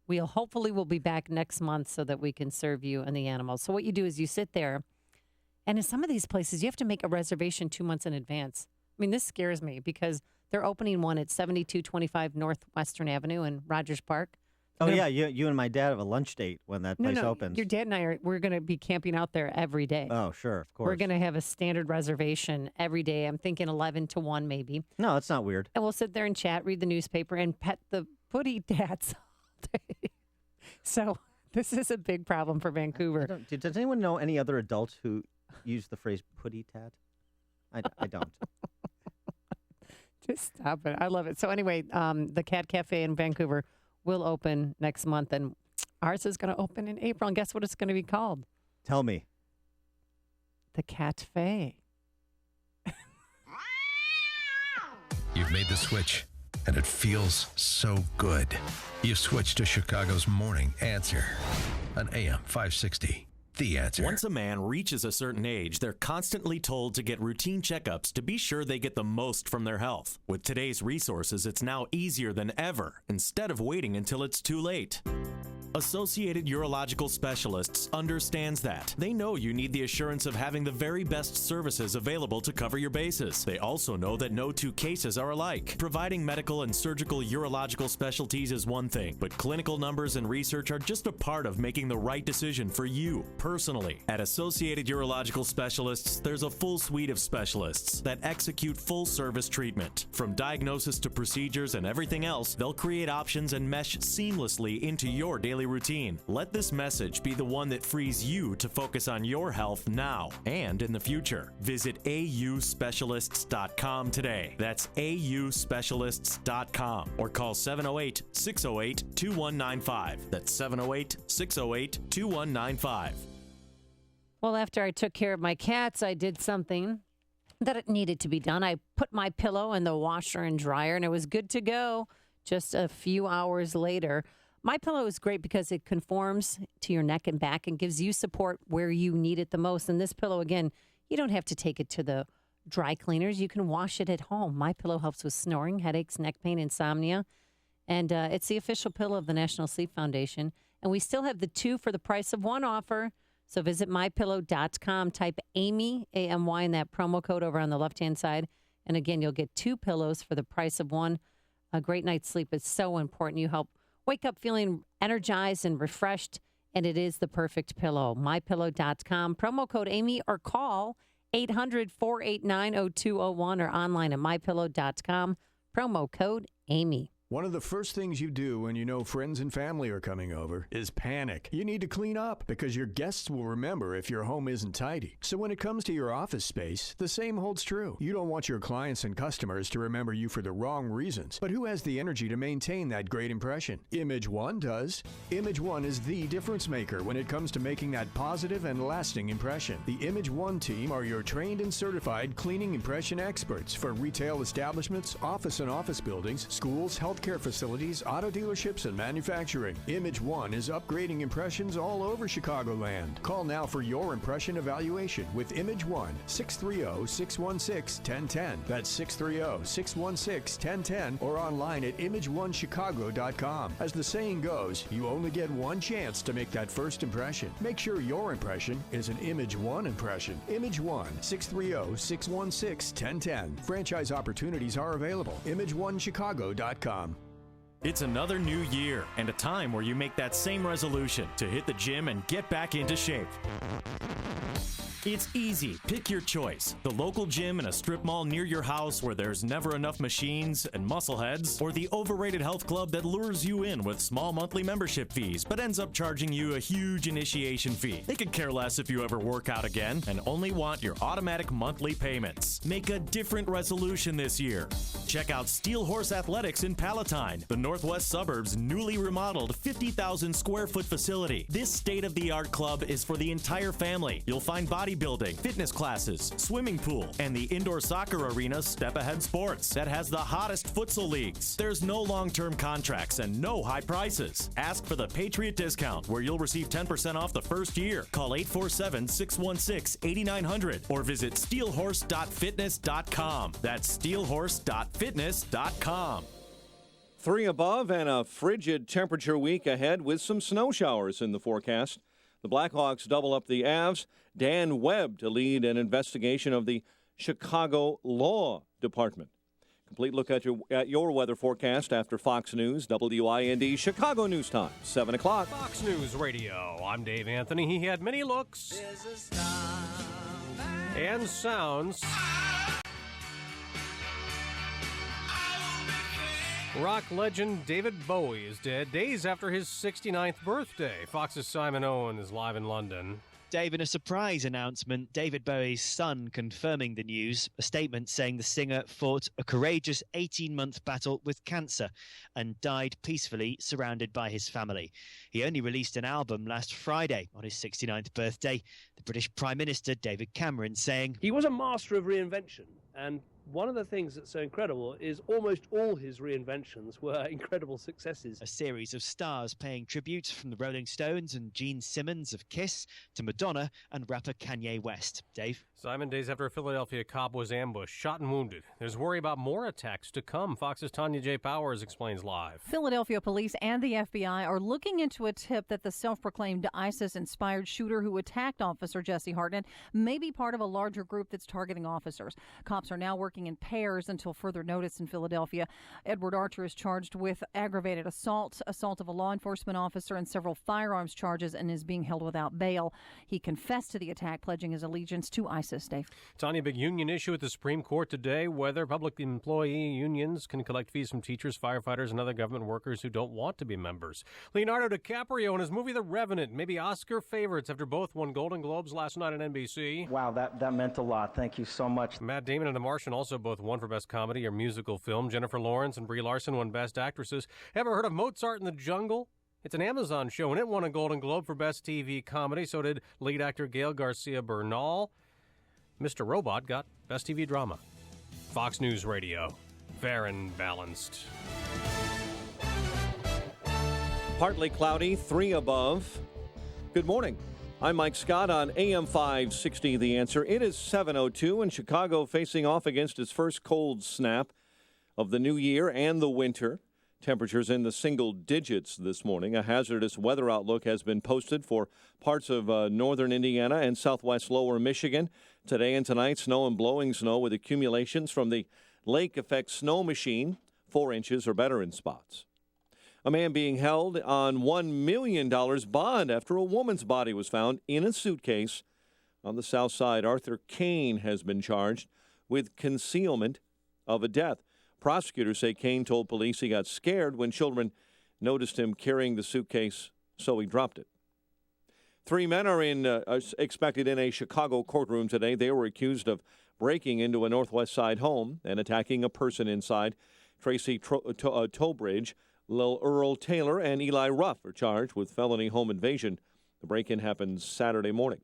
Hopefully we'll be back next month so that we can serve you and the animals. So what you do is you sit there, and in some of these places, you have to make a reservation 2 months in advance. I mean, this scares me because they're opening one at 7225 Northwestern Avenue in Rogers Park. You and my dad have a lunch date when that place opens. Your dad and we're going to be camping out there every day. Oh, sure, of course. We're going to have a standard reservation every day. I'm thinking 11 to 1 maybe. No, that's not weird. And we'll sit there and chat, read the newspaper, and pet the putty tats all day. So this is a big problem for Vancouver. Does anyone know any other adults who use the phrase putty tat? I don't. Just stop it. I love it. So anyway, the Cat Cafe in Vancouver will open next month, and ours is going to open in April. And guess what it's going to be called? Tell me. The Cat Fe. You've made the switch, and it feels so good. You've switched to Chicago's Morning Answer on AM 560. The Answer. Once a man reaches a certain age, they're constantly told to get routine checkups to be sure they get the most from their health. With today's resources, it's now easier than ever, instead of waiting until it's too late. Associated Urological Specialists understands that. They know you need the assurance of having the very best services available to cover your bases. They also know that no two cases are alike. Providing medical and surgical urological specialties is one thing, but clinical numbers and research are just a part of making the right decision for you personally. At Associated Urological Specialists, there's a full suite of specialists that execute full service treatment. From diagnosis to procedures and everything else, they'll create options and mesh seamlessly into your daily routine. Let this message be the one that frees you to focus on your health now and in the future. Visit auspecialists.com today. That's auspecialists.com or call 708-608-2195. That's 708-608-2195. Well, after I took care of my cats, I did something that it needed to be done. I put my pillow in the washer and dryer, and it was good to go just a few hours later. My pillow is great because it conforms to your neck and back and gives you support where you need it the most. And this pillow, again, you don't have to take it to the dry cleaners. You can wash it at home. My pillow helps with snoring, headaches, neck pain, insomnia. And it's the official pillow of the National Sleep Foundation. And we still have the 2 for the price of 1 offer. So visit mypillow.com, type Amy, A-M-Y, in that promo code over on the left-hand side. And again, you'll get 2 pillows for the price of 1. A great night's sleep is so important. You help wake up feeling energized and refreshed and it is the perfect pillow. MyPillow.com, promo code Amy, or call 800-489-0201 or online at MyPillow.com, promo code Amy. One of the first things you do when you know friends and family are coming over is panic. You need to clean up because your guests will remember if your home isn't tidy. So when it comes to your office space, the same holds true. You don't want your clients and customers to remember you for the wrong reasons. But who has the energy to maintain that great impression? Image One does. Image One is the difference maker when it comes to making that positive and lasting impression. The Image One team are your trained and certified cleaning impression experts for retail establishments, office and office buildings, schools, health care facilities, auto dealerships, and manufacturing. Image One is upgrading impressions all over Chicagoland. Call now for your impression evaluation with Image One, 630-616-1010. That's 630-616-1010 or online at imageonechicago.com. As the saying goes, you only get one chance to make that first impression. Make sure your impression is an Image One impression. Image One, 630-616-1010. Franchise opportunities are available. imageonechicago.com. It's another new year and a time where you make that same resolution to hit the gym and get back into shape. It's easy. Pick your choice. The local gym in a strip mall near your house where there's never enough machines and muscle heads, or the overrated health club that lures you in with small monthly membership fees but ends up charging you a huge initiation fee. They could care less if you ever work out again and only want your automatic monthly payments. Make a different resolution this year. Check out Steel Horse Athletics in Palatine, the northwest suburb's newly remodeled 50,000 square foot facility. This state-of-the-art club is for the entire family. You'll find bodybuilding, fitness classes, swimming pool, and the indoor soccer arena Step Ahead Sports that has the hottest futsal leagues. There's no long-term contracts and no high prices. Ask for the Patriot Discount, where you'll receive 10% off the first year. Call 847-616-8900 or visit steelhorse.fitness.com. That's steelhorse.fitness.com. 3 above and a frigid temperature week ahead with some snow showers in the forecast. The Blackhawks double up the Avs. Dan Webb to lead an investigation of the Chicago Law Department. Complete look at your weather forecast after Fox News, WIND Chicago News Time, 7 o'clock. Fox News Radio. I'm Dave Anthony. He had many looks and sounds. Rock legend David Bowie is dead days after his 69th birthday. Fox's Simon Owen is live in London. Dave, in a surprise announcement, David Bowie's son confirming the news, a statement saying the singer fought a courageous 18-month battle with cancer and died peacefully surrounded by his family. He only released an album last Friday on his 69th birthday. The British Prime Minister, David Cameron, saying, "He was a master of reinvention, and one of the things that's so incredible is almost all his reinventions were incredible successes." A series of stars paying tribute, from the Rolling Stones and Gene Simmons of Kiss to Madonna and rapper Kanye West. Dave? Simon, days after a Philadelphia cop was ambushed, shot and wounded. There's worry about more attacks to come. Fox's Tanya J. Powers explains live. Philadelphia police and the FBI are looking into a tip that the self-proclaimed ISIS-inspired shooter who attacked Officer Jesse Hartnett may be part of a larger group that's targeting officers. Cops are now working in pairs until further notice in Philadelphia. Edward Archer is charged with aggravated assault of a law enforcement officer, and several firearms charges, and is being held without bail. He confessed to the attack, pledging his allegiance to ISIS. Dave? Tanya, big union issue at the Supreme Court today, whether public employee unions can collect fees from teachers, firefighters, and other government workers who don't want to be members. Leonardo DiCaprio and his movie The Revenant, maybe Oscar favorites after both won Golden Globes last night on NBC. Wow, that meant a lot. Thank you so much. Matt Damon and The Martian also both won for Best Comedy or Musical Film. Jennifer Lawrence and Brie Larson won Best Actresses. Ever heard of Mozart in the Jungle? It's an Amazon show, and it won a Golden Globe for Best TV Comedy. So did lead actor Gael Garcia Bernal. Mr. Robot got Best TV Drama. Fox News Radio. Fair and balanced. Partly cloudy, 3 above. Good morning. I'm Mike Scott on AM 560, The Answer. It is 7:02, and Chicago facing off against its first cold snap of the new year and the winter. Temperatures in the single digits this morning. A hazardous weather outlook has been posted for parts of northern Indiana and southwest lower Michigan. Today and tonight, snow and blowing snow with accumulations from the lake effect snow machine, 4 inches or better in spots. A man being held on $1 million bond after a woman's body was found in a suitcase on the south side. Arthur Kane has been charged with concealment of a death. Prosecutors say Kane told police he got scared when children noticed him carrying the suitcase, so he dropped it. 3 men are expected in a Chicago courtroom today. They were accused of breaking into a Northwest Side home and attacking a person inside. Tracy Tobridge, Lil Earl Taylor, and Eli Ruff are charged with felony home invasion. The break-in happened Saturday morning.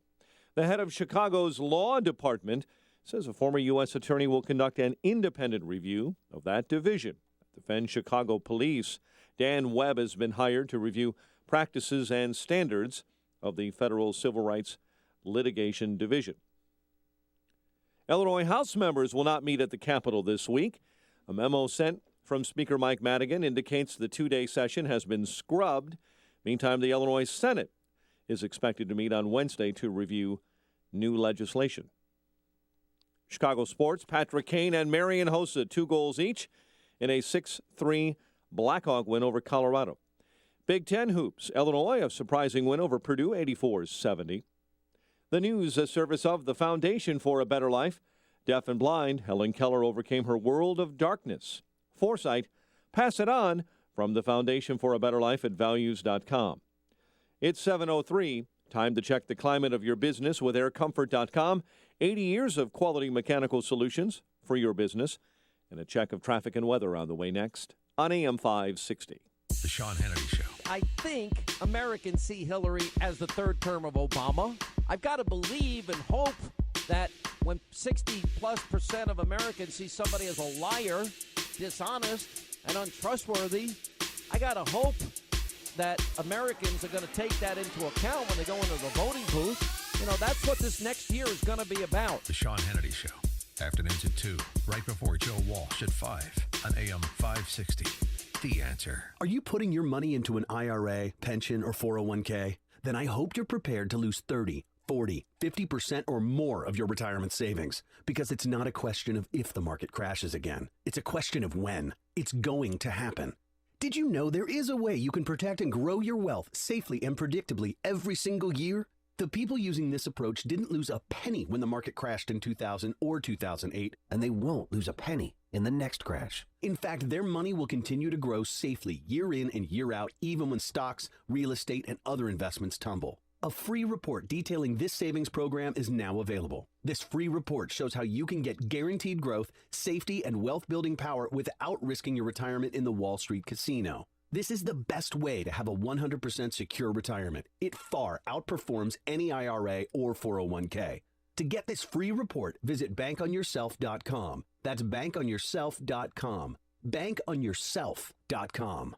The head of Chicago's law department says a former U.S. attorney will conduct an independent review of that division. Defend Chicago Police. Dan Webb has been hired to review practices and standards of the Federal Civil Rights Litigation Division. Illinois House members will not meet at the Capitol this week. A memo sent from Speaker Mike Madigan indicates the two-day session has been scrubbed. Meantime, the Illinois Senate is expected to meet on Wednesday to review new legislation. Chicago sports, Patrick Kane and Marion Hossa 2 goals each in a 6-3 Blackhawk win over Colorado. Big Ten hoops, Illinois a surprising win over Purdue 84-70. The news service of the Foundation for a Better Life. Deaf and blind, Helen Keller overcame her world of darkness. Foresight, pass it on from the Foundation for a Better Life at values.com. It's 7:03. Time to check the climate of your business with aircomfort.com. 80 years of quality mechanical solutions for your business. And a check of traffic and weather on the way next on AM 560. The Sean Hannity Show. I think Americans see Hillary as the third term of Obama. I've got to believe and hope that when 60+% of Americans see somebody as a liar, dishonest, and untrustworthy, I got to hope that Americans are going to take that into account when they go into the voting booth. You know, that's what this next year is going to be about. The Sean Hannity Show. Afternoons at 2, right before Joe Walsh at 5 on AM 560. The Answer. Are you putting your money into an IRA, pension, or 401k? Then I hope you're prepared to lose 30, 40, 50% or more of your retirement savings, because it's not a question of if the market crashes again. It's a question of when. It's going to happen. Did you know there is a way you can protect and grow your wealth safely and predictably every single year? The people using this approach didn't lose a penny when the market crashed in 2000 or 2008, and they won't lose a penny in the next crash. In fact, their money will continue to grow safely year in and year out, even when stocks, real estate, and other investments tumble. A free report detailing this savings program is now available. This free report shows how you can get guaranteed growth, safety, and wealth-building power without risking your retirement in the Wall Street casino. This is the best way to have a 100% secure retirement. It far outperforms any IRA or 401k. To get this free report, visit bankonyourself.com. That's bankonyourself.com. Bankonyourself.com.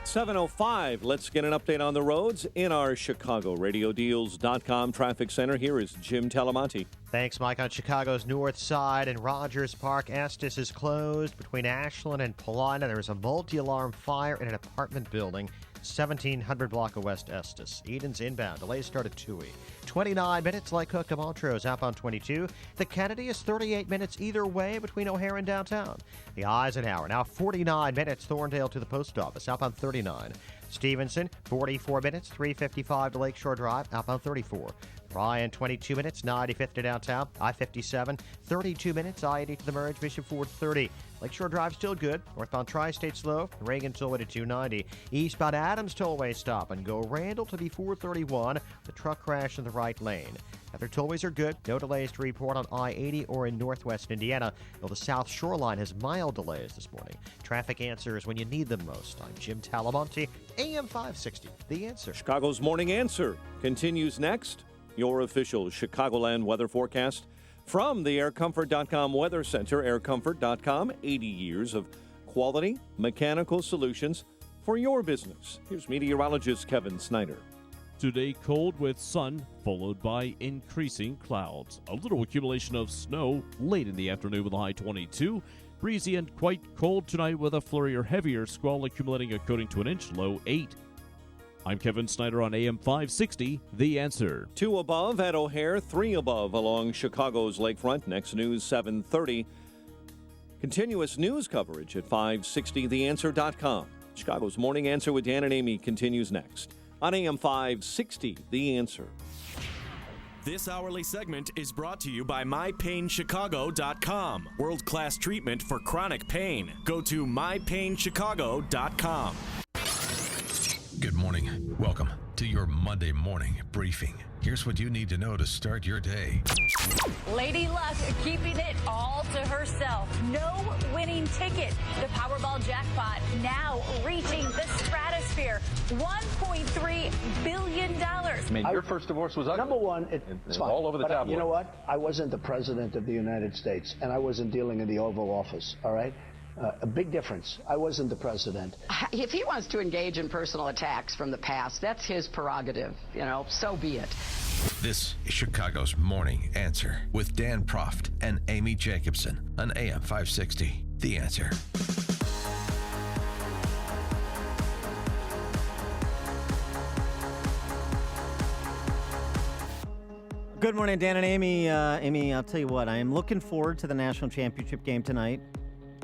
7:05. Let's get an update on the roads in our ChicagoRadioDeals.com traffic center. Here is Jim Talamonte. Thanks, Mike. On Chicago's north side in Rogers Park, Estes is closed between Ashland and Paulina. There is a multi-alarm fire in an apartment building, 1700 block of West Estes. Eden's inbound. Delays start at 2E. 29 minutes, Lake Cook to Montrose, outbound 22. The Kennedy is 38 minutes either way between O'Hare and downtown. The Eisenhower, now 49 minutes, Thorndale to the post office, outbound 39. Stevenson, 44 minutes, 355 to Lakeshore Drive, outbound 34. Bryan, 22 minutes, 95th to downtown, I-57, 32 minutes, I-80 to the merge, Bishop Ford, 30. Lakeshore Drive still good. Northbound Tri-State slow, Reagan Tollway to 290. Eastbound Adams Tollway stop and go Randall to the 431. The truck crash in the right lane. Other tollways are good. No delays to report on I-80 or in northwest Indiana. Though the South Shoreline has mild delays this morning. Traffic answers when you need them most. I'm Jim Talamonte, AM 560. The Answer. Chicago's Morning Answer continues next. Your official Chicagoland weather forecast from the aircomfort.com weather center. Aircomfort.com, 80 years of quality mechanical solutions for your business. Here's meteorologist Kevin Snyder. Today, cold with sun, followed by increasing clouds. A little accumulation of snow late in the afternoon with a high 22. Breezy and quite cold tonight with a flurry or heavier squall accumulating a coating to an inch, low 8. I'm Kevin Snyder on AM 560, The Answer. 2 above at O'Hare, 3 above along Chicago's lakefront. Next news, 7:30. Continuous news coverage at 560theanswer.com. Chicago's Morning Answer with Dan and Amy continues next on AM 560, The Answer. This hourly segment is brought to you by MyPainChicago.com. World-class treatment for chronic pain. Go to MyPainChicago.com. Good morning. Welcome to your Monday morning briefing. Here's what you need to know to start your day. Lady Luck keeping it all to herself. No winning ticket. The Powerball jackpot now reaching the stratosphere. $1.3 billion. I mean, your first divorce was ugly. Number one, it's fine. All over the tabloid. You know what? I wasn't the president of the United States, and I wasn't dealing in the Oval Office, all right? A big difference. I wasn't the president. If he wants to engage in personal attacks from the past, that's his prerogative. So be it. This is Chicago's Morning Answer with Dan Proft and Amy Jacobson on AM 560. The Answer. Good morning, Dan and Amy. Amy, I'll tell you what, I am looking forward to the national championship game tonight.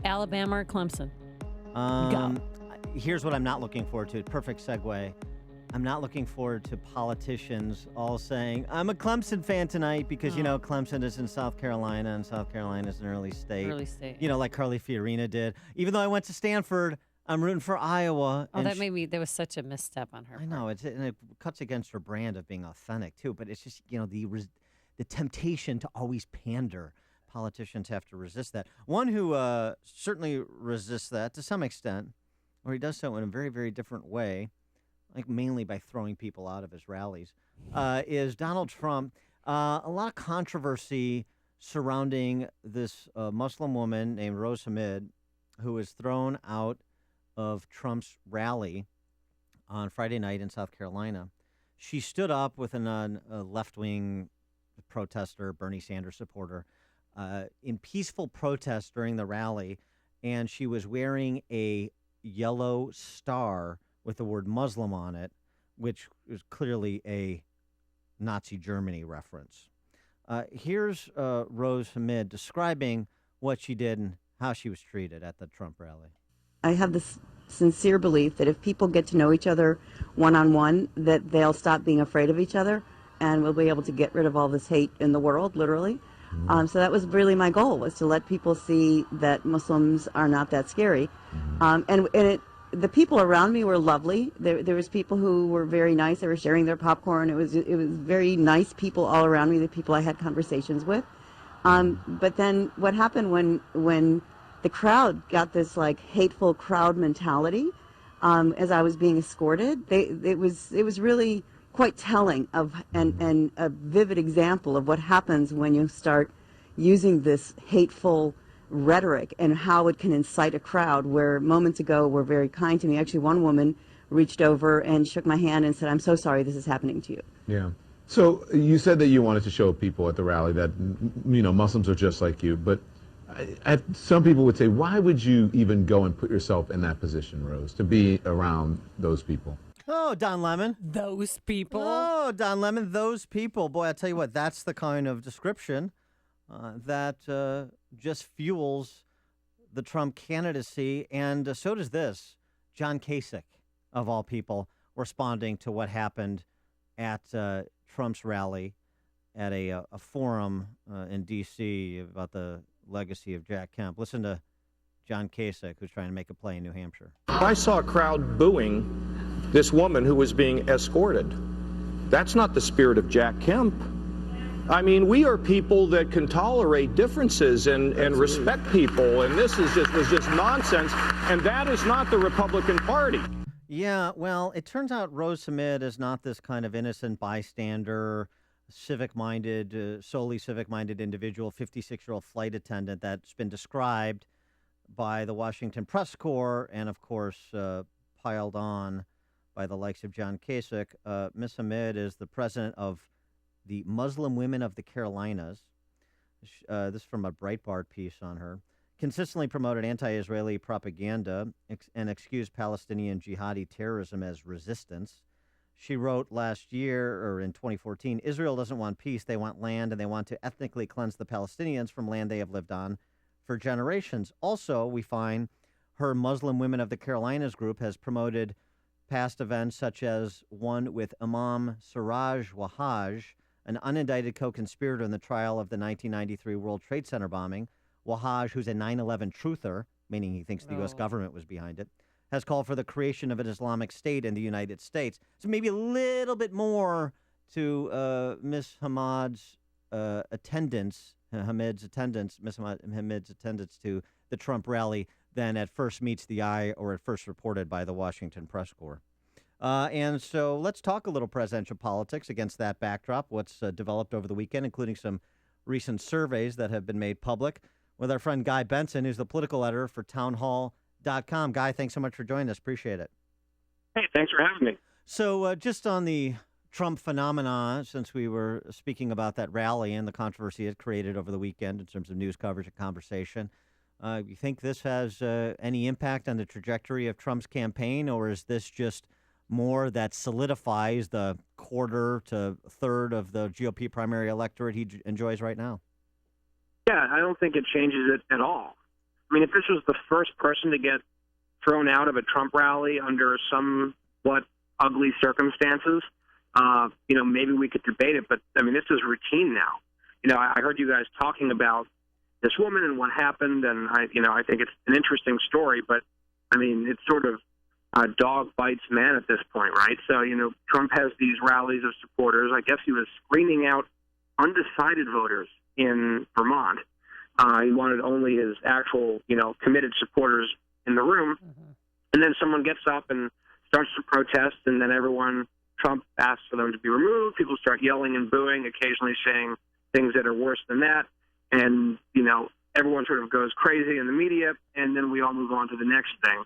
Alabama or Clemson? Here's what I'm not looking forward to. Perfect segue. I'm not looking forward to politicians all saying, I'm a Clemson fan tonight because, Clemson is in South Carolina and South Carolina is an early state. Like Carly Fiorina did. Even though I went to Stanford, I'm rooting for Iowa. Oh, that made me, there was such a misstep on her part. I know, and it cuts against her brand of being authentic, too. But it's just, the temptation to always pander. Politicians have to resist that. One who certainly resists that to some extent, or he does so in a very, very different way, like mainly by throwing people out of his rallies, is Donald Trump. A lot of controversy surrounding this Muslim woman named Rose Hamid, who was thrown out of Trump's rally on Friday night in South Carolina. She stood up with a left-wing protester, Bernie Sanders supporter, in peaceful protest during the rally, and she was wearing a yellow star with the word Muslim on it, which is clearly a Nazi Germany reference. Here's Rose Hamid describing what she did and how she was treated at the Trump rally. I have this sincere belief that if people get to know each other one-on-one, that they'll stop being afraid of each other, and we'll be able to get rid of all this hate in the world, literally. So that was really my goal, was to let people see that Muslims are not that scary. The people around me were lovely. There was people who were very nice. They were sharing their popcorn. It was very nice people all around me, the people I had conversations with. But then what happened when the crowd got this like hateful crowd mentality as I was being escorted, it was really quite telling of and a vivid example of what happens when you start using this hateful rhetoric and how it can incite a crowd where moments ago were very kind to me. Actually, one woman reached over and shook my hand and said, I'm so sorry this is happening to you. Yeah. So you said that you wanted to show people at the rally that, Muslims are just like you, but some people would say, why would you even go and put yourself in that position, Rose, to be around those people? Oh, Don Lemon. Those people. Oh, Don Lemon, those people. Boy, I tell you what, that's the kind of description that just fuels the Trump candidacy. And so does this. John Kasich, of all people, responding to what happened at Trump's rally at a forum in D.C. about the legacy of Jack Kemp. Listen to John Kasich, who's trying to make a play in New Hampshire. I saw a crowd booing this woman who was being escorted. That's not the spirit of Jack Kemp. I mean, we are people that can tolerate differences and respect people, and this was just nonsense, and that is not the Republican Party. Yeah, well, it turns out Rose Hamid is not this kind of innocent bystander, civic-minded, solely civic-minded individual, 56-year-old flight attendant that's been described by the Washington Press Corps and, of course, piled on by the likes of John Kasich. Ms. Hamid is the president of the Muslim Women of the Carolinas. This is from a Breitbart piece on her. Consistently promoted anti-Israeli propaganda and excused Palestinian jihadi terrorism as resistance. She wrote last year, or in 2014, Israel doesn't want peace, they want land, and they want to ethnically cleanse the Palestinians from land they have lived on for generations. Also, we find her Muslim Women of the Carolinas group has promoted past events such as one with Imam Siraj Wahhaj, an unindicted co-conspirator in the trial of the 1993 World Trade Center bombing. Wahhaj, who's a 9/11 truther, meaning he thinks the U.S. government was behind it, has called for the creation of an Islamic State in the United States. So maybe a little bit more to Miss Hamid's attendance to the Trump rally than at first meets the eye or at first reported by the Washington Press Corps. And so let's talk a little presidential politics against that backdrop, what's developed over the weekend, including some recent surveys that have been made public, with our friend Guy Benson, who's the political editor for townhall.com. Guy, thanks so much for joining us. Appreciate it. Hey, thanks for having me. So just on the Trump phenomena, since we were speaking about that rally and the controversy it created over the weekend in terms of news coverage and conversation, you think this has any impact on the trajectory of Trump's campaign, or is this just more that solidifies the quarter to third of the GOP primary electorate he enjoys right now? Yeah, I don't think it changes it at all. I mean, if this was the first person to get thrown out of a Trump rally under somewhat ugly circumstances, maybe we could debate it. But, I mean, this is routine now. I heard you guys talking about this woman and what happened, and I think it's an interesting story. But, I mean, it's sort of dog bites man at this point, right? So, Trump has these rallies of supporters. I guess he was screening out undecided voters in Vermont. He wanted only his actual, committed supporters in the room. Mm-hmm. And then someone gets up and starts to protest, and then Trump asks for them to be removed. People start yelling and booing, occasionally saying things that are worse than that. And, everyone sort of goes crazy in the media, and then we all move on to the next thing.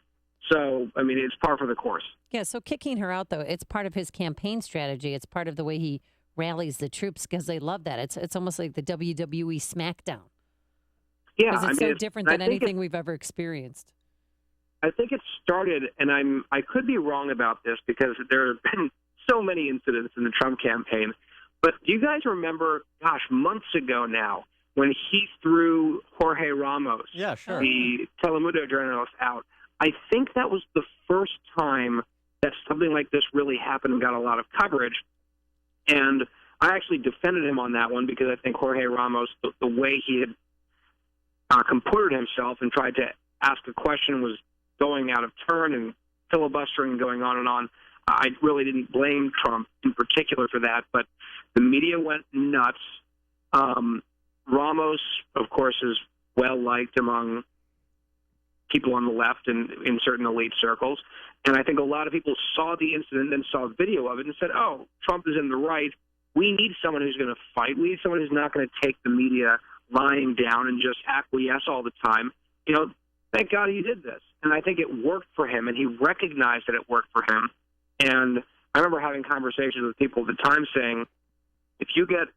So, I mean, it's par for the course. Yeah, so kicking her out, though, it's part of his campaign strategy. It's part of the way he rallies the troops because they love that. It's almost like the WWE SmackDown. Yeah, because it's so different than anything we've ever experienced. I think it started, and I could be wrong about this because there have been so many incidents in the Trump campaign, but do you guys remember, months ago now, when he threw Jorge Ramos, the Telemundo journalist, out? I think that was the first time that something like this really happened and got a lot of coverage. And I actually defended him on that one because I think Jorge Ramos, the way he had comported himself and tried to ask a question was going out of turn and filibustering and going on and on. I really didn't blame Trump in particular for that, but the media went nuts. Ramos, of course, is well-liked among people on the left and in certain elite circles. And I think a lot of people saw the incident and saw a video of it and said, oh, Trump is in the right. We need someone who's going to fight. We need someone who's not going to take the media lying down and just acquiesce all the time. Thank God he did this. And I think it worked for him, and he recognized that it worked for him. And I remember having conversations with people at the time saying, if you get,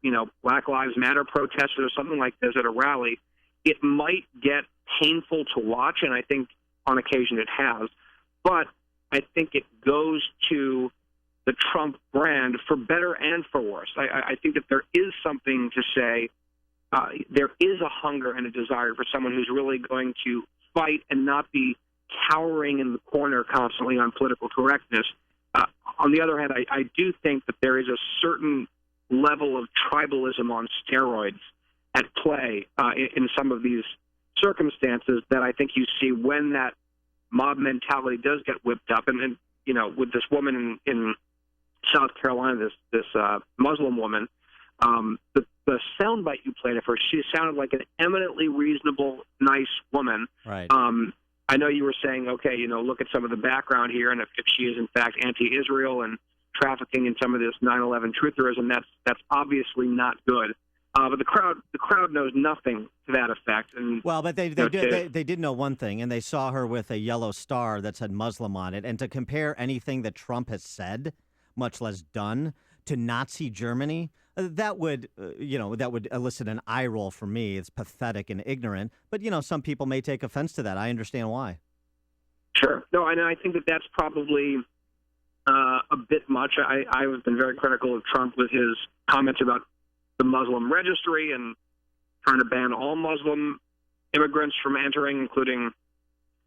Black Lives Matter protesters or something like this at a rally, it might get painful to watch, and I think on occasion it has. But I think it goes to the Trump brand for better and for worse. I think that there is something to say. There is a hunger and a desire for someone who's really going to fight and not be cowering in the corner constantly on political correctness. On the other hand, I do think that there is a certain level of tribalism on steroids at play in some of these circumstances that I think you see when that mob mentality does get whipped up. And with this woman in South Carolina, this Muslim woman, the soundbite you played of her, she sounded like an eminently reasonable, nice woman. Right. I know you were saying, okay, look at some of the background here, and if she is in fact anti-Israel and trafficking in some of this 9/11 trutherism, that's obviously not good. But the crowd knows nothing to that effect. And but they did know one thing, and they saw her with a yellow star that said Muslim on it. And to compare anything that Trump has said, much less done, to Nazi Germany, that would elicit an eye roll from me. It's pathetic and ignorant. But some people may take offense to that. I understand why. Sure. No, and I think that that's probably a bit much. I've been very critical of Trump with his comments about the Muslim registry and trying to ban all Muslim immigrants from entering, including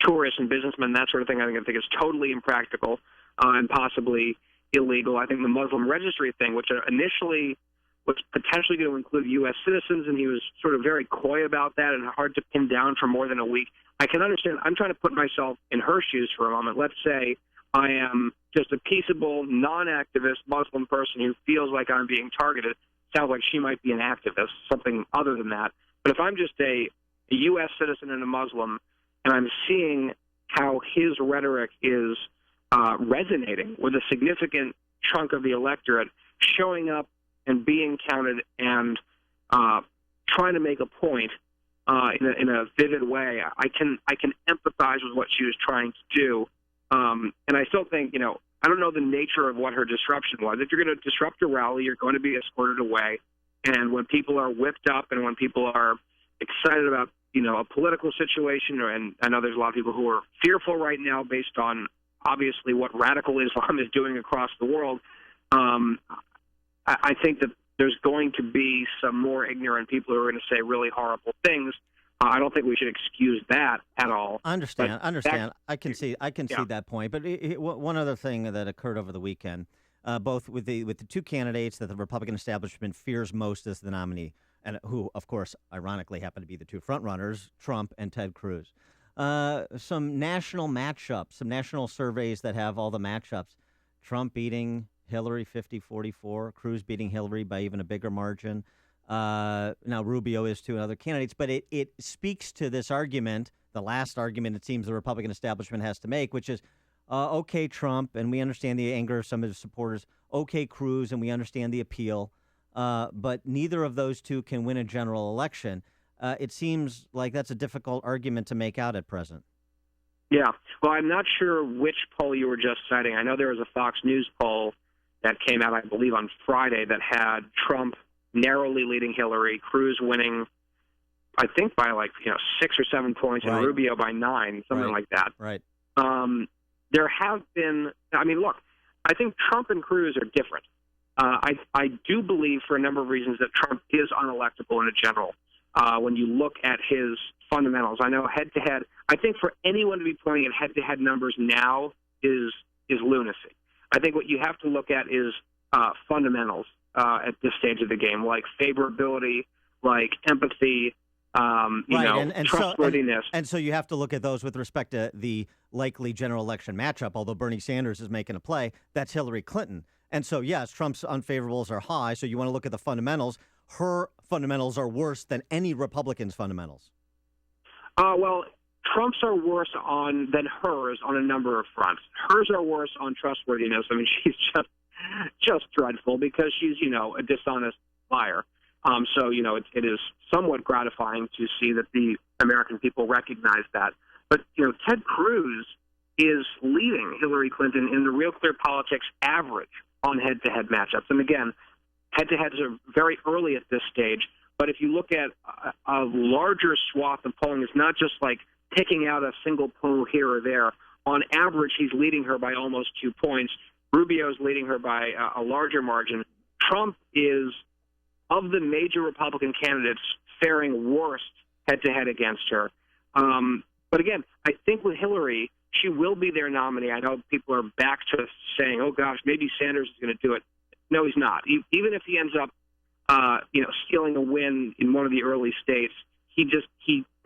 tourists and businessmen, that sort of thing. I think it's totally impractical and possibly illegal. I think the Muslim registry thing, which initially was potentially going to include U.S. citizens, and he was sort of very coy about that and hard to pin down for more than a week. I can understand. I'm trying to put myself in her shoes for a moment. Let's say I am just a peaceable, non-activist Muslim person who feels like I'm being targeted. Sounds like she might be an activist, something other than that. But if I'm just a U.S. citizen and a Muslim, and I'm seeing how his rhetoric is resonating with a significant chunk of the electorate, showing up and being counted and trying to make a point in a vivid way, I can empathize with what she was trying to do. And I still think, I don't know the nature of what her disruption was. If you're going to disrupt a rally, you're going to be escorted away. And when people are whipped up and when people are excited about, a political situation, and I know there's a lot of people who are fearful right now based on, obviously, what radical Islam is doing across the world, I think that there's going to be some more ignorant people who are going to say really horrible things. I don't think we should excuse that at all. Understand. I can see that point. But one other thing that occurred over the weekend, both with the two candidates that the Republican establishment fears most as the nominee, and who, of course, ironically happen to be the two frontrunners, Trump and Ted Cruz. Some national matchups, some national surveys that have all the matchups. Trump beating Hillary 50-44, Cruz beating Hillary by even a bigger margin. Now Rubio is to other candidates, but it speaks to this argument, the last argument it seems the Republican establishment has to make, which is, okay, Trump, and we understand the anger of some of his supporters. Okay, Cruz, and we understand the appeal. But neither of those two can win a general election. It seems like that's a difficult argument to make out at present. Yeah. Well, I'm not sure which poll you were just citing. I know there was a Fox News poll that came out, I believe, on Friday that had Trump narrowly leading Hillary, Cruz winning, I think, by 6 or 7 points, and Rubio by 9, something like that. Right. There have been, look, I think Trump and Cruz are different. I do believe, for a number of reasons, that Trump is unelectable in a general. When you look at his fundamentals, I know head-to-head, I think for anyone to be pointing at head-to-head numbers now is lunacy. I think what you have to look at is fundamentals at this stage of the game, like favorability, like empathy, trustworthiness. And so you have to look at those with respect to the likely general election matchup, although Bernie Sanders is making a play. That's Hillary Clinton. And so, yes, Trump's unfavorables are high, so you want to look at the fundamentals. Her fundamentals are worse than any Republican's fundamentals. Well, Trump's are worse than hers on a number of fronts. Hers are worse on trustworthiness. I mean, she's just dreadful because she's, a dishonest liar. So, it is somewhat gratifying to see that the American people recognize that. But, Ted Cruz is leading Hillary Clinton in the Real Clear Politics average on head-to-head matchups. And again, head-to-heads are very early at this stage. But if you look at a larger swath of polling, it's not just like picking out a single poll here or there. On average, he's leading her by almost 2 points. Rubio's leading her by a larger margin. Trump is, of the major Republican candidates, faring worst head-to-head against her. But again, I think with Hillary, she will be their nominee. I know people are back to saying, oh, gosh, maybe Sanders is going to do it. No, he's not. Even if he ends up, stealing a win in one of the early states, he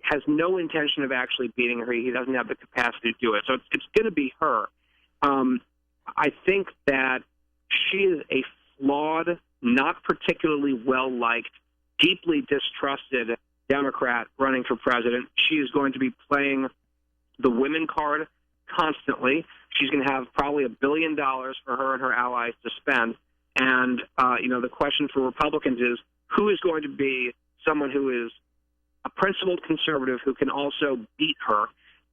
has no intention of actually beating her. He doesn't have the capacity to do it. So it's going to be her. I think that she is a flawed, not particularly well-liked, deeply distrusted Democrat running for president. She is going to be playing the women card constantly. She's going to have probably $1 billion for her and her allies to spend. And, the question for Republicans is, who is going to be someone who is a principled conservative who can also beat her?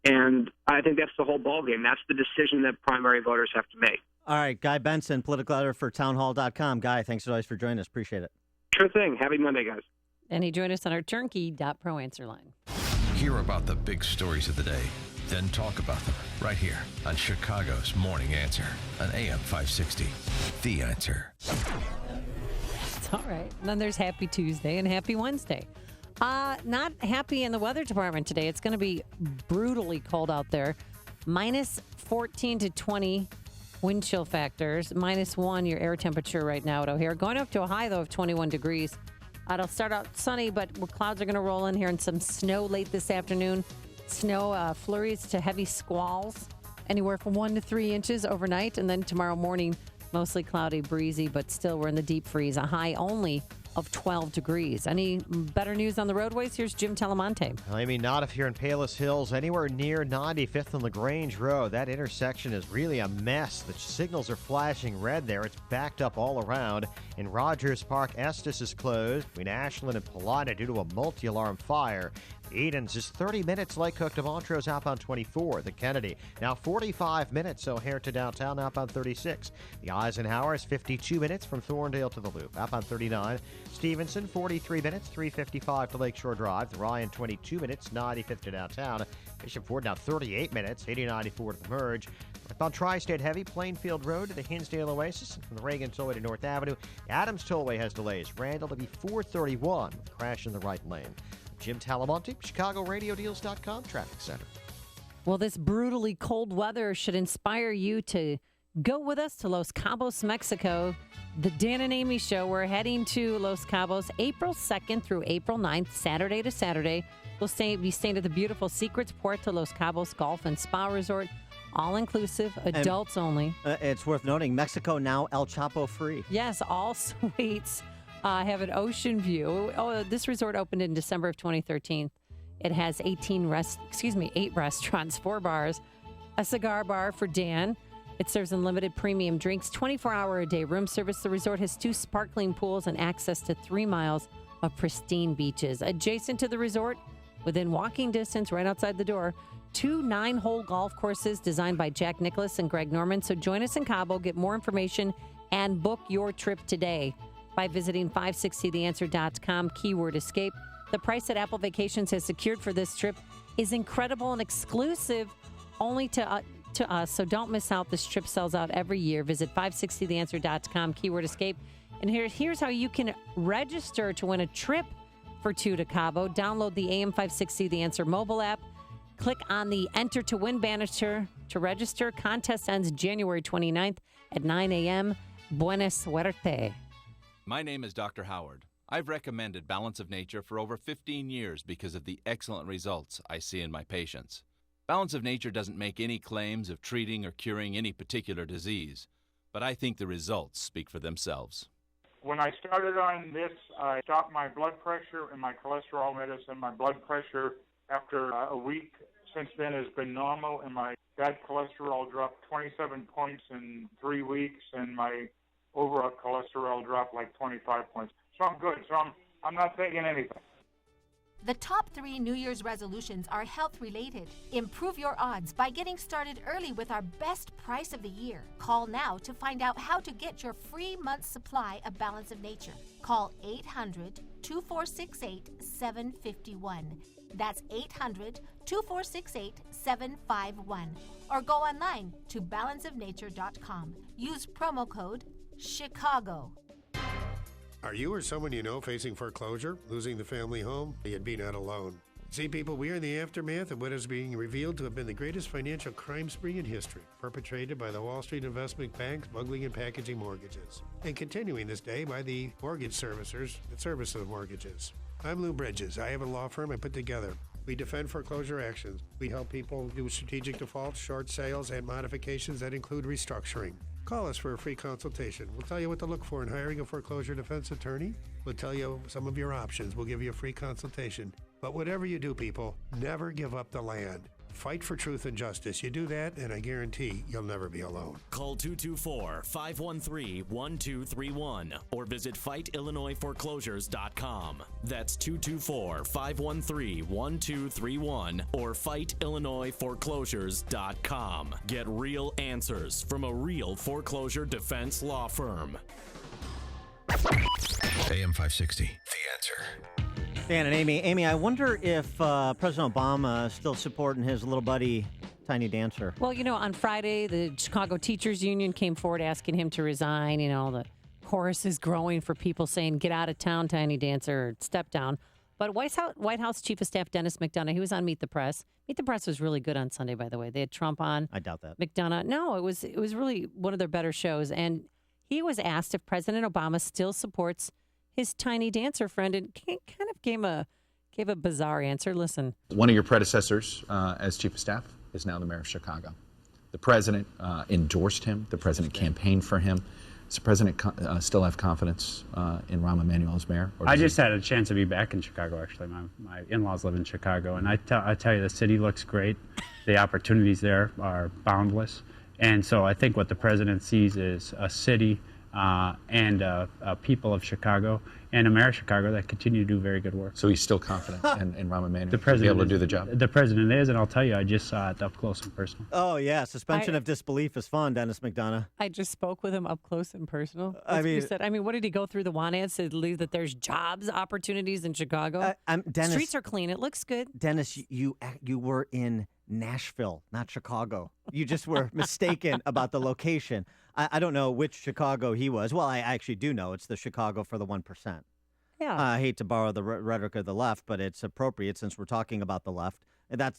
And I think that's the whole ballgame. That's the decision that primary voters have to make. All right, Guy Benson, political editor for townhall.com. Guy, thanks as always for joining us. Appreciate it. Sure thing. Happy Monday, guys. And he joined us on our turnkey.pro answer line. Hear about the big stories of the day, then talk about them right here on Chicago's Morning Answer on AM 560. The Answer. It's all right. And then there's Happy Tuesday and Happy Wednesday. Not happy in the weather department today. It's going to be brutally cold out there. Minus 14 to 20 wind chill factors. -1 your air temperature right now at O'Hare. Going up to a high, though, of 21 degrees. It'll start out sunny, but clouds are going to roll in here and some snow late this afternoon. Snow flurries to heavy squalls, anywhere from 1 to 3 inches overnight. And then tomorrow morning, mostly cloudy, breezy, but still we're in the deep freeze. A high only of 12 degrees. Any better news on the roadways? Here's Jim Telemonte. I mean, not if you're in Palos Hills, anywhere near 95th and LaGrange Road. That intersection is really a mess. The signals are flashing red there. It's backed up all around. In Rogers Park, Estes is closed between Ashland and Paulina due to a multi-alarm fire. Eden's is 30 minutes. Lake Cook to Montrose outbound 24. The Kennedy now 45 minutes. O'Hare to downtown outbound 36. The Eisenhower is 52 minutes from Thorndale to the Loop outbound 39. Stevenson 43 minutes 3:55 to Lakeshore Drive. The Ryan 22 minutes 95th to downtown. Bishop Ford now 38 minutes 80-94 to the Merge. Northbound Tri-State heavy Plainfield Road to the Hinsdale Oasis and from the Reagan Tollway to North Avenue. The Adams Tollway has delays. Randall to be 431 with a crash in the right lane. Jim Talamonte, ChicagoRadioDeals.com Traffic Center. Well, this brutally cold weather should inspire you to go with us to Los Cabos, Mexico. The Dan and Amy Show. We're heading to Los Cabos April 2nd through April 9th, Saturday to Saturday. We'll be staying at the beautiful Secrets Puerto Los Cabos Golf and Spa Resort. All-inclusive, adults only. It's worth noting, Mexico now El Chapo free. Yes, all suites have an ocean view. Oh, this resort opened in December of 2013. It has 8 restaurants, 4 bars, a cigar bar for Dan. It serves unlimited premium drinks, 24-hour-a-day room service. The resort has 2 sparkling pools and access to 3 miles of pristine beaches. Adjacent to the resort, within walking distance, right outside the door, 2 9-hole golf courses designed by Jack Nicklaus and Greg Norman. So join us in Cabo, get more information, and book your trip today by visiting 560theanswer.com, keyword escape. The price that Apple Vacations has secured for this trip is incredible and exclusive only to us, so don't miss out. This trip sells out every year. Visit 560theanswer.com, keyword escape. And here's how you can register to win a trip for 2 to Cabo. Download the AM560 The Answer mobile app. Click on the Enter to Win banner to register. Contest ends January 29th at 9 a.m. Buena suerte. My name is Dr. Howard. I've recommended Balance of Nature for over 15 years because of the excellent results I see in my patients. Balance of Nature doesn't make any claims of treating or curing any particular disease, but I think the results speak for themselves. When I started on this, I stopped my blood pressure and my cholesterol medicine. My blood pressure after a week since then has been normal, and my bad cholesterol dropped 27 points in 3 weeks, and my overall cholesterol dropped like 25 points. So I'm good. So I'm not taking anything. The top 3 New Year's resolutions are health-related. Improve your odds by getting started early with our best price of the year. Call now to find out how to get your free month's supply of Balance of Nature. Call 800-2468-751. That's 800-2468-751. Or go online to balanceofnature.com. Use promo code Chicago. Are you or someone you know facing foreclosure, losing the family home? You'd be not alone. See, people, we are in the aftermath of what is being revealed to have been the greatest financial crime spree in history, perpetrated by the Wall Street investment banks smuggling and packaging mortgages, and continuing this day by the mortgage servicers that service those mortgages. I'm Lou Bridges. I have a law firm I put together. We defend foreclosure actions. We help people do strategic defaults, short sales, and modifications that include restructuring. Call us for a free consultation. We'll tell you what to look for in hiring a foreclosure defense attorney. We'll tell you some of your options. We'll give you a free consultation. But whatever you do, people, never give up the land. Fight for truth and justice. You do that, and I guarantee you'll never be alone. Call 224-513-1231 or visit FightIllinoisForeclosures.com. That's 224-513-1231 or FightIllinoisForeclosures.com. Get real answers from a real foreclosure defense law firm. AM 560, The Answer. Dan and Amy. Amy, I wonder if President Obama is still supporting his little buddy, Tiny Dancer. Well, on Friday, the Chicago Teachers Union came forward asking him to resign. The chorus is growing for people saying, get out of town, Tiny Dancer, or step down. But White House Chief of Staff Dennis McDonough, he was on Meet the Press. Meet the Press was really good on Sunday, by the way. They had Trump on. I doubt that. McDonough. No, it was really one of their better shows. And he was asked if President Obama still supports his tiny dancer friend, and kind of gave a bizarre answer. Listen. One of your predecessors as chief of staff is now the mayor of Chicago. The president endorsed him. The president campaigned for him. Does the president still have confidence in Rahm Emanuel as mayor? I just had a chance to be back in Chicago, actually. My in-laws live in Chicago, and I tell you, the city looks great. The opportunities there are boundless. And so I think what the president sees is a city and people of Chicago and a mayor of Chicago that continue to do very good work. So he's still confident in Rahm Emanuel to be able to do the job? The president is, and I'll tell you, I just saw it up close and personal. Oh, yeah. Suspension of disbelief is fun, Dennis McDonough. I just spoke with him up close and personal. I That's what mean- you said. I mean, what did he go through the want ads to believe that there's jobs opportunities in Chicago? Dennis, Streets are clean. It looks good. Dennis, you were in Nashville, not Chicago. You just were mistaken about the location. I don't know which Chicago he was. Well, I actually do know. It's the Chicago for the 1%. Yeah. I hate to borrow the rhetoric of the left, but it's appropriate since we're talking about the left. And that's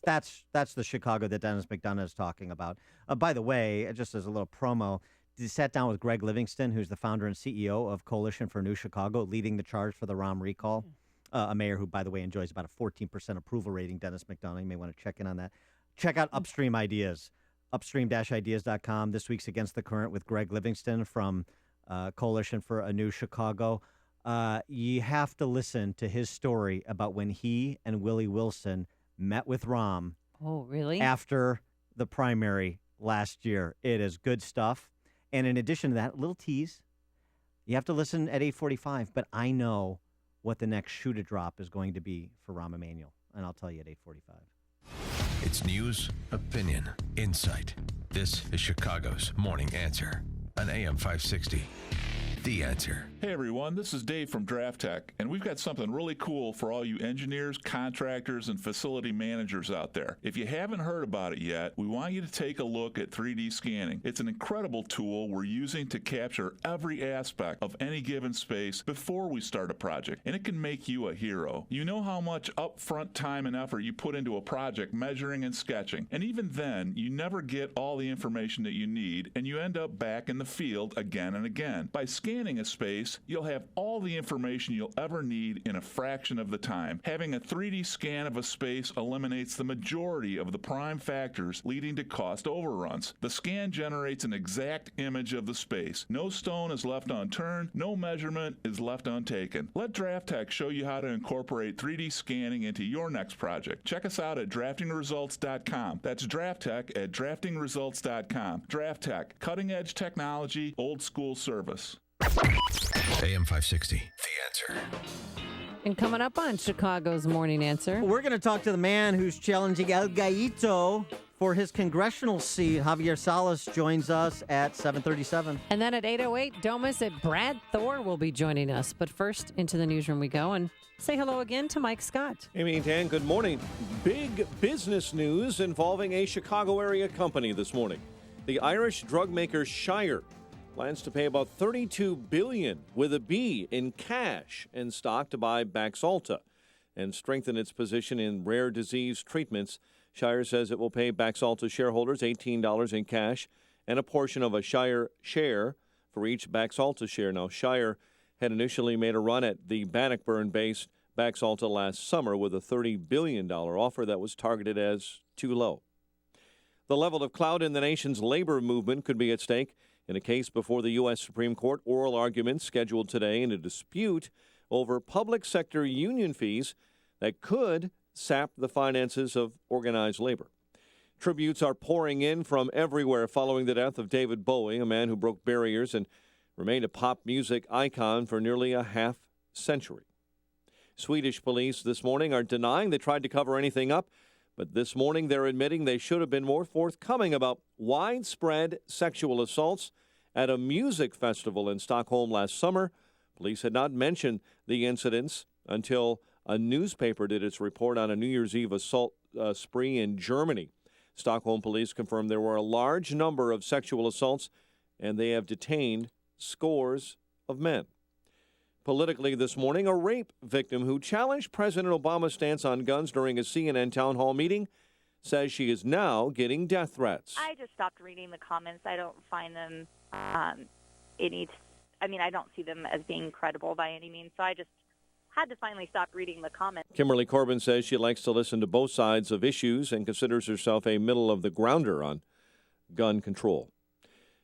the Chicago that Dennis McDonough is talking about. By the way, just as a little promo, he sat down with Greg Livingston, who's the founder and CEO of Coalition for New Chicago, leading the charge for the Rahm recall. A mayor who, by the way, enjoys about a 14% approval rating, Dennis McDonough. You may want to check in on that. Check out Upstream Ideas, upstream-ideas.com. This week's Against the Current with Greg Livingston from Coalition for a New Chicago. You have to listen to his story about when he and Willie Wilson met with Rahm. Oh, really? After the primary last year. It is good stuff. And in addition to that, little tease, you have to listen at 8:45, but I know what the next shoe to drop is going to be for Rahm Emanuel, and I'll tell you at 8:45. It's news, opinion, insight. This is Chicago's Morning Answer on AM 560. The Answer. Hey everyone, this is Dave from Draft Tech, and we've got something really cool for all you engineers, contractors, and facility managers out there. If you haven't heard about it yet, we want you to take a look at 3D scanning. It's an incredible tool we're using to capture every aspect of any given space before we start a project, and it can make you a hero. You know how much upfront time and effort you put into a project measuring and sketching, and even then, you never get all the information that you need, and you end up back in the field again and again. By scanning a space, you'll have all the information you'll ever need in a fraction of the time. Having a 3D scan of a space eliminates the majority of the prime factors leading to cost overruns. The scan generates an exact image of the space. No stone is left unturned, no measurement is left untaken. Let Draft Tech show you how to incorporate 3D scanning into your next project. Check us out at draftingresults.com. That's Draft Tech at draftingresults.com. Draft Tech, cutting edge technology, old school service. AM 560, The Answer. And coming up on Chicago's Morning Answer, We're going to talk to the man who's challenging El Gallito for his congressional seat. Javier Salas joins us at 7:37. and then at 8:08, don't miss it, Brad Thor will be joining us. But first, into the newsroom we go and say hello again to Mike Scott. Amy and Dan, good morning. Big business news involving a Chicago area company this morning. The Irish drug maker Shire plans to pay about $32 billion with a B in cash and stock to buy Baxalta and strengthen its position in rare disease treatments. Shire says it will pay Baxalta shareholders $18 in cash and a portion of a Shire share for each Baxalta share. Now, Shire had initially made a run at the Bannockburn-based Baxalta last summer with a $30 billion offer that was targeted as too low. The level of clout in the nation's labor movement could be at stake in a case before the U.S. Supreme Court. Oral arguments scheduled today in a dispute over public sector union fees that could sap the finances of organized labor. Tributes are pouring in from everywhere following the death of David Bowie, a man who broke barriers and remained a pop music icon for nearly a half century. Swedish police this morning are denying they tried to cover anything up, but this morning they're admitting they should have been more forthcoming about widespread sexual assaults at a music festival in Stockholm last summer. Police had not mentioned the incidents until a newspaper did its report on a New Year's Eve assault spree in Germany. Stockholm police confirmed there were a large number of sexual assaults, and they have detained scores of men. Politically this morning, a rape victim who challenged President Obama's stance on guns during a CNN town hall meeting says she is now getting death threats. I just stopped reading the comments. I don't find them I don't see them as being credible by any means, so I just had to finally stop reading the comments. Kimberly Corbin says she likes to listen to both sides of issues and considers herself a middle-of-the-grounder on gun control.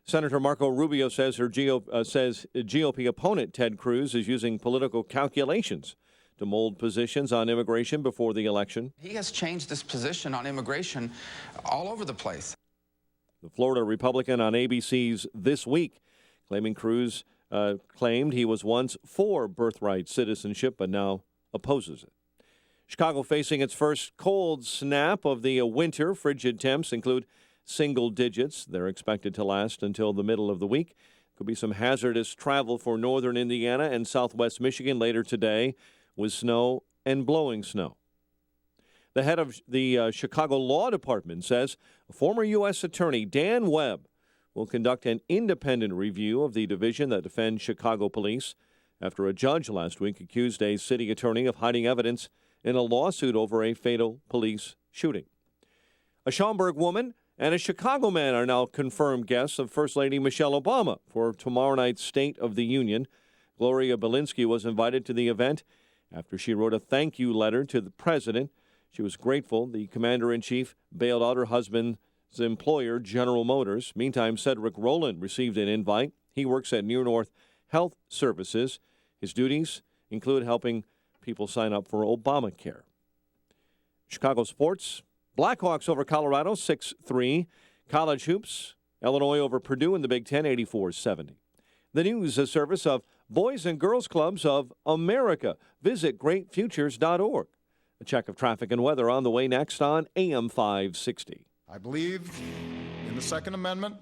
Senator Marco Rubio says GOP opponent Ted Cruz is using political calculations to mold positions on immigration before the election. He has changed his position on immigration all over the place. The Florida Republican on ABC's This Week claiming Cruz claimed he was once for birthright citizenship but now opposes it. Chicago facing its first cold snap of the winter. Frigid temps include single digits. They're expected to last until the middle of the week. Could be some hazardous travel for northern Indiana and southwest Michigan later today with snow and blowing snow. The head of the Chicago Law Department says former U.S. Attorney Dan Webb will conduct an independent review of the division that defends Chicago police after a judge last week accused a city attorney of hiding evidence in a lawsuit over a fatal police shooting. A Schaumburg woman and a Chicago man are now confirmed guests of First Lady Michelle Obama for tomorrow night's State of the Union. Gloria Belinsky was invited to the event after she wrote a thank you letter to the president. She was grateful the commander-in-chief bailed out her husband's employer, General Motors. Meantime, Cedric Rowland received an invite. He works at Near North Health Services. His duties include helping people sign up for Obamacare. Chicago sports. Blackhawks over Colorado, 6-3. College hoops. Illinois over Purdue in the Big Ten, 84-70. The news, a service of Boys and Girls Clubs of America. Visit greatfutures.org. A check of traffic and weather on the way next on AM 560. I believe in the Second Amendment.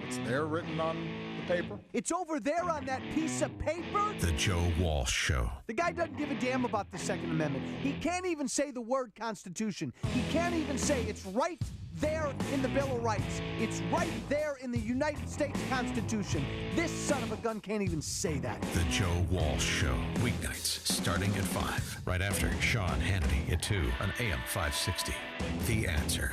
It's there written on the paper. It's over there on that piece of paper. The Joe Walsh Show. The guy doesn't give a damn about the Second Amendment. He can't even say the word Constitution. He can't even say it's right there in the Bill of Rights. It's right there in the United States Constitution. This son of a gun can't even say that. The Joe Walsh Show. Weeknights starting at 5. Right after Sean Hannity at 2 on AM 560. The Answer.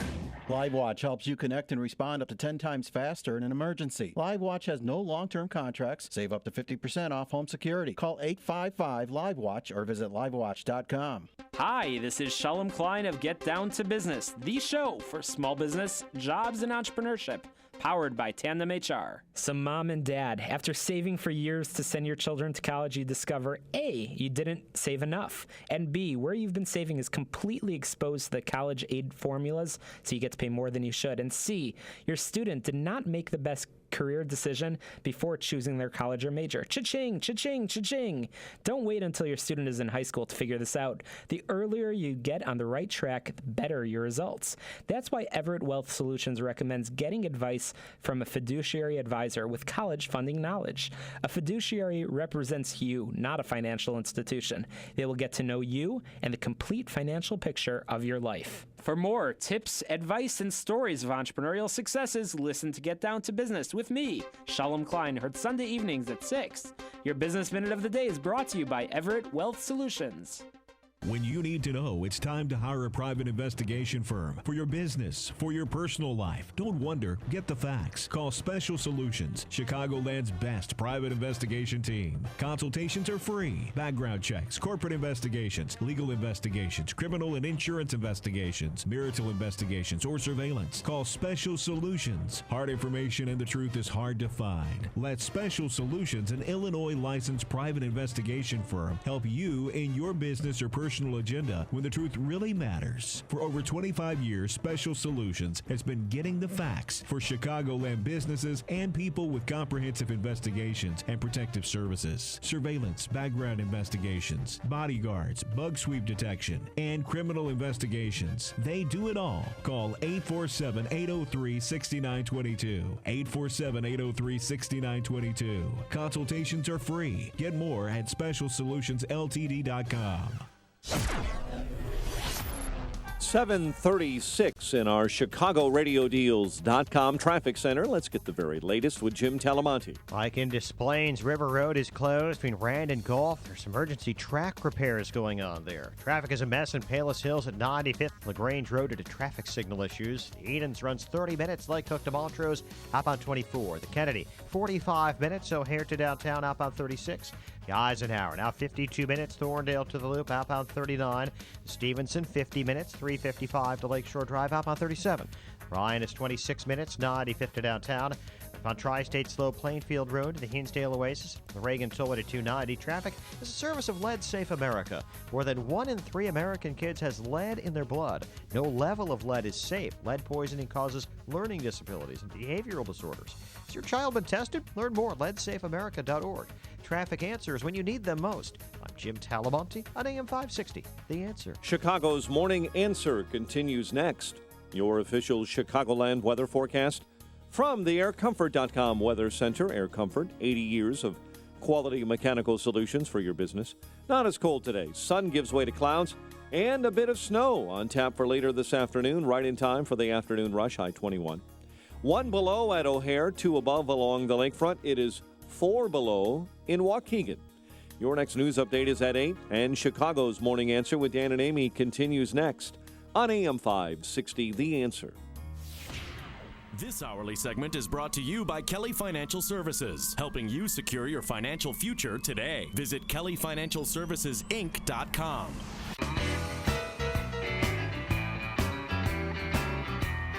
LiveWatch helps you connect and respond up to 10 times faster in an emergency. LiveWatch has no long-term contracts. Save up to 50% off home security. Call 855-LiveWatch or visit livewatch.com. Hi, this is Shalom Klein of Get Down to Business, the show for small business, jobs, and entrepreneurship. Powered by Tandem HR. So mom and dad, after saving for years to send your children to college, you discover A, you didn't save enough, and B, where you've been saving is completely exposed to the college aid formulas, so you get to pay more than you should, and C, your student did not make the best career decision before choosing their college or major. Cha-ching, cha-ching, cha-ching. Don't wait until your student is in high school to figure this out. The earlier you get on the right track, the better your results. That's why Everett Wealth Solutions recommends getting advice from a fiduciary advisor with college funding knowledge. A fiduciary represents you, not a financial institution. They will get to know you and the complete financial picture of your life. For more tips, advice, and stories of entrepreneurial successes, listen to Get Down to Business with me, Shalom Klein, heard Sunday evenings at 6. Your Business Minute of the Day is brought to you by Everett Wealth Solutions. When you need to know, it's time to hire a private investigation firm for your business, for your personal life. Don't wonder, get the facts. Call Special Solutions, Chicagoland's best private investigation team. Consultations are free. Background checks, corporate investigations, legal investigations, criminal and insurance investigations, marital investigations, or surveillance. Call Special Solutions. Hard information and the truth is hard to find. Let Special Solutions, an Illinois licensed private investigation firm, help you in your business or personal agenda when the truth really matters. For over 25 years, Special Solutions has been getting the facts for Chicagoland businesses and people with comprehensive investigations and protective services, surveillance, background investigations, bodyguards, bug sweep detection, and criminal investigations. They do it all. Call 847-803-6922. 847-803-6922. Consultations are free. Get more at specialsolutionsltd.com. 7:36 in our ChicagoRadioDeals.com traffic center. Let's get the very latest with Jim Talamonte. Like in Des Plaines, River Road is closed between Rand and Gulf. There's emergency track repairs going on there. Traffic is a mess in Palos Hills at 95th LaGrange Road due to traffic signal issues. Edens runs 30 minutes. Lake Cook to Montrose, outbound 24. The Kennedy, 45 minutes. O'Hare to downtown, outbound 36. The Eisenhower, now 52 minutes. Thorndale to the Loop, outbound 39. Stevenson, 50 minutes. 355 to Lakeshore Drive, outbound 37. Ryan is 26 minutes. 95th to downtown. On Tri-State Slow Plainfield Road to the Hinsdale Oasis, the Reagan Toll at 290. Traffic is a service of Lead Safe America. More than 1 in 3 American kids has lead in their blood. No level of lead is safe. Lead poisoning causes learning disabilities and behavioral disorders. Has your child been tested? Learn more at leadsafeamerica.org. Traffic answers when you need them most. I'm Jim Talamonte on AM 560. The Answer. Chicago's Morning Answer continues next. Your official Chicagoland weather forecast from the AirComfort.com Weather Center. Air Comfort, 80 years of quality mechanical solutions for your business. Not as cold today. Sun gives way to clouds and a bit of snow on tap for later this afternoon, right in time for the afternoon rush, I-21. 1 below at O'Hare, 2 above along the lakefront. It is 4 below in Waukegan. Your next news update is at 8, and Chicago's Morning Answer with Dan and Amy continues next on AM 560, The Answer. This hourly segment is brought to you by Kelly Financial Services, helping you secure your financial future today. Visit kellyfinancialservicesinc.com.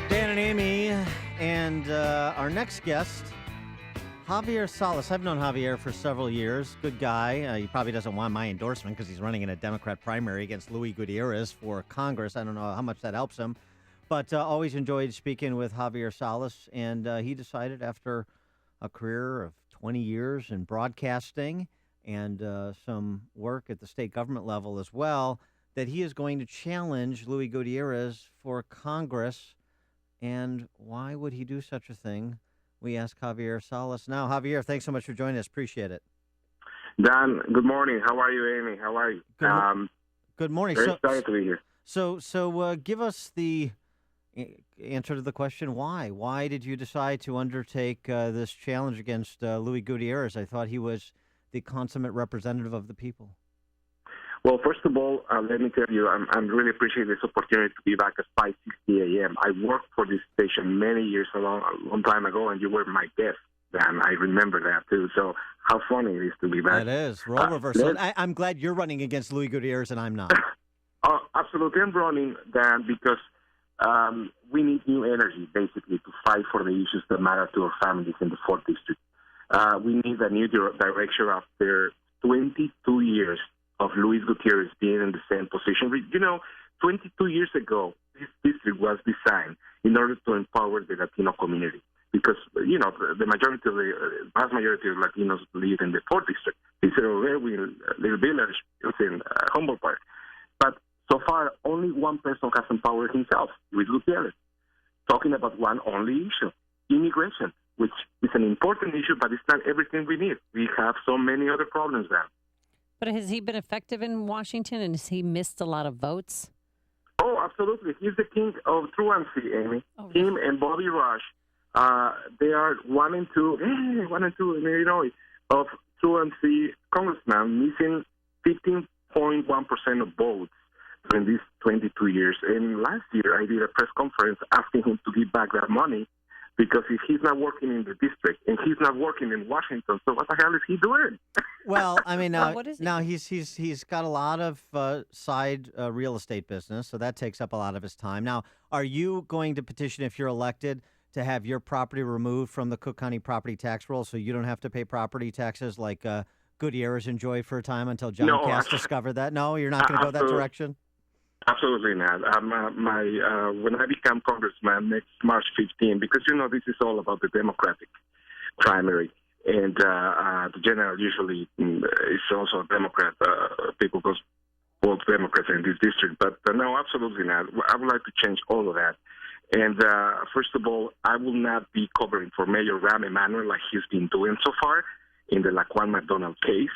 Dan and Amy, and our next guest, Javier Salas. I've known Javier for several years. Good guy. He probably doesn't want my endorsement because he's running in a Democrat primary against Luis Gutierrez for Congress. I don't know how much that helps him. But always enjoyed speaking with Javier Salas, and he decided after a career of 20 years in broadcasting and some work at the state government level as well, that he is going to challenge Luis Gutierrez for Congress. And why would he do such a thing? We ask Javier Salas now. Javier, thanks so much for joining us. Appreciate it. Dan, good morning. How are you, Amy? How are you? Good morning. Very excited to be here. So give us the answer to the question, why? Why did you decide to undertake this challenge against Luis Gutierrez? I thought he was the consummate representative of the people. Well, first of all, let me tell you, I'm really appreciate this opportunity to be back at 5:60 a.m. I worked for this station many years, a long time ago, and you were my guest, Dan. I remember that, too. So how funny it is to be back. It is. Role reversal. I'm glad you're running against Luis Gutierrez and I'm not. Absolutely. I'm running, Dan, because we need new energy, basically, to fight for the issues that matter to our families in the 4th District. We need a new direction after 22 years of Luis Gutierrez being in the same position. 22 years ago, this district was designed in order to empower the Latino community because, the vast majority of Latinos live in the 4th District. It's a little village in Humboldt Park. But so far, only one person has empowered himself, Luis Gutierrez, talking about one only issue, immigration, which is an important issue, but it's not everything we need. We have so many other problems there. But has he been effective in Washington, and has he missed a lot of votes? Oh, absolutely. He's the king of truancy, Amy. Oh, really? Him and Bobby Rush, they are 1 and 2 in Illinois of truancy congressman, missing 15.1% of votes in these 22 years. And last year, I did a press conference asking him to give back that money because if he's not working in the district and he's not working in Washington, so what the hell is he doing? Well, I mean, now he's got a lot of side real estate business, so that takes up a lot of his time. Now, are you going to petition if you're elected to have your property removed from the Cook County property tax roll so you don't have to pay property taxes like Gutierrez enjoyed for a time until John Cass discovered that? No, you're not going to go that direction? Absolutely not. When I become congressman next March 15, because, this is all about the Democratic primary, and the general usually is also a Democrat. People vote Democrats in this district. But no, absolutely not. I would like to change all of that. And first of all, I will not be covering for Mayor Rahm Emanuel like he's been doing so far in the Laquan McDonald case.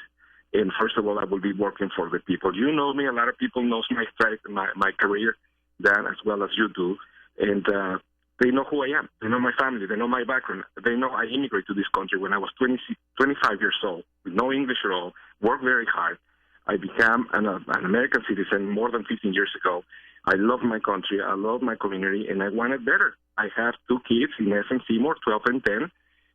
And first of all, I will be working for the people. You know me. A lot of people knows my career. Dan, as well as you do. And they know who I am. They know my family. They know my background. They know I immigrated to this country when I was 25 years old, with no English at all, worked very hard. I became an American citizen more than 15 years ago. I love my country. I love my community, and I want it better. I have 2 kids in Essen Seymour, 12 and 10,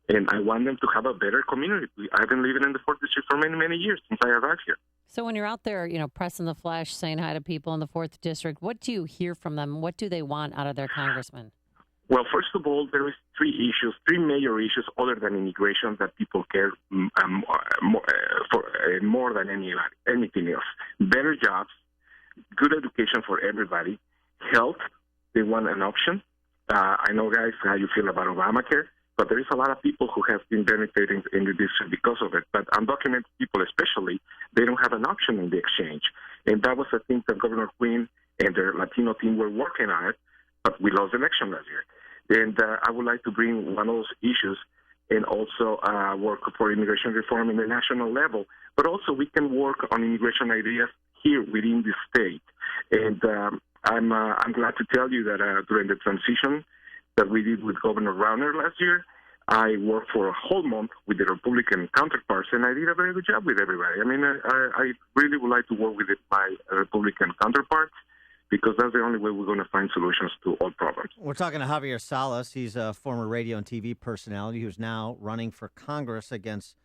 and I want them to have a better community. I've been living in the 4th District for many, many years since I arrived here. So when you're out there, pressing the flesh, saying hi to people in the 4th District, what do you hear from them? What do they want out of their congressman? Well, first of all, there is 3 major issues other than immigration that people care for more than anything else. Better jobs, good education for everybody, health, they want an option. I know, guys, how you feel about Obamacare, but there is a lot of people who have been benefiting in the district because of it. But undocumented people especially, they don't have an option in the exchange. And that was a thing that Governor Quinn and their Latino team were working on it, but we lost the election last year. And I would like to bring one of those issues and also work for immigration reform in the national level. But also we can work on immigration ideas here within the state. And I'm glad to tell you that during the transition that we did with Governor Rauner last year, I worked for a whole month with the Republican counterparts, and I did a very good job with everybody. I mean, I really would like to work with my Republican counterparts, because that's the only way we're going to find solutions to all problems. We're talking to Javier Salas. He's a former radio and TV personality who's now running for Congress against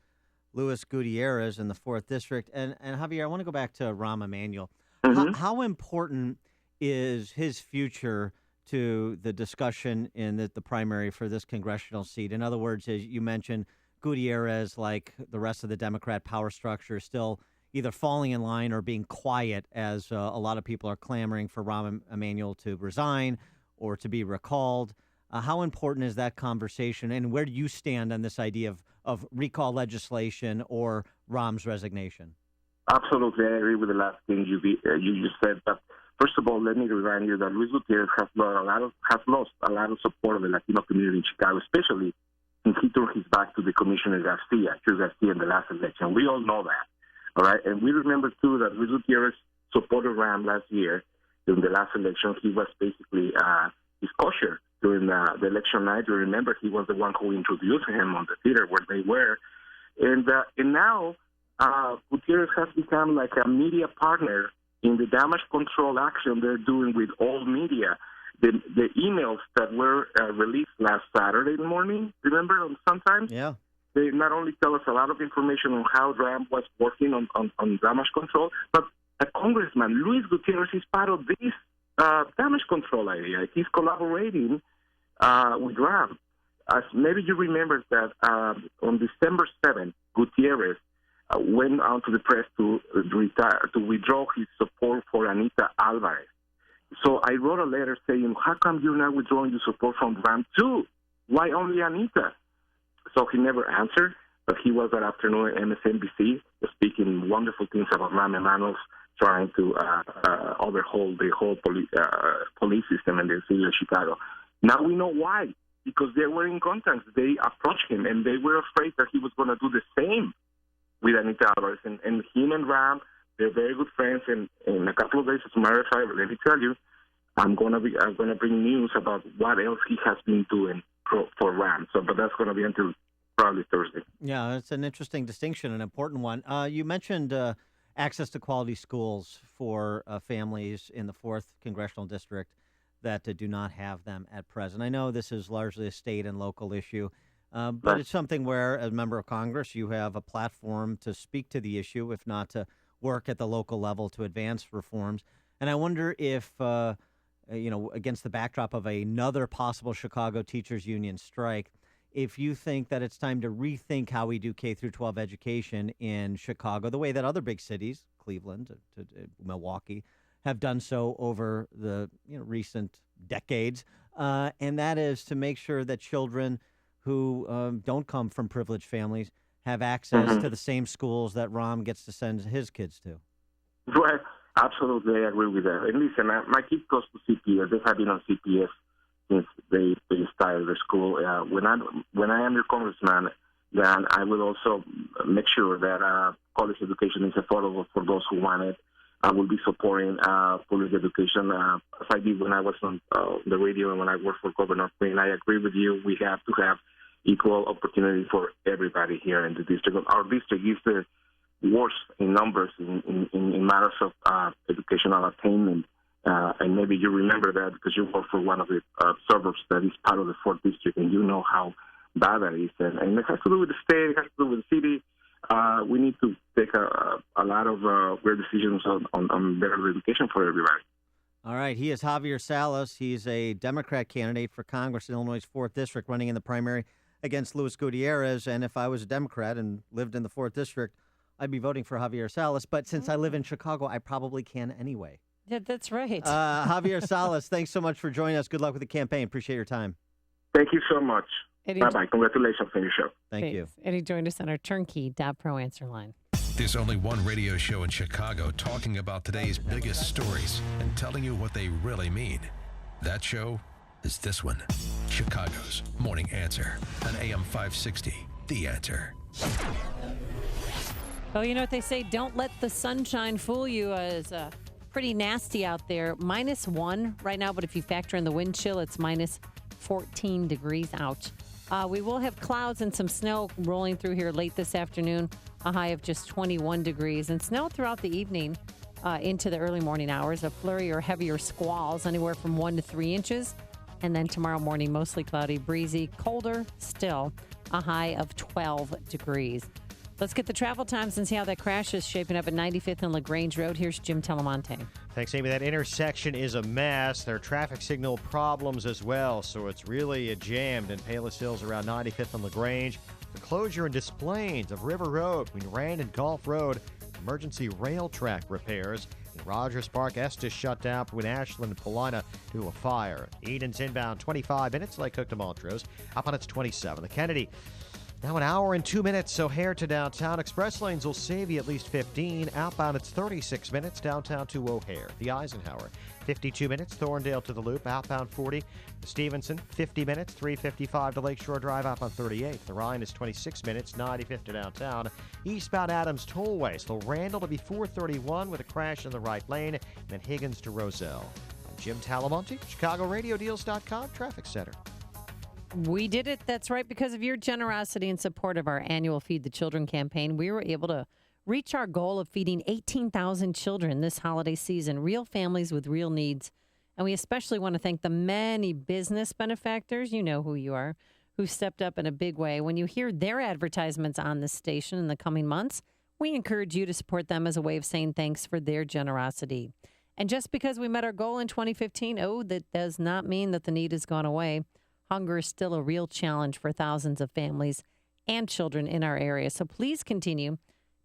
Luis Gutierrez in the 4th District. And Javier, I want to go back to Rahm Emanuel. Mm-hmm. How important is his future to the discussion in the primary for this congressional seat? In other words, as you mentioned, Gutierrez, like the rest of the Democrat power structure, is still either falling in line or being quiet as a lot of people are clamoring for Rahm Emanuel to resign or to be recalled. How important is that conversation, and where do you stand on this idea of recall legislation or Rahm's resignation? Absolutely. I agree with the last thing you just said. But first of all, let me remind you that Luis Gutierrez has lost a lot of support of the Latino community in Chicago, especially since he turned his back to the Commissioner Garcia in the last election. We all know that. All right, and we remember, too, that Luis Gutierrez supported Rahm last year during the last election. He was basically his kosher during the election night. You remember he was the one who introduced him on the theater where they were. And now Gutierrez has become like a media partner in the damage control action they're doing with all media. The emails that were released last Saturday morning, remember, on Sun-Times? Yeah. They not only tell us a lot of information on how Rahm was working on damage control, but a congressman, Luis Gutierrez, is part of this damage control idea. He's collaborating with Rahm. As maybe you remember that on December 7th, Gutierrez went out to the press to withdraw his support for Anita Alvarez. So I wrote a letter saying, how come you're not withdrawing your support from Rahm too? Why only Anita? So he never answered, but he was that afternoon at MSNBC speaking wonderful things about Rahm Emanuel trying to overhaul the whole police system in the city of Chicago. Now we know why, because they were in contact. They approached him, and they were afraid that he was going to do the same with Anita Alvarez. And him and Rahm, they're very good friends. And in a couple of days, as a matter of fact, let me tell you, I'm going to bring news about what else he has been doing for Rahm. But that's going to be until probably Thursday. Yeah, it's an interesting distinction, an important one. You mentioned access to quality schools for families in the 4th Congressional District that do not have them at present. I know this is largely a state and local issue, but it's something where, as a member of Congress, you have a platform to speak to the issue, if not to work at the local level to advance reforms. And I wonder if, against the backdrop of another possible Chicago Teachers Union strike, if you think that it's time to rethink how we do K-12 education in Chicago, the way that other big cities, Cleveland, to Milwaukee, have done so over the recent decades, and that is to make sure that children who don't come from privileged families have access to the same schools that Rahm gets to send his kids to. Right. Absolutely, I agree with that. And listen, my kids go to CPS. They have been on CPS since they started their school. When I am your congressman, then I will also make sure that college education is affordable for those who want it. I will be supporting public education as I did when I was on the radio and when I worked for Governor Quinn. I agree with you. We have to have equal opportunity for everybody here in the district. Our district is the worst in numbers in matters of educational attainment. And maybe you remember that because you work for one of the suburbs that is part of the 4th district, and you know how bad that is. And it has to do with the state, it has to do with the city. We need to take a lot of great decisions on better education for everybody. All right. He is Javier Salas. He's a Democrat candidate for Congress in Illinois' 4th District, running in the primary against Luis Gutierrez. And if I was a Democrat and lived in the 4th District, I'd be voting for Javier Salas. But since I live in Chicago, I probably can anyway. Yeah, that's right. Javier Salas, thanks so much for joining us. Good luck with the campaign. Appreciate your time. Thank you so much. Eddie, bye-bye. Congratulations on your show. Thank you. Eddie joined us on our turnkey.pro answer line. There's only one radio show in Chicago talking about today's biggest stories and telling you what they really mean. That show is this one, Chicago's Morning Answer on AM 560, The Answer. Oh, you know what they say? Don't let the sunshine fool you. It's pretty nasty out there. -1 right now, but if you factor in the wind chill, it's -14 degrees out. We will have clouds and some snow rolling through here late this afternoon, a high of just 21 degrees, and snow throughout the evening into the early morning hours. A flurry or heavier squalls, anywhere from 1 to 3 inches. And then tomorrow morning, mostly cloudy, breezy, colder still, a high of 12 degrees. Let's get the travel times and see how that crash is shaping up at 95th and LaGrange Road. Here's Jim Telemonte. Thanks, Amy. That intersection is a mess. There are traffic signal problems as well, so it's really jammed in Palos Hills around 95th and LaGrange. The closure and displays of River Road between Rand and Gulf Road. Emergency rail track repairs. In Rogers Park, Estes shut down between Ashland and Paulina due to a fire. Eden's inbound 25 minutes, Lake Cook to Montrose. Up on its 27. The Kennedy, now an hour and 2 minutes, O'Hare to downtown. Express lanes will save you at least 15. Outbound, it's 36 minutes, downtown to O'Hare. The Eisenhower, 52 minutes, Thorndale to the Loop. Outbound 40. The Stevenson, 50 minutes, 355 to Lakeshore Drive. Outbound 38. The Rhine is 26 minutes, 95 to downtown. Eastbound Adams Tollway, so Randall to be 431 with a crash in the right lane. And then Higgins to Roselle. I'm Jim Talamonte, ChicagoRadioDeals.com Traffic Center. We did it. That's right. Because of your generosity and support of our annual Feed the Children campaign, we were able to reach our goal of feeding 18,000 children this holiday season, real families with real needs. And we especially want to thank the many business benefactors, you know who you are, who stepped up in a big way. When you hear their advertisements on this station in the coming months, we encourage you to support them as a way of saying thanks for their generosity. And just because we met our goal in 2015, that does not mean that the need has gone away. Hunger is still a real challenge for thousands of families and children in our area. So please continue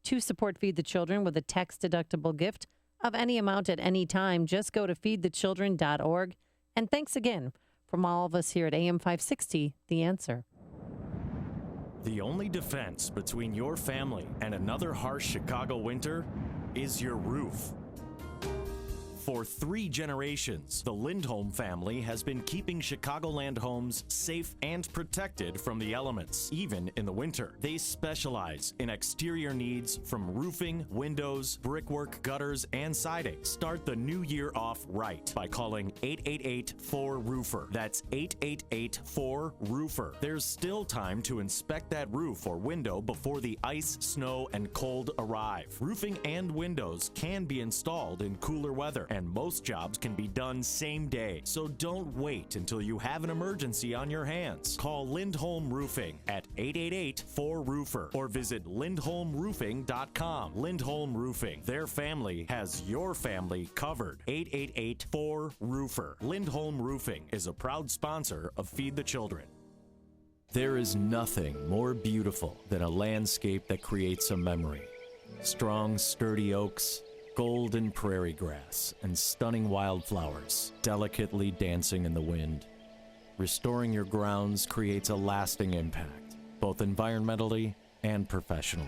to support Feed the Children with a tax-deductible gift of any amount at any time. Just go to feedthechildren.org. And thanks again from all of us here at AM 560, The Answer. The only defense between your family and another harsh Chicago winter is your roof. For 3 generations, the Lindholm family has been keeping Chicagoland homes safe and protected from the elements, even in the winter. They specialize in exterior needs from roofing, windows, brickwork, gutters, and siding. Start the new year off right by calling 888-4-ROOFER. That's 888-4-ROOFER. There's still time to inspect that roof or window before the ice, snow, and cold arrive. Roofing and windows can be installed in cooler weather, and most jobs can be done same day. So don't wait until you have an emergency on your hands. Call Lindholm Roofing at 888-4-ROOFER or visit lindholmroofing.com. Lindholm Roofing. Their family has your family covered. 888-4-ROOFER. Lindholm Roofing is a proud sponsor of Feed the Children. There is nothing more beautiful than a landscape that creates a memory. Strong, sturdy oaks, golden prairie grass, and stunning wildflowers delicately dancing in the wind. Restoring your grounds creates a lasting impact, both environmentally and professionally.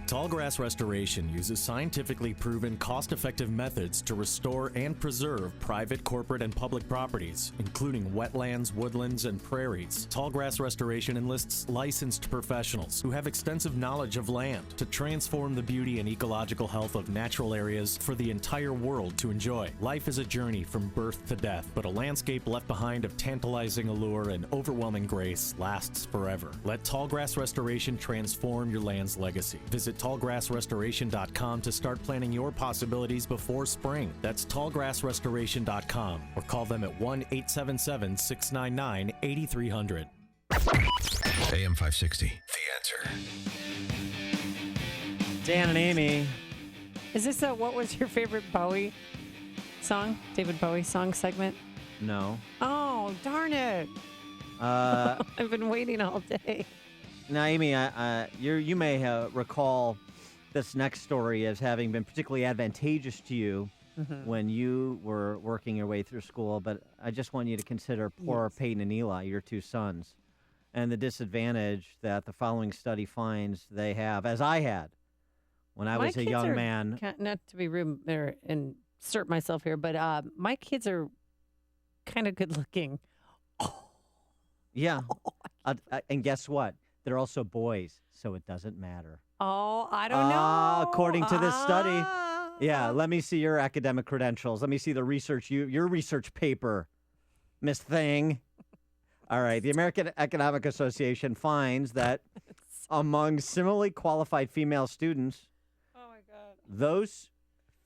Tallgrass Restoration uses scientifically proven, cost-effective methods to restore and preserve private, corporate, and public properties, including wetlands, woodlands, and prairies. Tallgrass Restoration enlists licensed professionals who have extensive knowledge of land to transform the beauty and ecological health of natural areas for the entire world to enjoy. Life is a journey from birth to death, but a landscape left behind of tantalizing allure and overwhelming grace lasts forever. Let Tallgrass Restoration transform your land's legacy. Visit tallgrassrestoration.com to start planning your possibilities before spring. That's tallgrassrestoration.com or call them at 1-877-699-8300. AM 560, The Answer. Dan and Amy. Is this what was your favorite Bowie song? David Bowie song segment? No. Oh, darn it. I've been waiting all day. Now, Amy, you may recall this next story as having been particularly advantageous to you when you were working your way through school, but I just want you to consider poor Peyton and Eli, your two sons, and the disadvantage that the following study finds they have, as I had when I was a young man. Not to be rude or insert myself here, but my kids are kind of good looking. Yeah. And guess what? They're also boys, so it doesn't matter. Oh, I don't know. According to this study. Yeah, let me see your academic credentials. Let me see the research, your research paper, Miss Thing. All right, the American Economic Association finds that among similarly qualified female students, those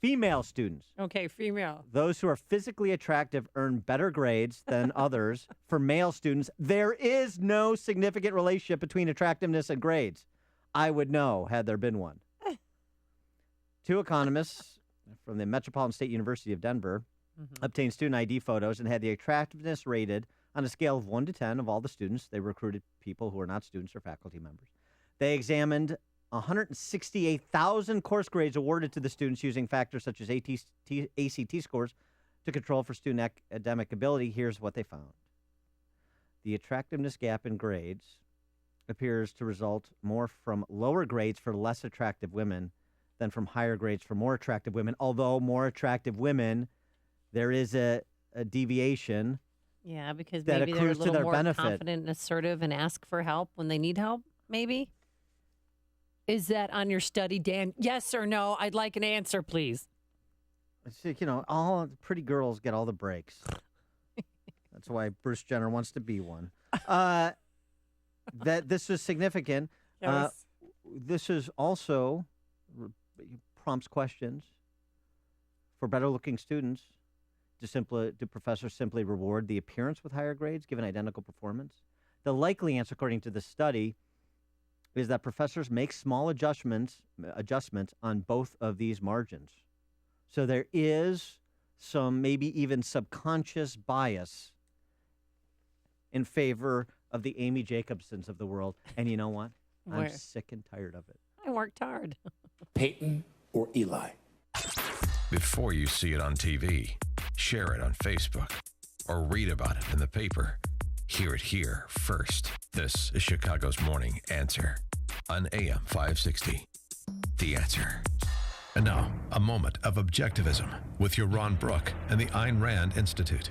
female students. Okay, female. Those who are physically attractive earn better grades than others. For male students, there is no significant relationship between attractiveness and grades. I would know had there been one. Two economists from the Metropolitan State University of Denver obtained student ID photos and had the attractiveness rated on a scale of 1 to 10 of all the students. They recruited people who are not students or faculty members. They examined 168,000 course grades awarded to the students using factors such as ACT scores to control for student academic ability. Here's what they found. The attractiveness gap in grades appears to result more from lower grades for less attractive women than from higher grades for more attractive women. Although more attractive women, there is a deviation. Yeah, because that maybe they're a accrues to little their more benefit. confident and assertive and ask for help when they need help, maybe? Is that on your study, Dan? Yes or no? I'd like an answer, please. It's like, all pretty girls get all the breaks. That's why Bruce Jenner wants to be one. That this is significant. Yes. This is also prompts questions for better-looking students. Do professors simply reward the appearance with higher grades given identical performance? The likely answer, according to the study, is that professors make small adjustments on both of these margins. So there is some maybe even subconscious bias in favor of the Amy Jacobsons of the world. And you know what? I'm sick and tired of it. I worked hard. Peyton or Eli? Before you see it on TV, share it on Facebook, or read about it in the paper. Hear it here first. This is Chicago's Morning Answer on AM 560. The Answer. And now, a moment of objectivism with your Ron Brook and the Ayn Rand Institute.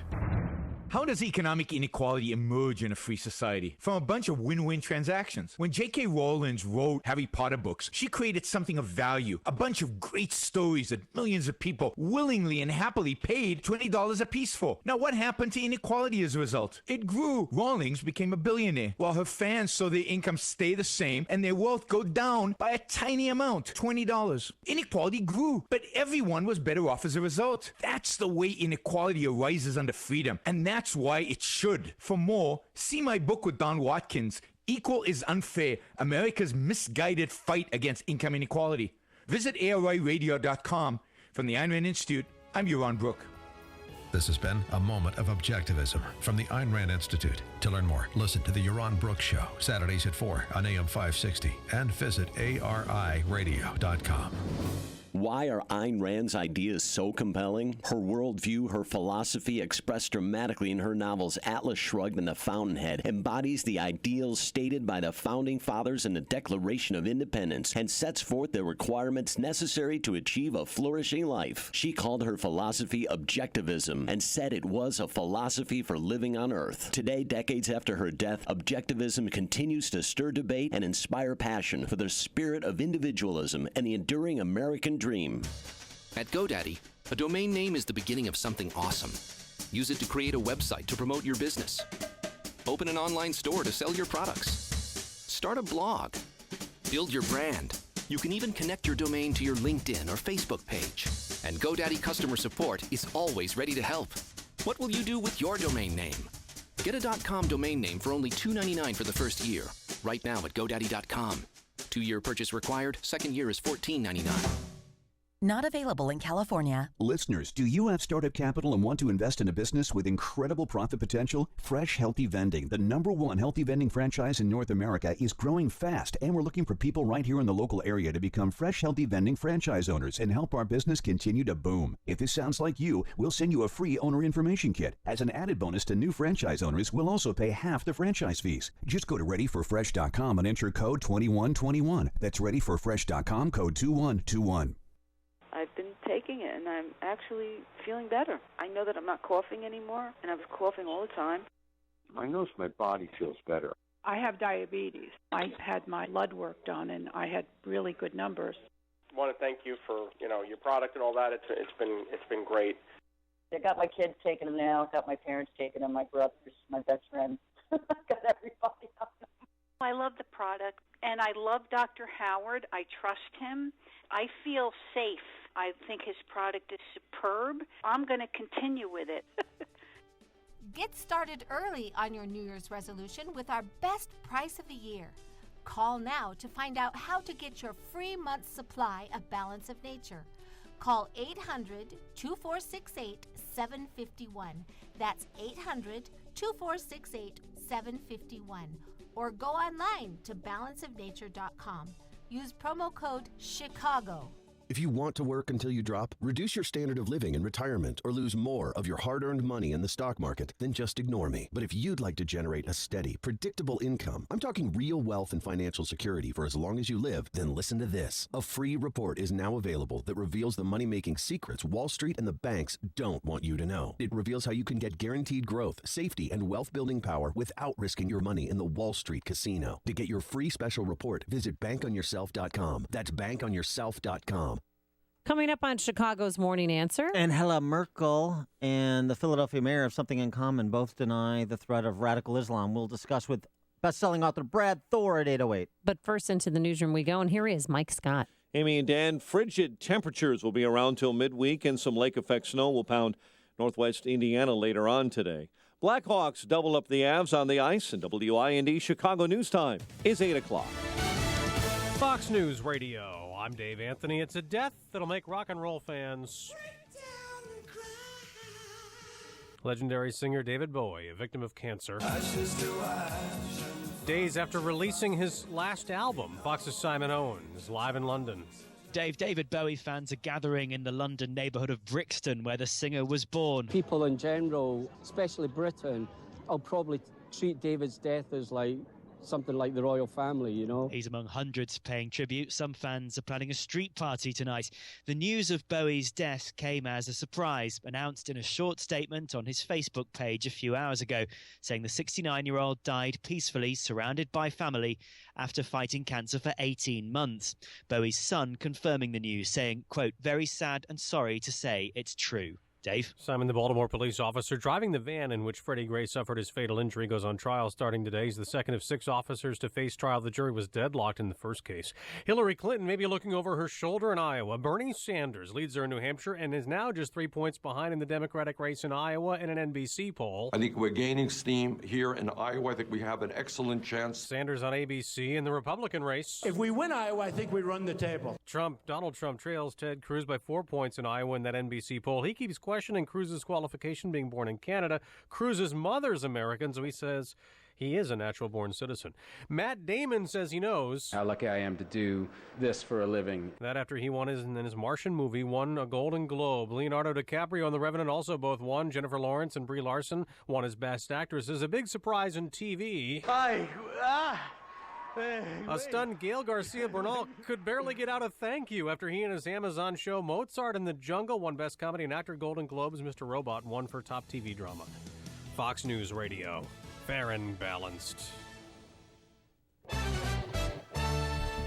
How does economic inequality emerge in a free society? From a bunch of win-win transactions. When J.K. Rowling wrote Harry Potter books, she created something of value. A bunch of great stories that millions of people willingly and happily paid $20 a piece for. Now, what happened to inequality as a result? It grew. Rawlings became a billionaire, while her fans saw their income stay the same and their wealth go down by a tiny amount, $20. Inequality grew, but everyone was better off as a result. That's the way inequality arises under freedom, and that's why it should. For more, see my book with Don Watkins, Equal is Unfair, America's Misguided Fight Against Income Inequality. Visit ARIradio.com. From the Ayn Rand Institute, I'm Ron Brook. This has been a moment of objectivism from the Ayn Rand Institute. To learn more, listen to the Ron Brook Show, Saturdays at 4 on AM 560, and visit ARIradio.com. Why are Ayn Rand's ideas so compelling? Her worldview, her philosophy, expressed dramatically in her novels Atlas Shrugged and The Fountainhead, embodies the ideals stated by the Founding Fathers in the Declaration of Independence and sets forth the requirements necessary to achieve a flourishing life. She called her philosophy objectivism and said it was a philosophy for living on Earth. Today, decades after her death, objectivism continues to stir debate and inspire passion for the spirit of individualism and the enduring American dream. At GoDaddy, a domain name is the beginning of something awesome. Use it to create a website to promote your business. Open an online store to sell your products. Start a blog. Build your brand. You can even connect your domain to your LinkedIn or Facebook page. And GoDaddy customer support is always ready to help. What will you do with your domain name? Get a .com domain name for only $2.99 for the first year. Right now at GoDaddy.com. 2-year purchase required. Second year is $14.99. Not available in California. Listeners, do you have startup capital and want to invest in a business with incredible profit potential? Fresh Healthy Vending, the #1 healthy vending franchise in North America, is growing fast, and we're looking for people right here in the local area to become Fresh Healthy Vending franchise owners and help our business continue to boom. If this sounds like you, we'll send you a free owner information kit. As an added bonus to new franchise owners, we'll also pay half the franchise fees. Just go to readyforfresh.com and enter code 2121. That's readyforfresh.com, code 2121. I've been taking it, and I'm actually feeling better. I know that I'm not coughing anymore, and I was coughing all the time. I notice my body feels better. I have diabetes. I had my blood work done, and I had really good numbers. I want to thank you for your product and all that. It's been great. I got my kids taking them now. Got my parents taking them. My brothers, my best friend. Got everybody on them. I love the product, and I love Dr. Howard. I trust him. I feel safe. I think his product is superb. I'm going to continue with it. Get started early on your New Year's resolution with our best price of the year. Call now to find out how to get your free month's supply of Balance of Nature. Call 800-2468-751. That's 800-2468-751. Or go online to balanceofnature.com. Use promo code Chicago. If you want to work until you drop, reduce your standard of living in retirement, or lose more of your hard-earned money in the stock market, then just ignore me. But if you'd like to generate a steady, predictable income, I'm talking real wealth and financial security for as long as you live, then listen to this. A free report is now available that reveals the money-making secrets Wall Street and the banks don't want you to know. It reveals how you can get guaranteed growth, safety, and wealth-building power without risking your money in the Wall Street casino. To get your free special report, visit bankonyourself.com. That's bankonyourself.com. Coming up on Chicago's Morning Answer. Angela Merkel and the Philadelphia mayor have something in common. Both deny the threat of radical Islam. We'll discuss with best-selling author Brad Thor at 8:08. But first, into the newsroom we go, and here he is, Mike Scott. Amy and Dan, frigid temperatures will be around till midweek, and some lake-effect snow will pound northwest Indiana later on today. Blackhawks double up the Avs on the ice, and WIND Chicago News Time is 8 o'clock. Fox News Radio. I'm Dave Anthony. It's a death that'll make rock and roll fans. Legendary singer David Bowie, a victim of cancer. Days after releasing his last album, Fox's Simon Owen is live in London. David Bowie fans are gathering in the London neighbourhood of Brixton, where the singer was born. People in general, especially Britain, will probably treat David's death as something like the royal family, you know. He's among hundreds paying tribute. Some fans are planning a street party tonight. The news of Bowie's death came as a surprise, announced in a short statement on his Facebook page a few hours ago, saying the 69-year-old died peacefully, surrounded by family, after fighting cancer for 18 months. Bowie's son confirming the news, saying, quote, "Very sad and sorry to say it's true." Dave? Simon, the Baltimore police officer driving the van in which Freddie Gray suffered his fatal injury, goes on trial starting today. He's the second of 6 officers to face trial. The jury was deadlocked in the first case. Hillary Clinton may be looking over her shoulder in Iowa. Bernie Sanders leads her in New Hampshire and is now just 3 points behind in the Democratic race in Iowa in an NBC poll. I think we're gaining steam here in Iowa. I think we have an excellent chance. Sanders on ABC in the Republican race. If we win Iowa, I think we run the table. Donald Trump trails Ted Cruz by 4 points in Iowa in that NBC poll. He keeps questioning Cruz's qualification, being born in Canada. Cruz's mother's American, so he says He is a natural-born citizen. Matt Damon says he knows how lucky I am to do this for a living. That after he won in his Martian movie, won a Golden Globe. Leonardo DiCaprio and The Revenant also both won. Jennifer Lawrence and Brie Larson won as Best Actresses. A big surprise in TV. A stunned Gael Garcia Bernal could barely get out a thank you after he and his Amazon show Mozart in the Jungle won Best Comedy and Actor Golden Globes. Mr. Robot won for Top TV Drama. Fox News Radio. Fair and balanced.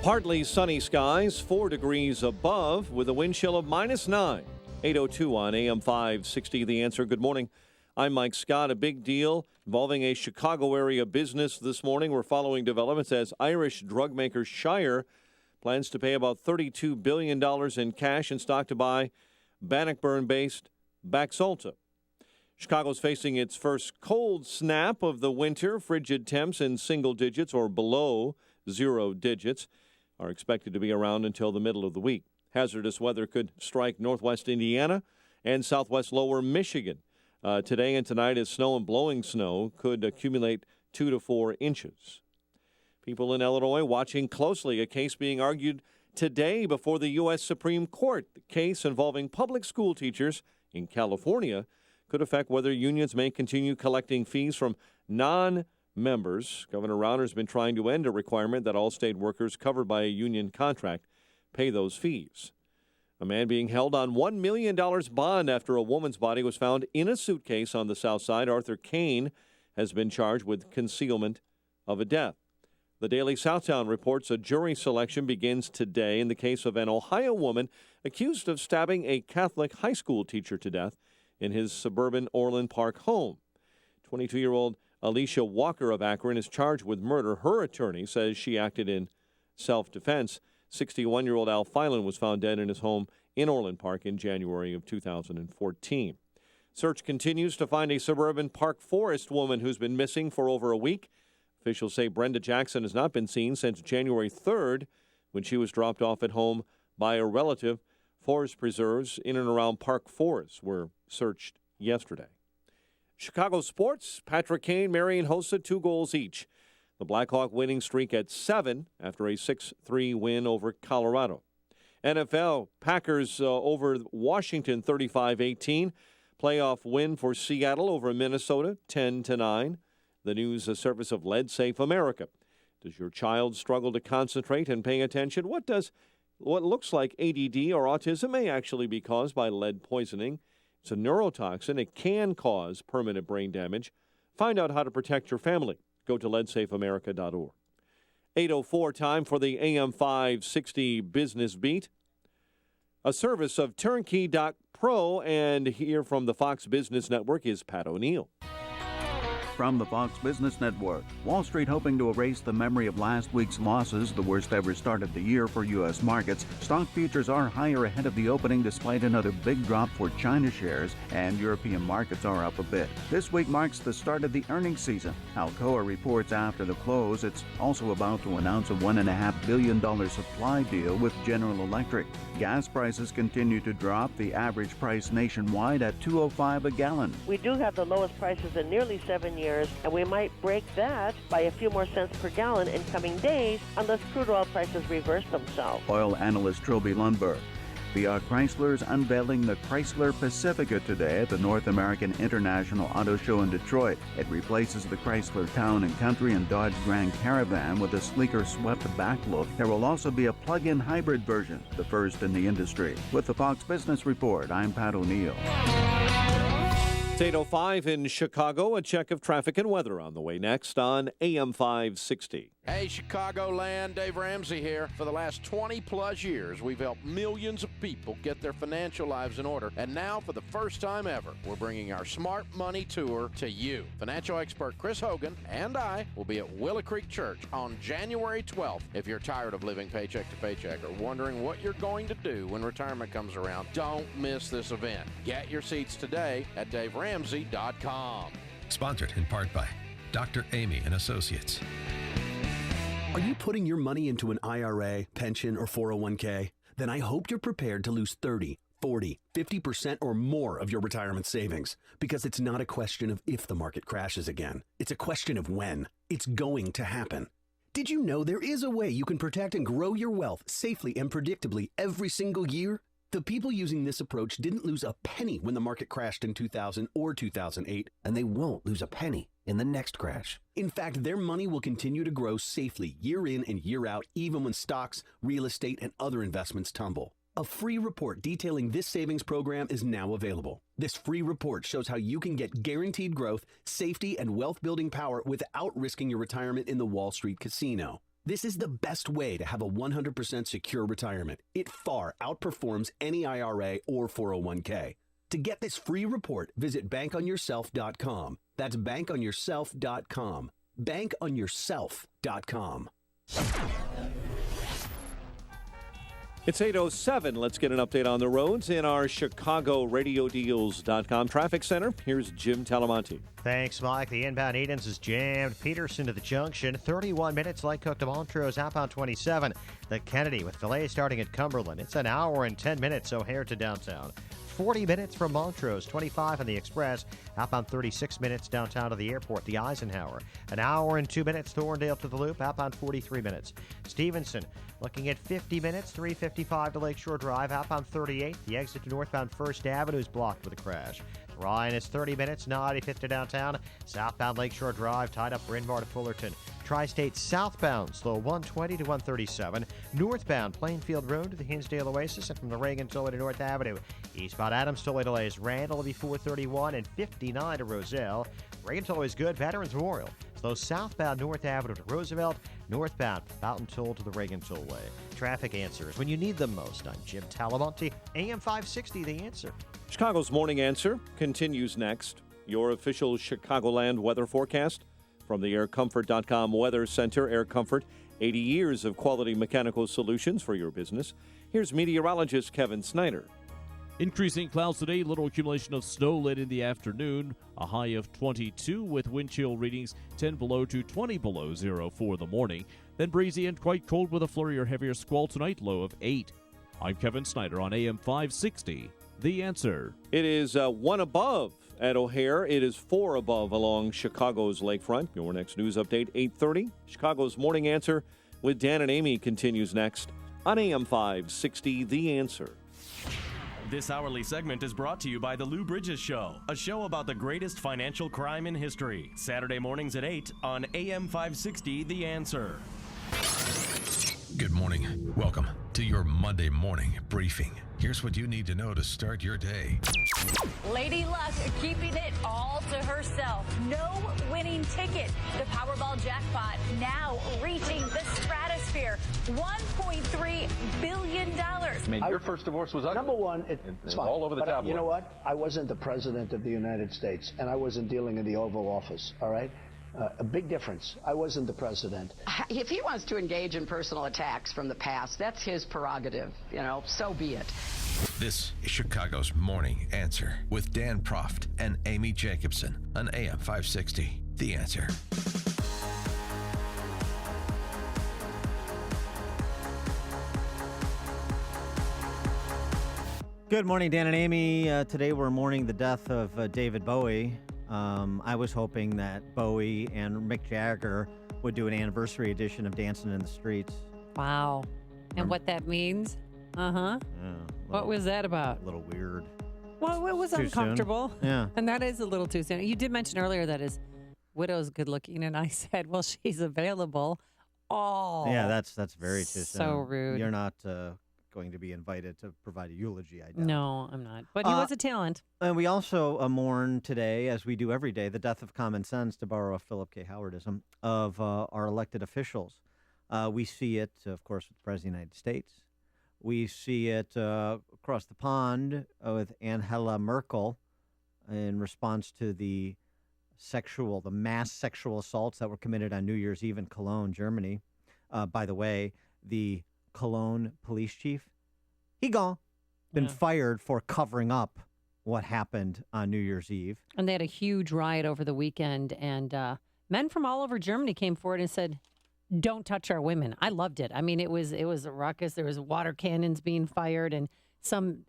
Partly sunny skies, 4 degrees above, with a wind chill of -9. 8:02 on AM 560. The Answer. Good morning. I'm Mike Scott. A big deal involving a Chicago area business this morning. We're following developments as Irish drug maker Shire plans to pay about $32 billion in cash and stock to buy Bannockburn-based Baxalta. Chicago's facing its first cold snap of the winter. Frigid temps in single digits or below 0 digits are expected to be around until the middle of the week. Hazardous weather could strike northwest Indiana and southwest lower Michigan today and tonight, as snow and blowing snow could accumulate 2 to 4 inches. People in Illinois watching closely a case being argued today before the U.S. Supreme Court. The case involving public school teachers in California could affect whether unions may continue collecting fees from non-members. Governor Rauner has been trying to end a requirement that all state workers covered by a union contract pay those fees. A man being held on $1 million bond after a woman's body was found in a suitcase on the south side. Arthur Kane has been charged with concealment of a death. The Daily Southtown reports a jury selection begins today in the case of an Ohio woman accused of stabbing a Catholic high school teacher to death in his suburban Orland Park home. 22-year-old Alicia Walker of Akron is charged with murder. Her attorney says she acted in self-defense. 61-year-old Al Filan was found dead in his home in Orland Park in January of 2014. Search continues to find a suburban Park Forest woman who's been missing for over a week. Officials say Brenda Jackson has not been seen since January 3rd when she was dropped off at home by a relative. Forest preserves in and around Park Forest were searched yesterday. Chicago sports, Patrick Kane, Marion Hossa, 2 goals each. The Blackhawk winning streak at 7 after a 6-3 win over Colorado. NFL, Packers over Washington 35-18. Playoff win for Seattle over Minnesota 10-9. The news, a service of Lead Safe America. Does your child struggle to concentrate and pay attention? What looks like ADD or autism may actually be caused by lead poisoning. It's a neurotoxin. It can cause permanent brain damage. Find out how to protect your family. Go to leadsafeamerica.org. 8:04, time for the AM 560 Business Beat. A service of Turnkey.pro, and here from the Fox Business Network is Pat O'Neill. From the Fox Business Network, Wall Street hoping to erase the memory of last week's losses, the worst ever start of the year for U.S. markets. Stock futures are higher ahead of the opening despite another big drop for China shares, and European markets are up a bit. This week marks the start of the earnings season. Alcoa reports after the close it's also about to announce a $1.5 billion supply deal with General Electric. Gas prices continue to drop, the average price nationwide at $2.05 a gallon. We do have the lowest prices in nearly 7 years, and we might break that by a few more cents per gallon in coming days unless crude oil prices reverse themselves. Oil analyst Trilby Lundberg. Chrysler's unveiling the Chrysler Pacifica today at the North American International Auto Show in Detroit. It replaces the Chrysler Town & Country and Dodge Grand Caravan with a sleeker swept back look. There will also be a plug-in hybrid version, the first in the industry. With the Fox Business Report, I'm Pat O'Neill. It's 8:05 in Chicago. A check of traffic and weather on the way next on AM 560. Hey, Chicagoland, Dave Ramsey here. For the last 20-plus years, we've helped millions of people get their financial lives in order. And now, for the first time ever, we're bringing our Smart Money Tour to you. Financial expert Chris Hogan and I will be at Willow Creek Church on January 12th. If you're tired of living paycheck to paycheck or wondering what you're going to do when retirement comes around, don't miss this event. Get your seats today at DaveRamsey.com. Sponsored in part by Dr. Amy and Associates. Are you putting your money into an IRA, pension, or 401k? Then I hope you're prepared to lose 30, 40, 50% or more of your retirement savings. Because it's not a question of if the market crashes again. It's a question of when. It's going to happen. Did you know there is a way you can protect and grow your wealth safely and predictably every single year? The people using this approach didn't lose a penny when the market crashed in 2000 or 2008, and they won't lose a penny in the next crash. In fact, their money will continue to grow safely year in and year out, even when stocks, real estate, and other investments tumble. A free report detailing this savings program is now available. This free report shows how you can get guaranteed growth, safety, and wealth-building power without risking your retirement in the Wall Street casino. This is the best way to have a 100% secure retirement. It far outperforms any IRA or 401k. To get this free report, visit bankonyourself.com. That's bankonyourself.com. Bankonyourself.com. It's 8:07. Let's get an update on the roads in our ChicagoRadioDeals.com traffic center. Here's Jim Talamonte. Thanks, Mike. The inbound Edens is jammed. Peterson to the junction. 31 minutes. Light Cook to Montrose. Outbound 27. The Kennedy with delays starting at Cumberland. It's an hour and 10 minutes. O'Hare to downtown. 40 minutes from Montrose, 25 on the Express, outbound 36 minutes downtown to the airport, the Eisenhower. An hour and 2 minutes, Thorndale to the Loop, outbound 43 minutes. Stevenson looking at 50 minutes, 355 to Lakeshore Drive, outbound 38. The exit to northbound First Avenue is blocked with a crash. Ryan is 30 minutes, 95th to downtown. Southbound Lakeshore Drive, tied up Bryn Mawr to Fullerton. Tri-State southbound, slow 120 to 137. Northbound Plainfield Road to the Hinsdale Oasis, and from the Reagan Tollway to North Avenue. Eastbound Adams Tollway delays Randall will be 431 and 59 to Roselle. Reagan Tollway is good. Veterans Memorial. Slow southbound North Avenue to Roosevelt. Northbound Fountain Toll to the Reagan Tollway. Traffic answers when you need them most. I'm Jim Talamonte, AM 560, The Answer. Chicago's Morning Answer continues next. Your official Chicagoland weather forecast from the aircomfort.com Weather Center. Air Comfort, 80 years of quality mechanical solutions for your business. Here's meteorologist Kevin Snyder. Increasing clouds today, little accumulation of snow late in the afternoon. A high of 22 with wind chill readings 10 below to 20 below zero for the morning. Then breezy and quite cold with a flurry or heavier squall tonight, low of 8. I'm Kevin Snyder on AM 560. The Answer. It is 1 above at O'Hare. It is 4 above along Chicago's lakefront. Your next news update, 8:30. Chicago's Morning Answer with Dan and Amy continues next on AM 560, The Answer. This hourly segment is brought to you by The Lou Bridges Show, a show about the greatest financial crime in history. Saturday mornings at 8 on AM 560, The Answer. Good morning. Welcome to your Monday morning briefing. Here's what you need to know to start your day. Lady Luck keeping it all to herself. No winning ticket. The Powerball jackpot now reaching the stratosphere. $1.3 billion. I mean, your first divorce was ugly. Number one, it's fine. All over the tabloids. You know what? I wasn't the president of the United States, and I wasn't dealing in the Oval Office, all right? A big difference. I wasn't the president. If he wants to engage in personal attacks from the past, that's his prerogative. So be it. This is Chicago's Morning Answer with Dan Proft and Amy Jacobson on AM 560. The Answer. Good morning, Dan and Amy. Today we're mourning the death of David Bowie. I was hoping that Bowie and Mick Jagger would do an anniversary edition of Dancing in the Streets. Wow. And what that means? Uh-huh. Yeah, what was that about? A little weird. Well, it was Too uncomfortable. soon. Yeah. And that is a little too soon. You did mention earlier that his widow's good looking, and I said, well, she's available. Oh. Yeah, that's very too soon. So rude. You're not going to be invited to provide a eulogy, I doubt. No, I'm not. But he was a talent. And we also mourn today, as we do every day, the death of common sense, to borrow a Philip K. Howardism, of our elected officials. We see it, of course, with the President of the United States. We see it across the pond with Angela Merkel in response to the mass sexual assaults that were committed on New Year's Eve in Cologne, Germany. By the way, the Cologne police chief, he been fired for covering up what happened on New Year's Eve. And they had a huge riot over the weekend, and men from all over Germany came forward and said, don't touch our women. I loved it. I mean, it was a ruckus. There was water cannons being fired, and some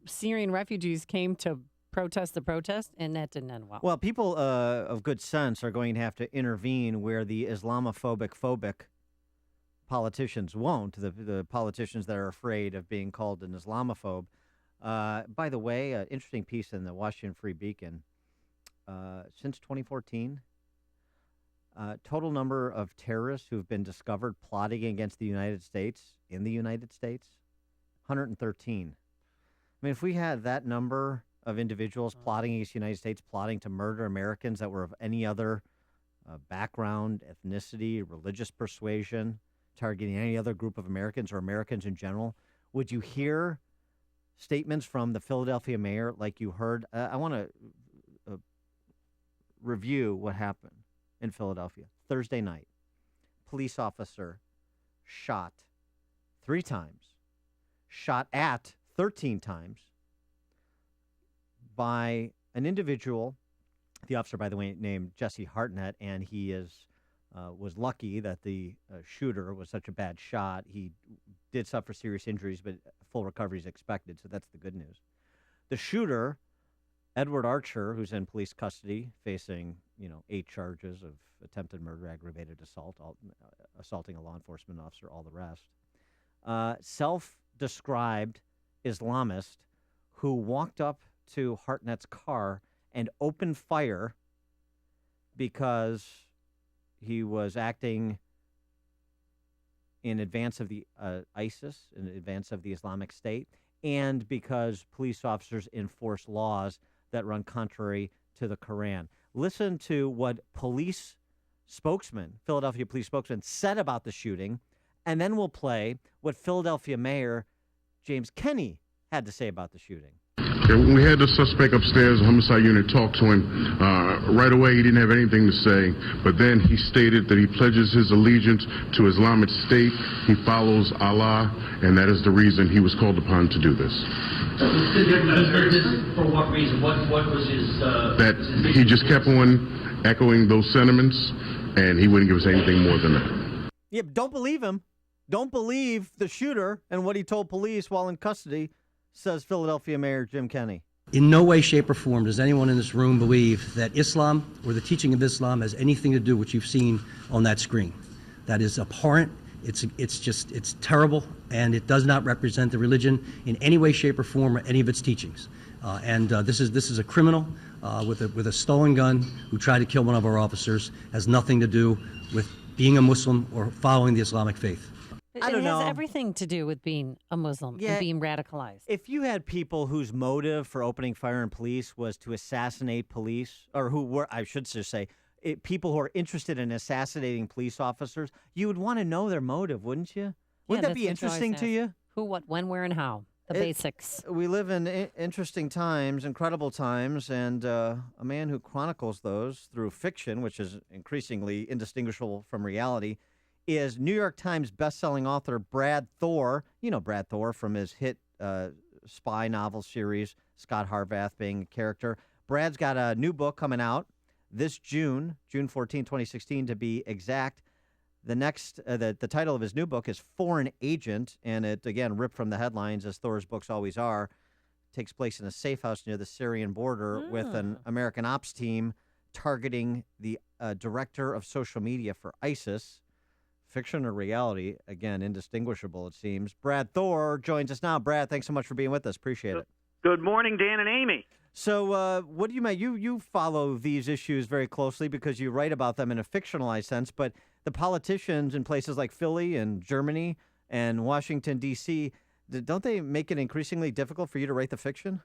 Syrian refugees came to protest the protest, and that didn't end well. Well, people of good sense are going to have to intervene where the Islamophobic politicians won't, the politicians that are afraid of being called an Islamophobe. By the way, an interesting piece in the Washington Free Beacon. Since 2014, total number of terrorists who've been discovered plotting against the United States in the United States, 113. I mean, if we had that number of individuals plotting against the United States, plotting to murder Americans that were of any other background, ethnicity, religious persuasion, targeting any other group of Americans or Americans in general, would you hear statements from the Philadelphia mayor like you heard? I want to review what happened in Philadelphia. Thursday night, police officer shot 3 times, shot at 13 times by an individual, the officer, by the way, named Jesse Hartnett, and he was lucky that the shooter was such a bad shot. He did suffer serious injuries, but full recovery is expected, so that's the good news. The shooter, Edward Archer, who's in police custody, facing 8 charges of attempted murder, aggravated assault, assaulting a law enforcement officer, all the rest. Self-described Islamist who walked up to Hartnett's car and opened fire because he was acting in advance of the ISIS, in advance of the Islamic State, and because police officers enforce laws that run contrary to the Quran. Listen to what police spokesman, Philadelphia police spokesman, said about the shooting, and then we'll play what Philadelphia Mayor James Kenney had to say about the shooting. We had the suspect upstairs, the homicide unit, talk to him. Right away, he didn't have anything to say, but then he stated that he pledges his allegiance to Islamic State. He follows Allah, and that is the reason he was called upon to do this. For what reason? What was his... that he just kept on echoing those sentiments, and he wouldn't give us anything more than that. Yeah, don't believe him. Don't believe the shooter and what he told police while in custody, says Philadelphia Mayor Jim Kenney. In no way, shape, or form does anyone in this room believe that Islam or the teaching of Islam has anything to do with what you've seen on that screen. That is abhorrent. It's terrible, and it does not represent the religion in any way, shape, or form, or any of its teachings. This is a criminal with a stolen gun who tried to kill one of our officers. Has nothing to do with being a Muslim or following the Islamic faith. I don't know. It has everything to do with being a Muslim and being radicalized. If you had people whose motive for opening fire on police was to assassinate police, or who were, I should just say, people who are interested in assassinating police officers, you would want to know their motive, wouldn't you? Wouldn't that be interesting to you? Who, what, when, where, and how. The basics. We live in interesting times, incredible times, and a man who chronicles those through fiction, which is increasingly indistinguishable from reality, is New York Times bestselling author Brad Thor. You know Brad Thor from his hit spy novel series, Scott Harvath being a character. Brad's got a new book coming out this June 14, 2016 to be exact. The title of his new book is Foreign Agent, and it, again, ripped from the headlines, as Thor's books always are. Takes place in a safe house near the Syrian border with an American ops team targeting the director of social media for ISIS. Fiction or reality, again, indistinguishable, it seems. Brad Thor joins us now. Brad, thanks so much for being with us. Appreciate it. Good morning, Dan and Amy. So what do you make? You follow these issues very closely because you write about them in a fictionalized sense, but the politicians in places like Philly and Germany and Washington, D.C., don't they make it increasingly difficult for you to write the fiction?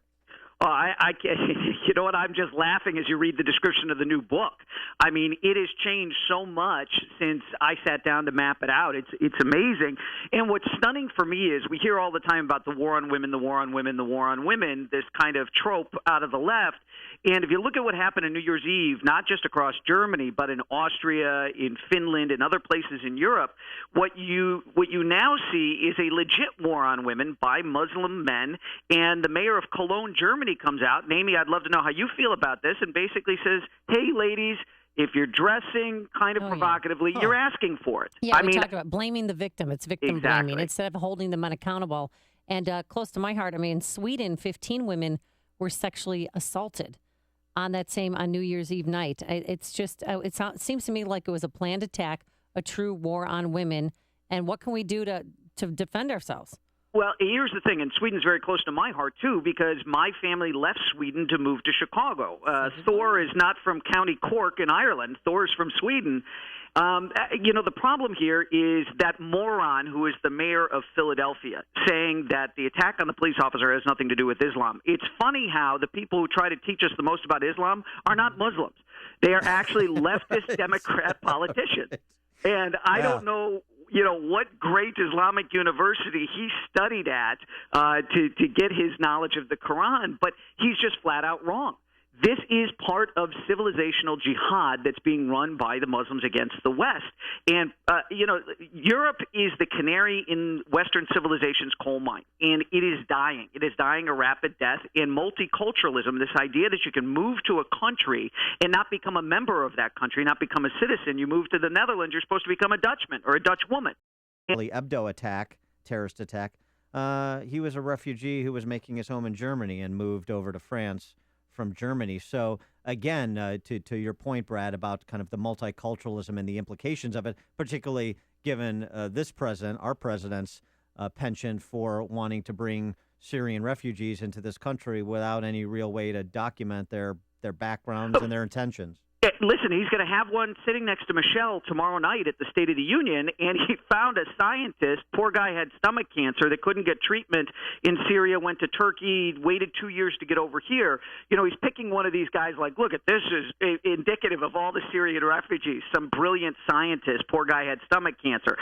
Oh, I you know what? I'm just laughing as you read the description of the new book. I mean, it has changed so much since I sat down to map it out. It's amazing. And what's stunning for me is we hear all the time about the war on women, the war on women, the war on women, this kind of trope out of the left. And if you look at what happened on New Year's Eve, not just across Germany, but in Austria, in Finland, and other places in Europe, what you now see is a legit war on women by Muslim men. And the mayor of Cologne, Germany, comes out, and Amy, I'd love to know how you feel about this, and basically says, hey, ladies, if you're dressing kind of provocatively, you're asking for it. Yeah, we talked about blaming the victim. It's victim blaming instead of holding the men accountable And close to my heart, I mean, in Sweden, 15 women were sexually assaulted on New Year's Eve night. It's just, it seems to me like it was a planned attack, a true war on women. And what can we do to defend ourselves? Well, here's the thing, and Sweden's very close to my heart, too, because my family left Sweden to move to Chicago. Thor is not from County Cork in Ireland. Thor is from Sweden. The problem here is that moron who is the mayor of Philadelphia saying that the attack on the police officer has nothing to do with Islam. It's funny how the people who try to teach us the most about Islam are not Muslims. They are actually leftist Democrat politicians. And I don't know what great Islamic university he studied at to get his knowledge of the Quran, but he's just flat out wrong. This is part of civilizational jihad that's being run by the Muslims against the West. And, Europe is the canary in Western civilization's coal mine, and it is dying. It is dying a rapid death. And multiculturalism, this idea that you can move to a country and not become a member of that country, not become a citizen. You move to the Netherlands, you're supposed to become a Dutchman or a Dutch woman. Hebdo attack, terrorist attack. He was a refugee who was making his home in Germany and moved over to France from Germany. So again, to your point, Brad, about kind of the multiculturalism and the implications of it, particularly given this president, our president's penchant for wanting to bring Syrian refugees into this country without any real way to document their backgrounds and their intentions. Listen, he's going to have one sitting next to Michelle tomorrow night at the State of the Union, and he found a scientist. Poor guy had stomach cancer that couldn't get treatment in Syria, went to Turkey, waited 2 years to get over here. He's picking one of these guys like, look, this is indicative of all the Syrian refugees, some brilliant scientist. Poor guy had stomach cancer.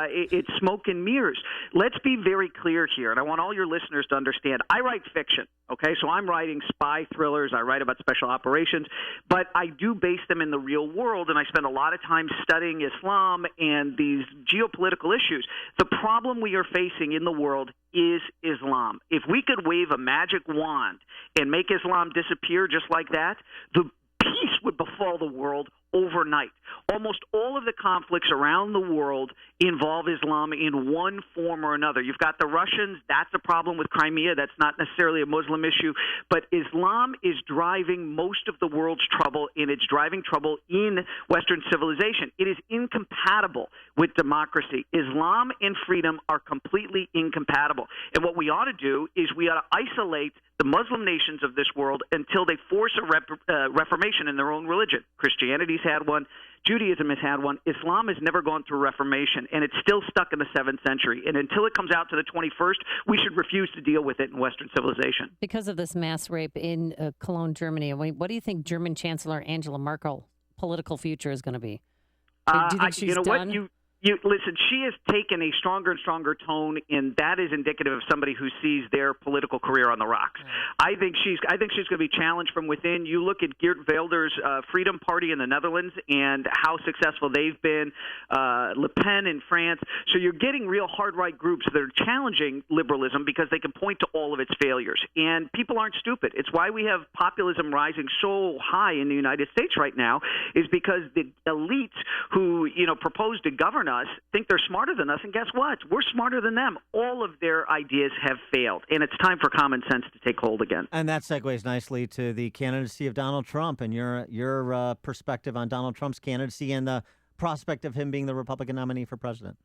It's smoke and mirrors. Let's be very clear here, and I want all your listeners to understand. I write fiction, okay? So I'm writing spy thrillers. I write about special operations, but I do base them in the real world, and I spend a lot of time studying Islam and these geopolitical issues. The problem we are facing in the world is Islam. If we could wave a magic wand and make Islam disappear just like that, the peace would befall the world overnight. Almost all of the conflicts around the world involve Islam in one form or another. You've got the Russians. That's a problem with Crimea. That's not necessarily a Muslim issue. But Islam is driving most of the world's trouble, and it's driving trouble in Western civilization. It is incompatible with democracy. Islam and freedom are completely incompatible. And what we ought to do is we ought to isolate the Muslim nations of this world until they force a reformation in their own religion. Christianity's had one. Judaism has had one. Islam has never gone through Reformation, and it's still stuck in the 7th century. And until it comes out to the 21st, we should refuse to deal with it in Western civilization. Because of this mass rape in Cologne, Germany, what do you think German Chancellor Angela Merkel's political future is going to be? Do you think she's done? Listen, she has taken a stronger and stronger tone, and that is indicative of somebody who sees their political career on the rocks. I think she's going to be challenged from within. You look at Geert Wilders' Freedom Party in the Netherlands and how successful they've been, Le Pen in France. So you're getting real hard-right groups that are challenging liberalism because they can point to all of its failures. And people aren't stupid. It's why we have populism rising so high in the United States right now, is because the elites who propose to govern us think they're smarter than us, and guess what? We're smarter than them. All of their ideas have failed, and it's time for common sense to take hold again. And that segues nicely to the candidacy of Donald Trump and your perspective on Donald Trump's candidacy and the prospect of him being the Republican nominee for president.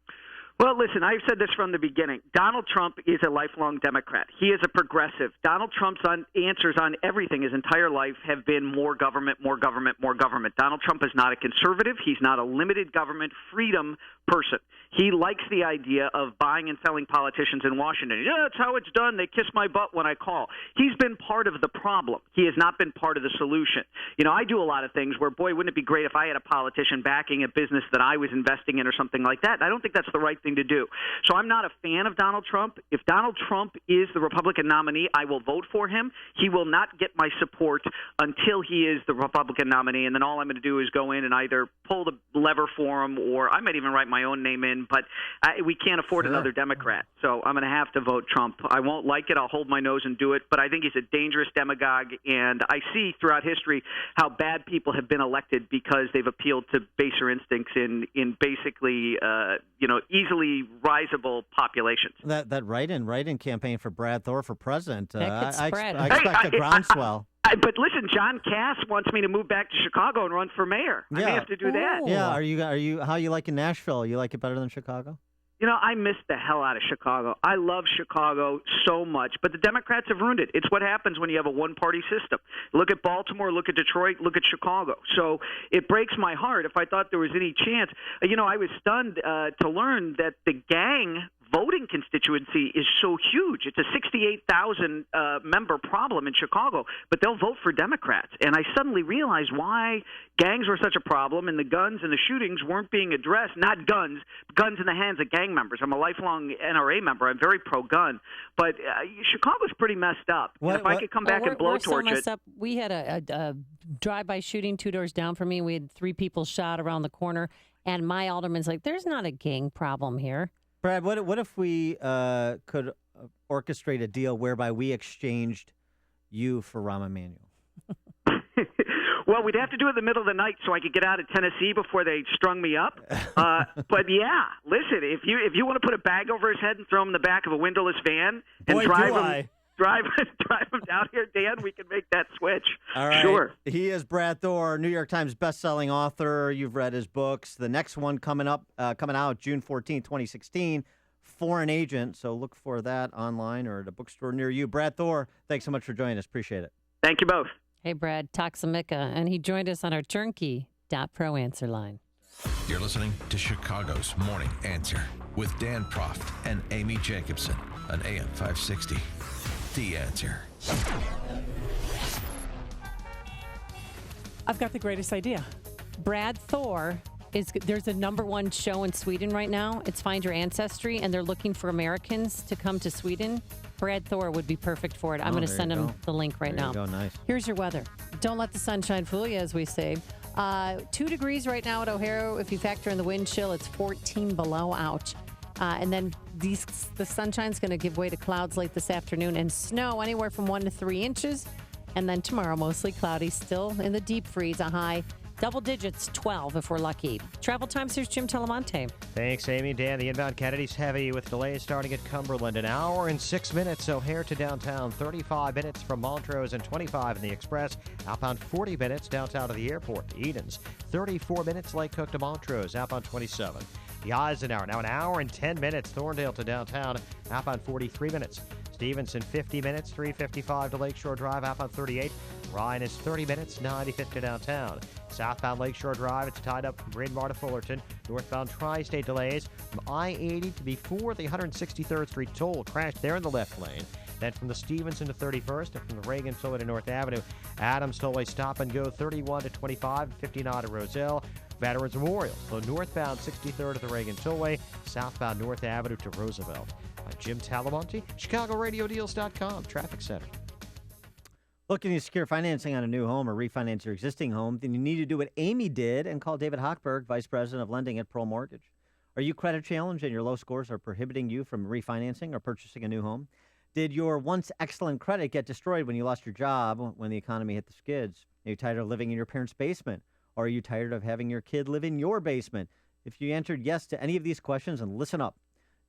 Well, listen, I've said this from the beginning. Donald Trump is a lifelong Democrat. He is a progressive. Donald Trump's answers on everything his entire life have been more government, more government, more government. Donald Trump is not a conservative. He's not a limited government freedom person. He likes the idea of buying and selling politicians in Washington. Yeah, that's how it's done. They kiss my butt when I call. He's been part of the problem. He has not been part of the solution. I do a lot of things where, boy, wouldn't it be great if I had a politician backing a business that I was investing in or something like that. I don't think that's the right thing to do. So I'm not a fan of Donald Trump. If Donald Trump is the Republican nominee, I will vote for him. He will not get my support until he is the Republican nominee, and then all I'm going to do is go in and either pull the lever for him, or I might even write my own name in, but we can't afford another Democrat. So I'm going to have to vote Trump. I won't like it. I'll hold my nose and do it, but I think he's a dangerous demagogue, and I see throughout history how bad people have been elected because they've appealed to baser instincts in basically easily easily risable populations. That write-in campaign for Brad Thor for president, I spread. expect a groundswell. But listen, John Cass wants me to move back to Chicago and run for mayor. I may have to do that. Yeah, are you? How you like in Nashville? You like it better than Chicago? You know, I miss the hell out of Chicago. I love Chicago so much, but the Democrats have ruined it. It's what happens when you have a one-party system. Look at Baltimore, look at Detroit, look at Chicago. So it breaks my heart if I thought there was any chance. You know, I was stunned to learn that the gang voting constituency is so huge. It's a 68,000 member problem in Chicago, but they'll vote for Democrats. And I suddenly realized why gangs were such a problem and the guns and the shootings weren't being addressed. Not guns in the hands of gang members. I'm a lifelong NRA member. I'm very pro-gun. But Chicago's pretty messed up. If I could come back and blowtorch it. Up. We had a drive-by shooting 2 doors down from me. We had 3 people shot around the corner. And my alderman's like, there's not a gang problem here. Brad, what if we could orchestrate a deal whereby we exchanged you for Rahm Emanuel? Well, we'd have to do it in the middle of the night so I could get out of Tennessee before they strung me up. But yeah, listen, if you want to put a bag over his head and throw him in the back of a windowless van and drive him down here, Dan, we can make that switch. All right. Sure. He is Brad Thor, New York Times bestselling author. You've read his books. The next one coming out June 14, 2016, Foreign Agent. So look for that online or at a bookstore near you. Brad Thor, thanks so much for joining us. Appreciate it. Thank you both. Hey, Brad, Toxamica, and he joined us on our Turnkey.pro answer line. You're listening to Chicago's Morning Answer with Dan Proft and Amy Jacobson on AM 560. The Answer. I've got the greatest idea. Brad Thor there's a #1 show in Sweden right now. It's Find Your Ancestry, and they're looking for Americans to come to Sweden. Brad Thor would be perfect for it. I'm going to send him the link right now. There you go, nice. Here's your weather. Don't let the sunshine fool you, as we say. 2 degrees right now at O'Hare. If you factor in the wind chill, it's 14 below out. And then the sunshine's going to give way to clouds late this afternoon and snow anywhere from 1 to 3 inches. And then tomorrow, mostly cloudy, still in the deep freeze, a high double digits, 12 if we're lucky. Travel times, here's Jim Telemonte. Thanks, Amy. Dan, the inbound Kennedy's heavy with delays starting at Cumberland. An hour and 6 minutes, O'Hare to downtown. 35 minutes from Montrose and 25 in the Express. Outbound 40 minutes downtown to the airport. Edens, 34 minutes Lake Cook to Montrose. Outbound 27. The Eisenhower, now an hour and 10 minutes. Thorndale to downtown. Outbound 43 minutes. Stevenson, 50 minutes. 355 to Lakeshore Drive. Outbound 38. Ryan is 30 minutes. 95th to downtown. Southbound Lakeshore Drive, it's tied up from Bryn Mawr to Fullerton. Northbound Tri-State delays from I-80 to before the 163rd Street toll. Crashed there in the left lane. Then from the Stevenson to 31st and from the Reagan Tollway to North Avenue. Adams Tollway stop and go 31 to 25, 59 to Roselle. Veterans Memorial. So northbound 63rd to the Reagan Tollway. Southbound North Avenue to Roosevelt. I'm Jim Talamonte, ChicagoRadioDeals.com, Traffic Center. Looking to secure financing on a new home or refinance your existing home, then you need to do what Amy did and call David Hochberg, Vice President of Lending at Pearl Mortgage. Are you credit challenged and your low scores are prohibiting you from refinancing or purchasing a new home? Did your once excellent credit get destroyed when you lost your job, when the economy hit the skids? Are you tired of living in your parents' basement? Or are you tired of having your kid live in your basement? If you answered yes to any of these questions, and listen up,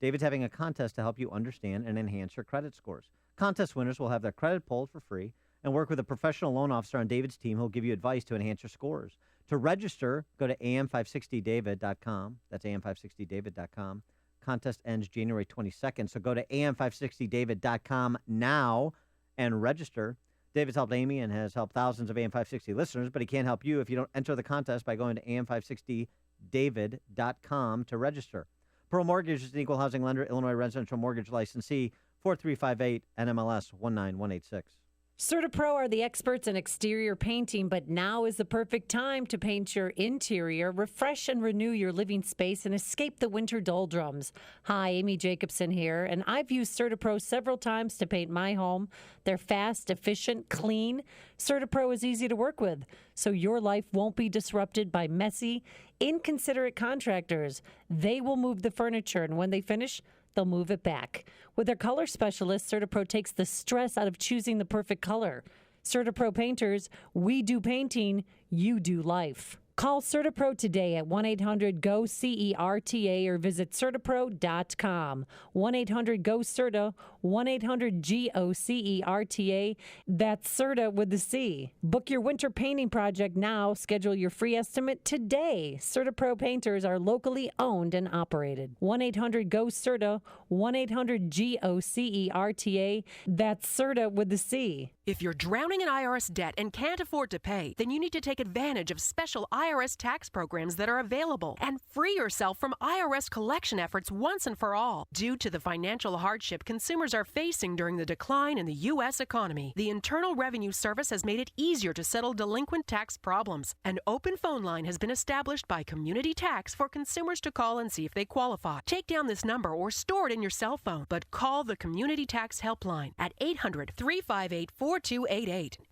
David's having a contest to help you understand and enhance your credit scores. Contest winners will have their credit pulled for free and work with a professional loan officer on David's team who'll give you advice to enhance your scores. To register, go to am560david.com. That's am560david.com. Contest ends January 22nd, so go to am560david.com now and register. David's helped Amy and has helped thousands of AM560 listeners, but he can't help you if you don't enter the contest by going to am560david.com to register. Pearl Mortgage is an equal housing lender, Illinois residential mortgage licensee, 4358 NMLS 19186. CertaPro are the experts in exterior painting, but now is the perfect time to paint your interior, refresh and renew your living space, and escape the winter doldrums. Hi, Amy Jacobson here, and I've used CertaPro several times to paint my home. They're fast, efficient, clean. CertaPro is easy to work with, so your life won't be disrupted by messy, inconsiderate contractors. They will move the furniture, and when they finish, they'll move it back. With their color specialist, CertaPro takes the stress out of choosing the perfect color. CertaPro painters, we do painting, you do life. Call CertaPro today at 1-800-GO-CERTA or visit CertaPro.com. 1-800-GO-CERTA, 1-800-GO-CERTA. That's CERTA with the C. Book your winter painting project now. Schedule your free estimate today. CertaPro painters are locally owned and operated. 1-800-GO-CERTA, 1-800-GO-CERTA. That's CERTA with the C. If you're drowning in IRS debt and can't afford to pay, then you need to take advantage of special IRS tax programs that are available and free yourself from IRS collection efforts once and for all. Due to the financial hardship consumers are facing during the decline in the U.S. economy, the Internal Revenue Service has made it easier to settle delinquent tax problems. An open phone line has been established by Community Tax for consumers to call and see if they qualify. Take down this number or store it in your cell phone, but call the Community Tax Helpline at 800-358-4288.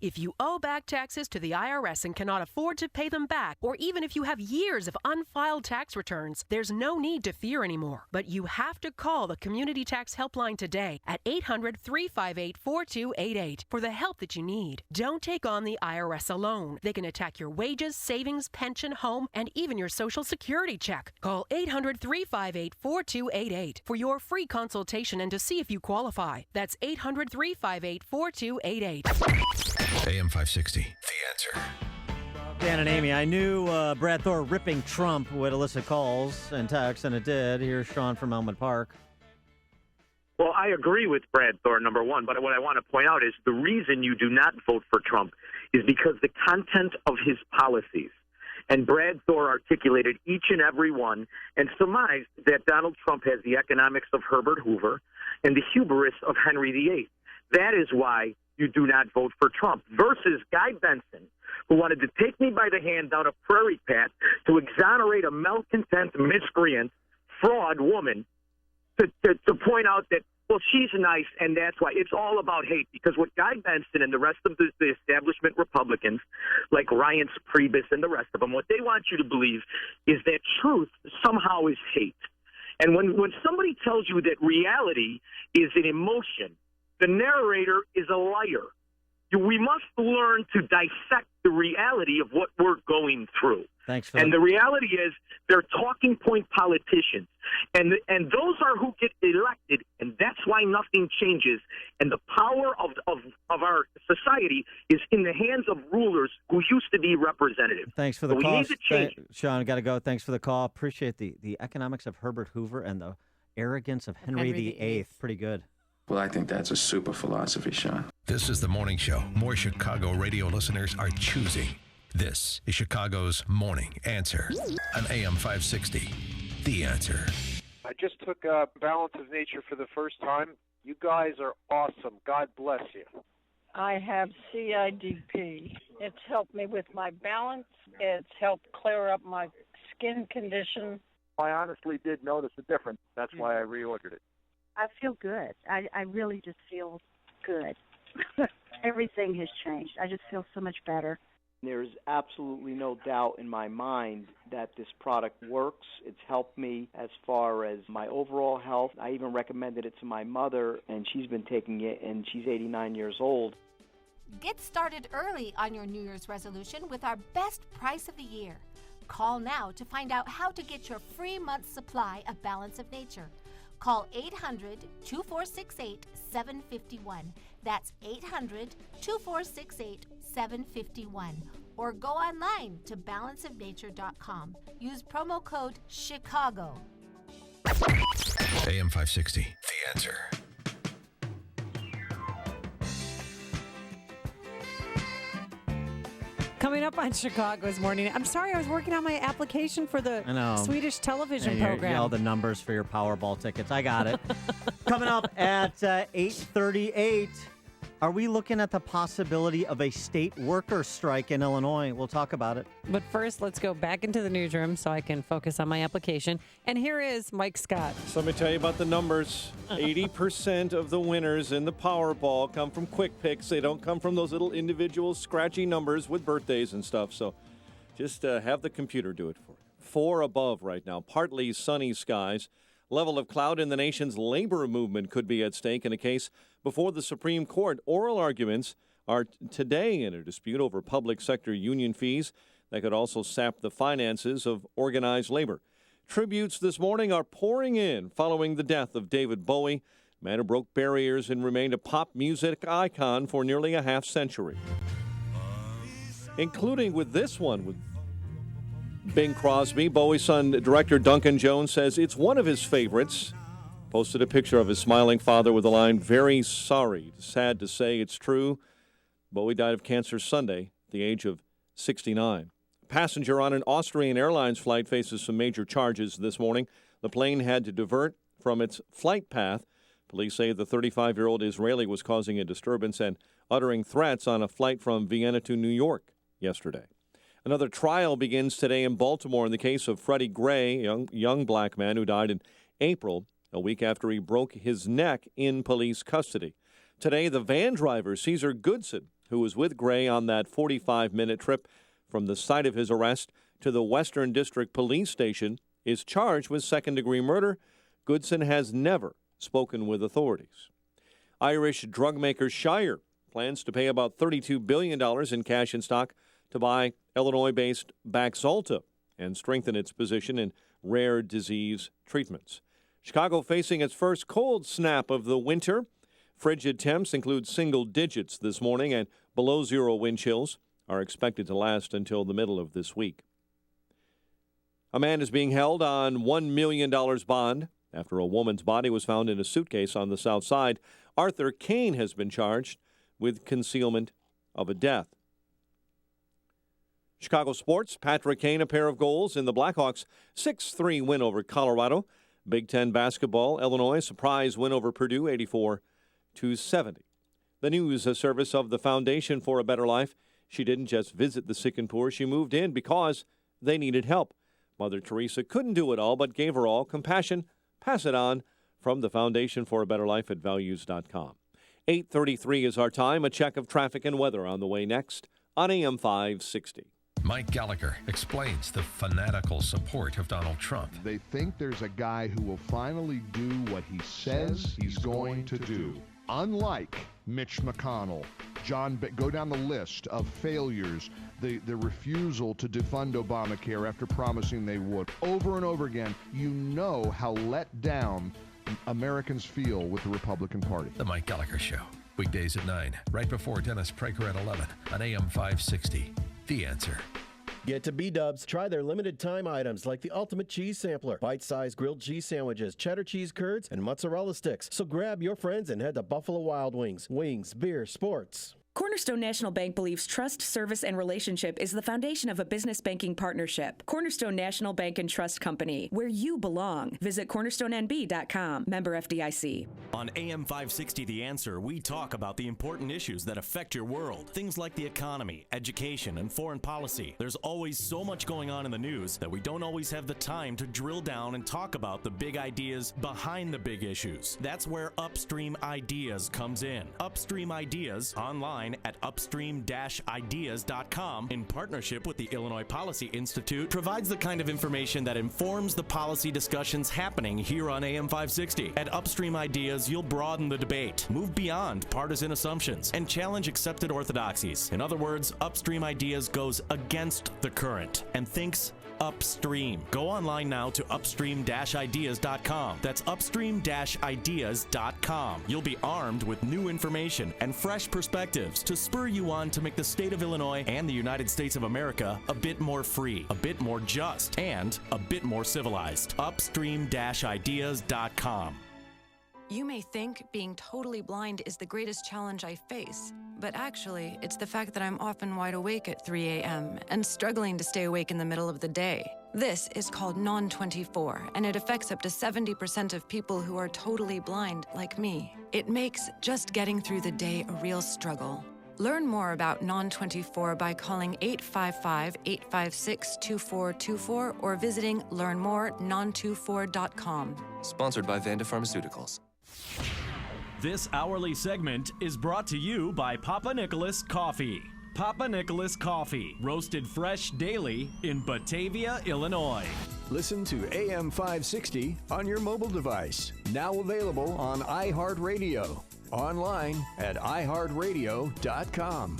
If you owe back taxes to the IRS and cannot afford to pay them back, or even if you have years of unfiled tax returns, there's no need to fear anymore. But you have to call the Community Tax Helpline today at 800-358-4288 for the help that you need. Don't take on the IRS alone. They can attack your wages, savings, pension, home, and even your Social Security check. Call 800-358-4288 for your free consultation and to see if you qualify. That's 800-358-4288. AM 560, The Answer. Dan and Amy, I knew Brad Thor ripping Trump would elicit calls and texts, and it did. Here's Sean from Elmwood Park. Well, I agree with Brad Thor, number one, but what I want to point out is the reason you do not vote for Trump is because the content of his policies. And Brad Thor articulated each and every one and surmised that Donald Trump has the economics of Herbert Hoover and the hubris of Henry VIII. That is why you do not vote for Trump, versus Guy Benson, who wanted to take me by the hand down a prairie path to exonerate a malcontent, miscreant, fraud woman, to point out that, well, she's nice, and that's why. It's all about hate, because what Guy Benson and the rest of the establishment Republicans, like Ryan Priebus and the rest of them, what they want you to believe is that truth somehow is hate. And when somebody tells you that reality is an emotion, the narrator is a liar. We must learn to dissect the reality of what we're going through. Thanks for and the reality is they're talking point politicians. And those are who get elected, and that's why nothing changes. And the power of our society is in the hands of rulers who used to be representatives. Thanks for the so call. We need to change. Sean, got to go. Thanks for the call. Appreciate the economics of Herbert Hoover and the arrogance of Henry VIII. Pretty good. Well, I think that's a super philosophy, Sean. This is the morning show more Chicago radio listeners are choosing. This is Chicago's Morning Answer on AM 560. The Answer. I just took Balance of Nature for the first time. You guys are awesome. God bless you. I have CIDP. It's helped me with my balance. It's helped clear up my skin condition. I honestly did notice a difference. That's why I reordered it. I feel good. I really just feel good. Everything has changed. I just feel so much better. There's absolutely no doubt in my mind that this product works. It's helped me as far as my overall health. I even recommended it to my mother, and she's been taking it, and she's 89 years old. Get started early on your New Year's resolution with our best price of the year. Call now to find out how to get your free month's supply of Balance of Nature. Call 800-2468-751. That's 800-2468-751. Or go online to balanceofnature.com. Use promo code Chicago. AM 560, The Answer. Coming up on Chicago's Morning. I'm sorry, I was working on my application for the Swedish television program. All the numbers for your Powerball tickets. I got it. Coming up at 8:38, are we looking at the possibility of a state worker strike in Illinois? We'll talk about it. But first, let's go back into the newsroom so I can focus on my application. And here is Mike Scott. So let me tell you about the numbers. 80% of the winners in the Powerball come from quick picks. They don't come from those little individual scratchy numbers with birthdays and stuff. So just have the computer do it for you. 4 above right now. Partly sunny skies. Level of cloud in the nation's labor movement could be at stake in a case before the Supreme Court. Oral arguments are today in a dispute over public sector union fees. that could also sap the finances of organized labor. Tributes this morning are pouring in following the death of David Bowie, a man who broke barriers and remained a pop music icon for nearly a half century. Including with this one with Bing Crosby. Bowie's son, director Duncan Jones, says it's one of his favorites. Posted a picture of his smiling father with the line, "Very sorry, sad to say it's true." Bowie died of cancer Sunday at the age of 69. A passenger on an Austrian Airlines flight faces some major charges this morning. The plane had to divert from its flight path. Police say the 35-year-old Israeli was causing a disturbance and uttering threats on a flight from Vienna to New York yesterday. Another trial begins today in Baltimore in the case of Freddie Gray, a young black man who died in April, a week after he broke his neck in police custody. Today, the van driver, Cesar Goodson, who was with Gray on that 45-minute trip from the site of his arrest to the Western District Police Station, is charged with second-degree murder. Goodson has never spoken with authorities. Irish drug maker Shire plans to pay about $32 billion in cash and stock to buy Illinois-based Baxalta and strengthen its position in rare disease treatments. Chicago facing its first cold snap of the winter. Frigid temps include single digits this morning, and below zero wind chills are expected to last until the middle of this week. A man is being held on $1 million bond after a woman's body was found in a suitcase on the south side. Arthur Kane has been charged with concealment of a death. Chicago sports, Patrick Kane, a pair of goals in the Blackhawks' 6-3 win over Colorado. Big Ten basketball, Illinois surprise win over Purdue, 84-70. The news service of the Foundation for a Better Life. She didn't just visit the sick and poor. She moved in because they needed help. Mother Teresa couldn't do it all, but gave her all. Compassion, pass it on from the Foundation for a Better Life at values.com. 8:33 is our time. A check of traffic and weather on the way next on AM 560. Mike Gallagher explains the fanatical support of Donald Trump. They think there's a guy who will finally do what he says he's going to do. Unlike Mitch McConnell, go down the list of failures, the refusal to defund Obamacare after promising they would. Over and over again, you know how let down Americans feel with the Republican Party. The Mike Gallagher Show, weekdays at 9, right before Dennis Prager at 11 on AM 560. The Answer. Get to B-Dubs. Try their limited time items like the Ultimate Cheese Sampler, bite-sized grilled cheese sandwiches, cheddar cheese curds, and mozzarella sticks. So grab your friends and head to Buffalo Wild Wings. Wings, beer, sports. Cornerstone National Bank believes trust, service, and relationship is the foundation of a business banking partnership. Cornerstone National Bank and Trust Company, where you belong. Visit cornerstonenb.com. Member FDIC. On AM 560 The Answer, we talk about the important issues that affect your world. Things like the economy, education, and foreign policy. There's always so much going on in the news that we don't always have the time to drill down and talk about the big ideas behind the big issues. That's where Upstream Ideas comes in. Upstream Ideas, online at upstream-ideas.com, in partnership with the Illinois Policy Institute, provides the kind of information that informs the policy discussions happening here on AM 560. At Upstream Ideas, you'll broaden the debate, move beyond partisan assumptions, and challenge accepted orthodoxies. In other words, Upstream Ideas goes against the current and thinks upstream. Go online now to upstream-ideas.com. That's upstream-ideas.com. You'll be armed with new information and fresh perspectives to spur you on to make the state of Illinois and the United States of America a bit more free, a bit more just, and a bit more civilized. Upstream-ideas.com. You may think being totally blind is the greatest challenge I face, but actually, it's the fact that I'm often wide awake at 3 a.m. and struggling to stay awake in the middle of the day. This is called Non-24, and it affects up to 70% of people who are totally blind, like me. It makes just getting through the day a real struggle. Learn more about Non-24 by calling 855-856-2424 or visiting learnmorenon24.com. Sponsored by Vanda Pharmaceuticals. This hourly segment is brought to you by Papa Nicholas Coffee. Papa Nicholas Coffee, roasted fresh daily in Batavia, Illinois. Listen to AM 560 on your mobile device. Now available on iHeartRadio. Online at iHeartRadio.com.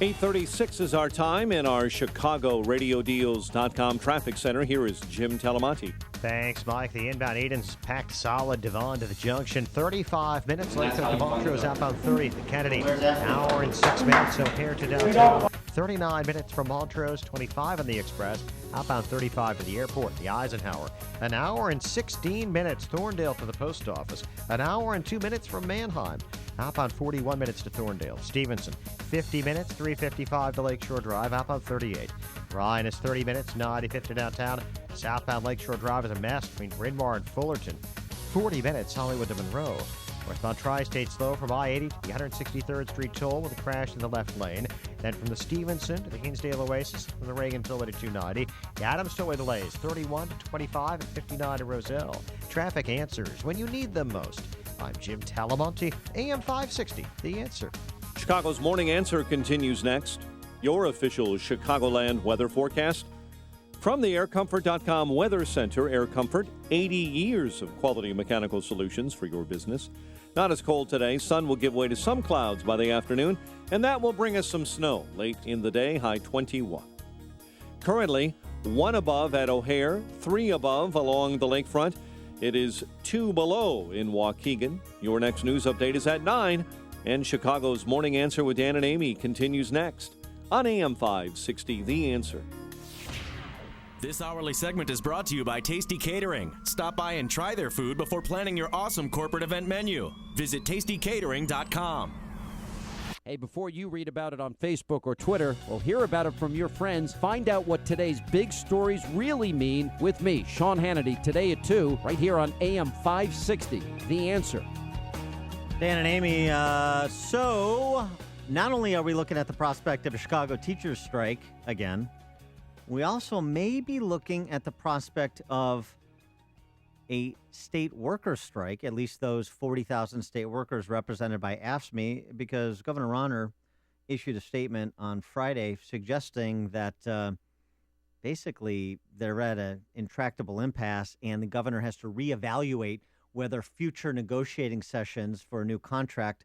8:36 is our time in our ChicagoRadioDeals.com traffic center. Here is Jim Talamonte. Thanks, Mike. The inbound Eden's packed solid. Devon to the junction. 35 minutes. Lakefront to Montrose outbound 30 to Kennedy. Hour and 6 minutes. O'Hare to downtown. 39 minutes from Montrose. 25 on the Express. Outbound 35 to the airport. The Eisenhower. An hour and 16 minutes. Thorndale to the post office. An hour and 2 minutes from Manheim. Outbound 41 minutes to Thorndale. Stevenson, 50 minutes, 355 to Lakeshore Drive. Outbound 38. Ryan is 30 minutes, 95 to downtown. Southbound Lakeshore Drive is a mess between Bryn Mawr and Fullerton. 40 minutes, Hollywood to Monroe. Northbound Tri-State slow from I-80 to the 163rd Street toll with a crash in the left lane. Then from the Stevenson to the Hinsdale Oasis, from the Reagan Tollway to 290. The Adams Tollway delays, 31 to 25 and 59 to Roselle. Traffic answers when you need them most. I'm Jim Talamonte, AM 560, The Answer. Chicago's Morning Answer continues next. Your official Chicagoland weather forecast. From the AirComfort.com Weather Center, Air Comfort, 80 years of quality mechanical solutions for your business. Not as cold today. Sun will give way to some clouds by the afternoon, and that will bring us some snow late in the day, high 21. Currently, 1 above at O'Hare, 3 above along the lakefront. It is 2 below in Waukegan. Your next news update is at 9, and Chicago's Morning Answer with Dan and Amy continues next on AM 560, The Answer. This hourly segment is brought to you by Tasty Catering. Stop by and try their food before planning your awesome corporate event menu. Visit tastycatering.com. Hey, before you read about it on Facebook or Twitter, or hear about it from your friends, find out what today's big stories really mean with me, Sean Hannity, today at 2, right here on AM 560, The Answer. Dan and Amy, so not only are we looking at the prospect of a Chicago teachers strike again, we also may be looking at the prospect of a state workers strike, at least those 40,000 state workers represented by AFSCME, because Governor Rauner issued a statement on Friday suggesting that basically they're at an intractable impasse and the governor has to reevaluate whether future negotiating sessions for a new contract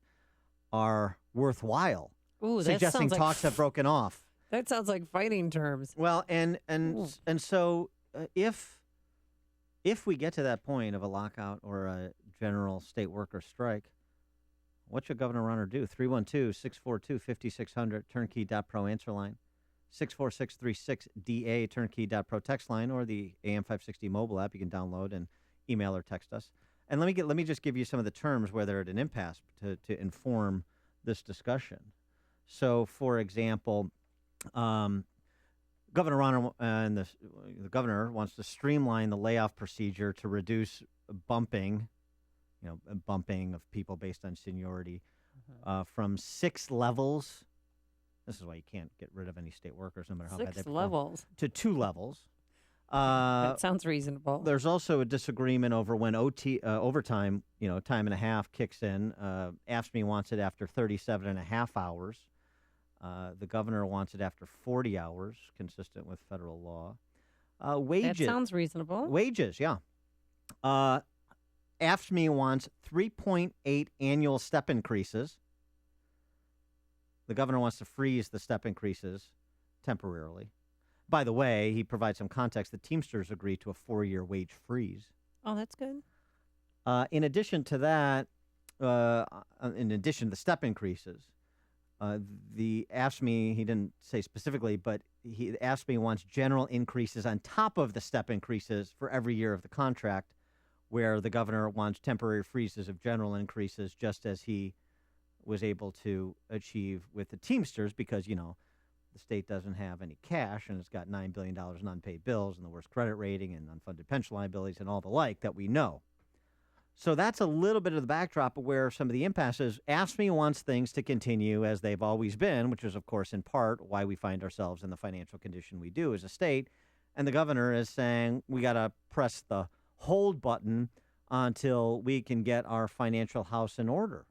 are worthwhile, Ooh, suggesting talks have broken off. That sounds like fighting terms. Well, and so if we get to that point of a lockout or a general state worker strike, what should Governor Rauner do? 312-642-5600, turnkey.pro answer line, 64636-DA, turnkey.pro text line, or the AM560 mobile app you can download and email or text us. And let me just give you some of the terms where they're at an impasse to inform this discussion. So, for example, Governor Rauner and the governor wants to streamline the layoff procedure to reduce bumping of people based on seniority from 6 levels. This is why you can't get rid of any state workers, no matter how bad they perform. 6 levels. To 2 levels. That sounds reasonable. There's also a disagreement over when overtime, time and a half kicks in. AFSCME wants it after 37 and a half hours. The governor wants it after 40 hours, consistent with federal law. Wages. That sounds reasonable. Wages, yeah. AFSCME wants 3.8 annual step increases. The governor wants to freeze the step increases temporarily. By the way, he provides some context. The Teamsters agreed to a 4-year wage freeze. Oh, that's good. In addition to that, in addition to the step increases, the AFSCME, he didn't say specifically, but AFSCME wants general increases on top of the step increases for every year of the contract, where the governor wants temporary freezes of general increases, just as he was able to achieve with the Teamsters, because, the state doesn't have any cash and it's got $9 billion in unpaid bills and the worst credit rating and unfunded pension liabilities and all the like that we know. So that's a little bit of the backdrop of where some of the impasses. AFSCME wants things to continue as they've always been, which is, of course, in part why we find ourselves in the financial condition we do as a state. And the governor is saying we got to press the hold button until we can get our financial house in order.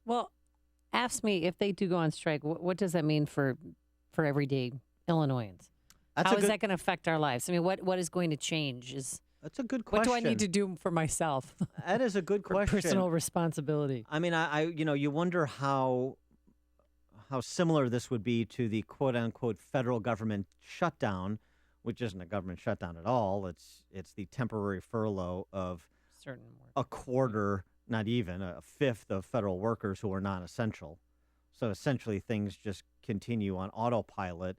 Well, AFSCME, if they do go on strike, what does that mean for everyday Illinoisans? How is that going to affect our lives? I mean, what is going to change? That's a good question. What do I need to do for myself? That is a good question. Personal responsibility. I mean, you wonder how how similar this would be to the quote-unquote federal government shutdown, which isn't a government shutdown at all. It's the temporary furlough of a quarter, not even a fifth of federal workers who are non-essential. So essentially things just continue on autopilot.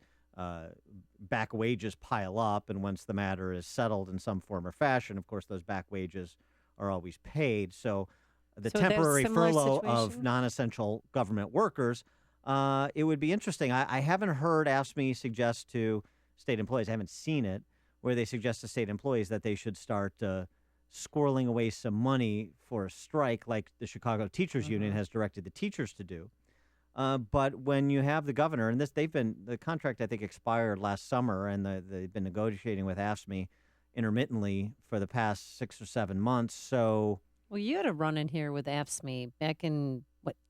Back wages pile up, and once the matter is settled in some form or fashion, of course, those back wages are always paid. So the temporary furlough of non-essential government workers, it would be interesting. I haven't heard AFSCME suggest to state employees, I haven't seen it, where they suggest to state employees that they should start squirreling away some money for a strike like the Chicago Teachers Union has directed the teachers to do. But when you have the governor, and the contract I think expired last summer, and they've been negotiating with AFSCME intermittently for the past 6 or 7 months. So, well, you had a run in here with AFSCME back in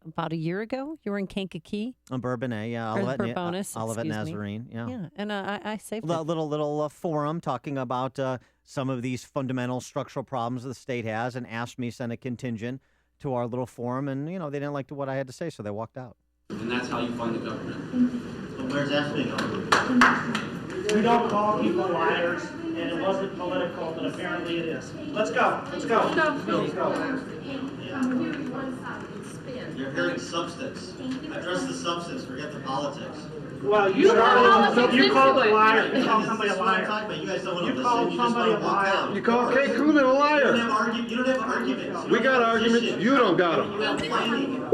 about a year ago. You were in Kankakee, on Bourbonnais, yeah, Olivet Nazarene, yeah. And I saved a little forum talking about some of these fundamental structural problems the state has, and AFSCME sent a contingent to our little forum, and they didn't like what I had to say, so they walked out. And that's how you fund the government. So where's AFSCME going? We don't call people liars, and it wasn't political, but apparently it is. Let's go. Let's go. Let's go. You're hearing substance. Address the substance. Forget the politics. Well, you called a liar. You called somebody a liar. You guys don't want to You called somebody a liar. You call Kay Coolman a liar. You don't have arguments. We got arguments. You don't got them. You have planning.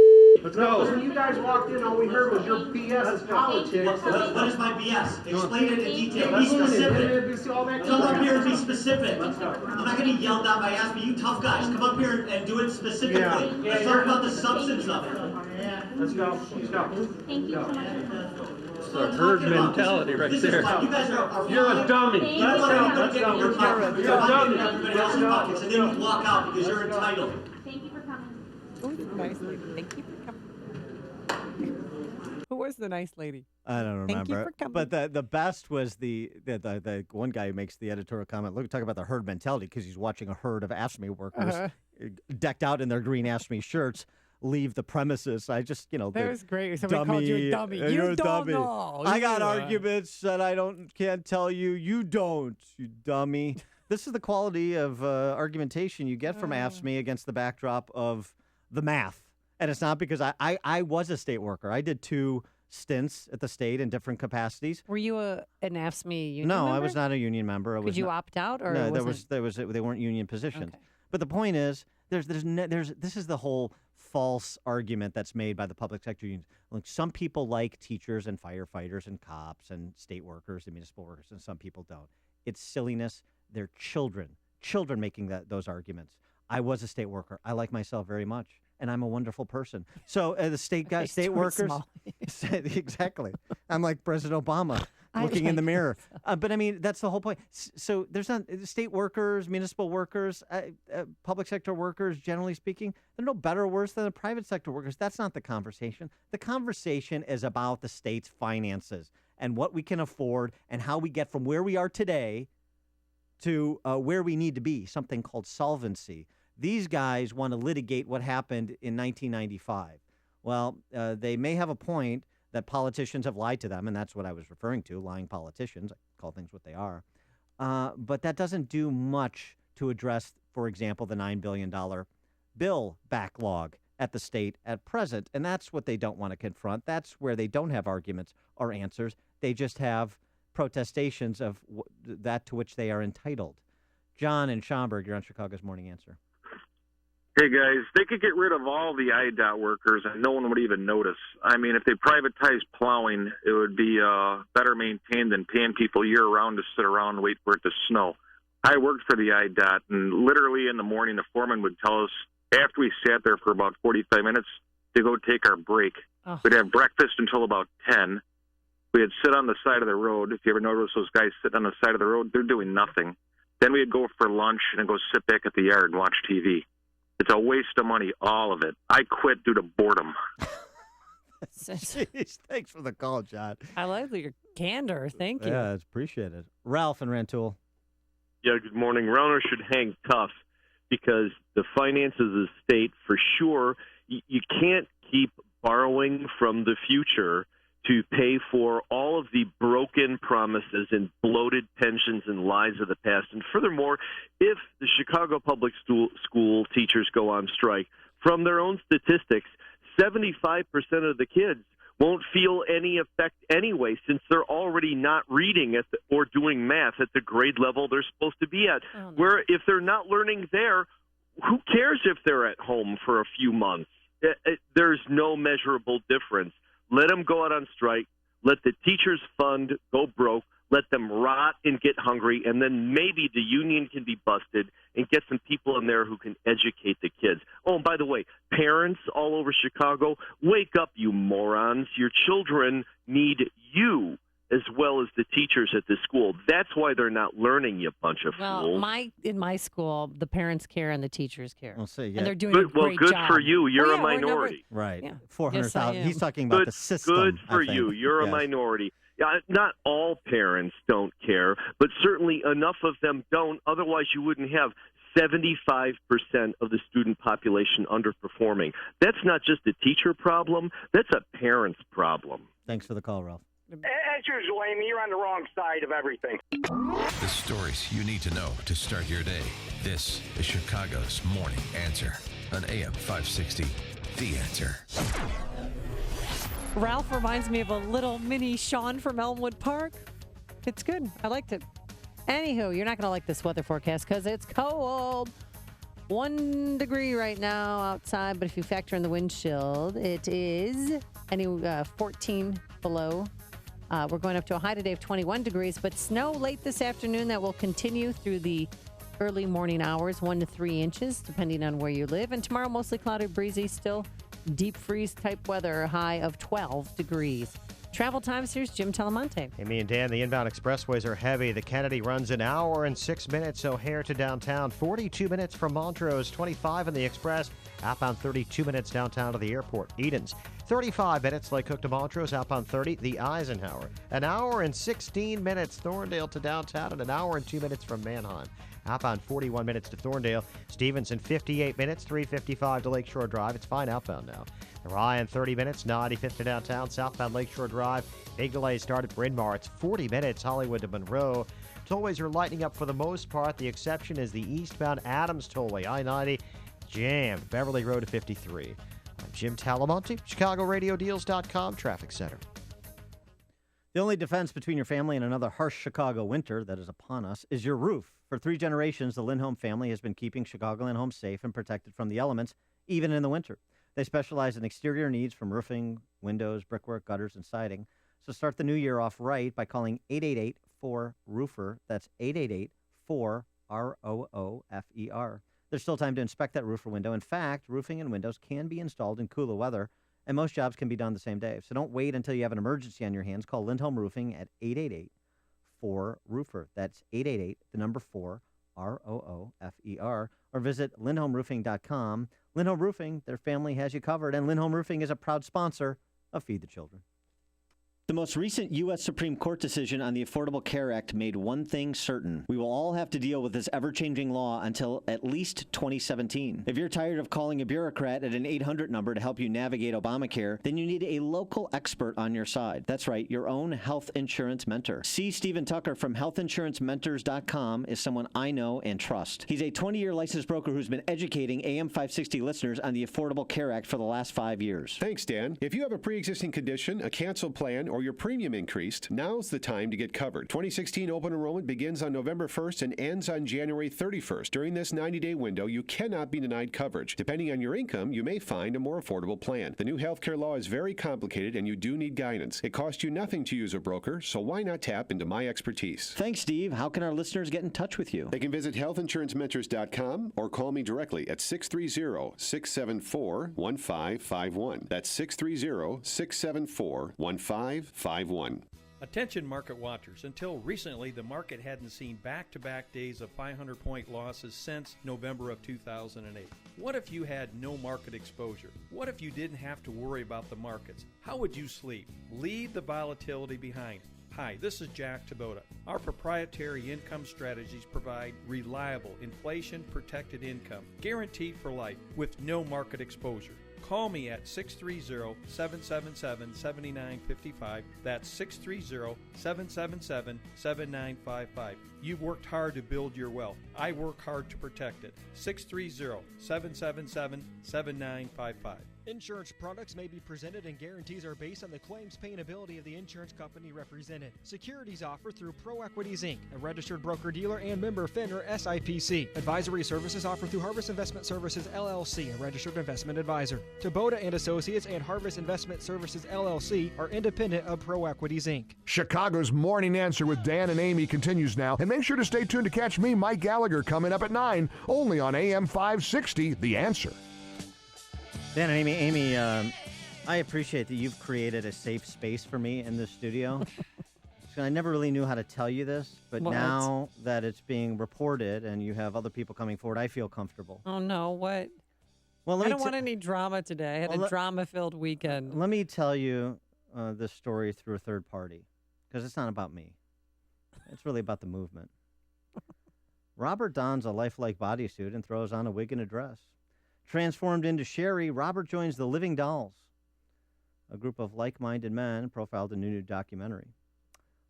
Let's go. When you guys walked in, all we heard was your BS is politics. What is my BS? Explain it in detail. Be specific. Come up here and be specific. I'm not going to be yelled at by AFSCME. You tough guys, come up here and do it specifically. Let's talk about the substance of it. Let's go. Let's go. Thank you so much. It's a herd mentality right there. You guys are You're a dummy. Let's go. You're a dummy. Everybody else's pockets, and then you walk out because you're entitled. Thank you for coming. Oh, nice lady. Thank you for coming. Who was the nice lady? I don't remember. Thank you for coming. But the best was the one guy who makes the editorial comment. Look, talk about the herd mentality, because he's watching a herd of AFSCME workers decked out in their green AFSCME shirts leave the premises. I just, that was great. Somebody called you a dummy. You don't know. I got arguments that can't tell you. You don't, you dummy. This is the quality of argumentation you get from AFSCME against the backdrop of the math. And it's not because I was a state worker. I did 2 stints at the state in different capacities. Were you an AFSCME union member? No, I was not a union member. Could you opt out, or no? They weren't union positions. Okay. But the point is, this is the whole false argument that's made by the public sector unions. Like, some people like teachers and firefighters and cops and state workers and municipal workers, and some people don't. It's silliness. They're children making those arguments. I was a state worker. I like myself very much, and I'm a wonderful person. So the state workers, exactly. I'm like President Obama looking in the mirror. But I mean, that's the whole point. So there's not state workers, municipal workers, public sector workers. Generally speaking, they're no better or worse than the private sector workers. That's not the conversation. The conversation is about the state's finances and what we can afford and how we get from where we are today to where we need to be. Something called solvency. These guys want to litigate what happened in 1995. Well, they may have a point that politicians have lied to them, and that's what I was referring to, lying politicians. I call things what they are. But that doesn't do much to address, for example, the $9 billion bill backlog at the state at present, and that's what they don't want to confront. That's where they don't have arguments or answers. They just have protestations of that to which they are entitled. John in Schaumburg, you're on Chicago's Morning Answer. Hey, guys, they could get rid of all the IDOT workers and no one would even notice. I mean, if they privatized plowing, it would be better maintained than paying people year-round to sit around and wait for it to snow. I worked for the IDOT, and literally in the morning, the foreman would tell us, after we sat there for about 45 minutes, to go take our break. Oh. We'd have breakfast until about 10. We'd sit on the side of the road. If you ever notice those guys sitting on the side of the road, they're doing nothing. Then we'd go for lunch and go sit back at the yard and watch TV. It's a waste of money, all of it. I quit due to boredom. Jeez, thanks for the call, John. I like your candor. Thank you. Yeah, it's appreciated. Ralph in Rantoul. Yeah, good morning. Rauner should hang tough because the finances of the state, for sure, you can't keep borrowing from the future to pay for all of the broken promises and bloated pensions and lies of the past. And furthermore, if the Chicago public school teachers go on strike, from their own statistics, 75% of the kids won't feel any effect anyway, since they're already not reading or doing math at the grade level they're supposed to be at. Oh, no. Where if they're not learning there, who cares if they're at home for a few months? There's no measurable difference. Let them go out on strike. Let the teachers' fund go broke. Let them rot and get hungry, and then maybe the union can be busted and get some people in there who can educate the kids. Oh, and by the way, parents all over Chicago, wake up, you morons. Your children need you as well as the teachers at the school. That's why they're not learning, you bunch of fools. In my school, the parents care and the teachers care. I'll say, yeah. And they're doing a great good job. for you. You're a minority. Right. Yeah. 400,000. He's talking about the system. Good for you. You're a minority. Not all parents don't care, but certainly enough of them don't. Otherwise, you wouldn't have 75% of the student population underperforming. That's not just a teacher problem. That's a parent's problem. Thanks for the call, Ralph. As usual, Amy, you're on the wrong side of everything. The stories you need to know to start your day. This is Chicago's Morning Answer on AM 560. The Answer. Ralph reminds me of a little mini Sean from Elmwood Park. It's good. I liked it. Anywho, you're not going to like this weather forecast because it's cold. 1 degree right now outside, but if you factor in the windshield, it is 14 below. We're going up to a high today of 21 degrees, but snow late this afternoon that will continue through the early morning hours, 1 to 3 inches, depending on where you live. And tomorrow, mostly cloudy, breezy, still deep freeze type weather, high of 12 degrees. Travel times, here's Jim Telemonte. Amy and Dan, the inbound expressways are heavy. The Kennedy runs an hour and 6 minutes, O'Hare to downtown. 42 minutes from Montrose, 25 in the express. Outbound 32 minutes downtown to the airport. Edens, 35 minutes, Lake Cook to Montrose. Outbound 30, the Eisenhower. An hour and 16 minutes, Thorndale to downtown, and an hour and 2 minutes from Manheim. Outbound 41 minutes to Thorndale. Stevenson 58 minutes, 3:55 to Lakeshore Drive. It's fine outbound now. The Ryan 30 minutes, 95th to downtown. Southbound Lakeshore Drive. Big delay start at Bryn Mawr. It's 40 minutes, Hollywood to Monroe. Tollways are lightening up for the most part. The exception is the eastbound Adams Tollway. I-90 jammed. Beverly Road to 53. I'm Jim Talamonte, ChicagoRadioDeals.com Traffic Center. The only defense between your family and another harsh Chicago winter that is upon us is your roof. For 3 generations, the Lindholm family has been keeping Chicagoland homes safe and protected from the elements, even in the winter. They specialize in exterior needs from roofing, windows, brickwork, gutters, and siding. So start the new year off right by calling 888-4-ROOFER. That's 888-4-ROOFER. There's still time to inspect that roof or window. In fact, roofing and windows can be installed in cooler weather, and most jobs can be done the same day. So don't wait until you have an emergency on your hands. Call Lindholm Roofing at 888-4-ROOFER. That's 888-4-ROOFER. Or visit lindholmroofing.com. Lindholm Roofing, their family has you covered, and Lindholm Roofing is a proud sponsor of Feed the Children. The most recent U.S. Supreme Court decision on the Affordable Care Act made one thing certain. We will all have to deal with this ever-changing law until at least 2017. If you're tired of calling a bureaucrat at an 800 number to help you navigate Obamacare, then you need a local expert on your side. That's right, your own health insurance mentor. C. Stephen Tucker from healthinsurancementors.com is someone I know and trust. He's a 20-year licensed broker who's been educating AM 560 listeners on the Affordable Care Act for the last 5 years. Thanks, Dan. If you have a pre-existing condition, a canceled plan, or your premium increased, now's the time to get covered. 2016 open enrollment begins on November 1st and ends on January 31st. During this 90-day window, you cannot be denied coverage. Depending on your income, you may find a more affordable plan. The new healthcare law is very complicated and you do need guidance. It costs you nothing to use a broker, so why not tap into my expertise? Thanks, Steve. How can our listeners get in touch with you? They can visit healthinsurancementors.com or call me directly at 630-674-1551. That's 630-674-1551. Attention market watchers. Until recently, the market hadn't seen back-to-back days of 500-point losses since November of 2008. What if you had no market exposure? What if you didn't have to worry about the markets? How would you sleep? Leave the volatility behind. Hi, this is Jack Tabota. Our proprietary income strategies provide reliable, inflation-protected income, guaranteed for life, with no market exposure. Call me at 630-777-7955. That's 630-777-7955. You've worked hard to build your wealth. I work hard to protect it. 630-777-7955. Insurance products may be presented and guarantees are based on the claims paying ability of the insurance company represented. Securities offered through Pro Equities Inc., a registered broker-dealer and member FINRA SIPC. Advisory services offered through Harvest Investment Services LLC, a registered investment advisor. Taboda and Associates and Harvest Investment Services LLC are independent of Pro Equities Inc. Chicago's Morning Answer with Dan and Amy continues now, and make sure to stay tuned to catch me, Mike Gallagher, coming up at 9, only on AM 560, The Answer. Dan and Amy, I appreciate that you've created a safe space for me in this studio. I never really knew how to tell you this, but now that it's being reported and you have other people coming forward, I feel comfortable. Oh, no, what? Well, I don't want any drama today. I had a drama-filled weekend. Let me tell you this story through a third party, because it's not about me. It's really about the movement. Robert dons a lifelike bodysuit and throws on a wig and a dress. Transformed into Sherry, Robert joins the Living Dolls, a group of like-minded men profiled in a new documentary.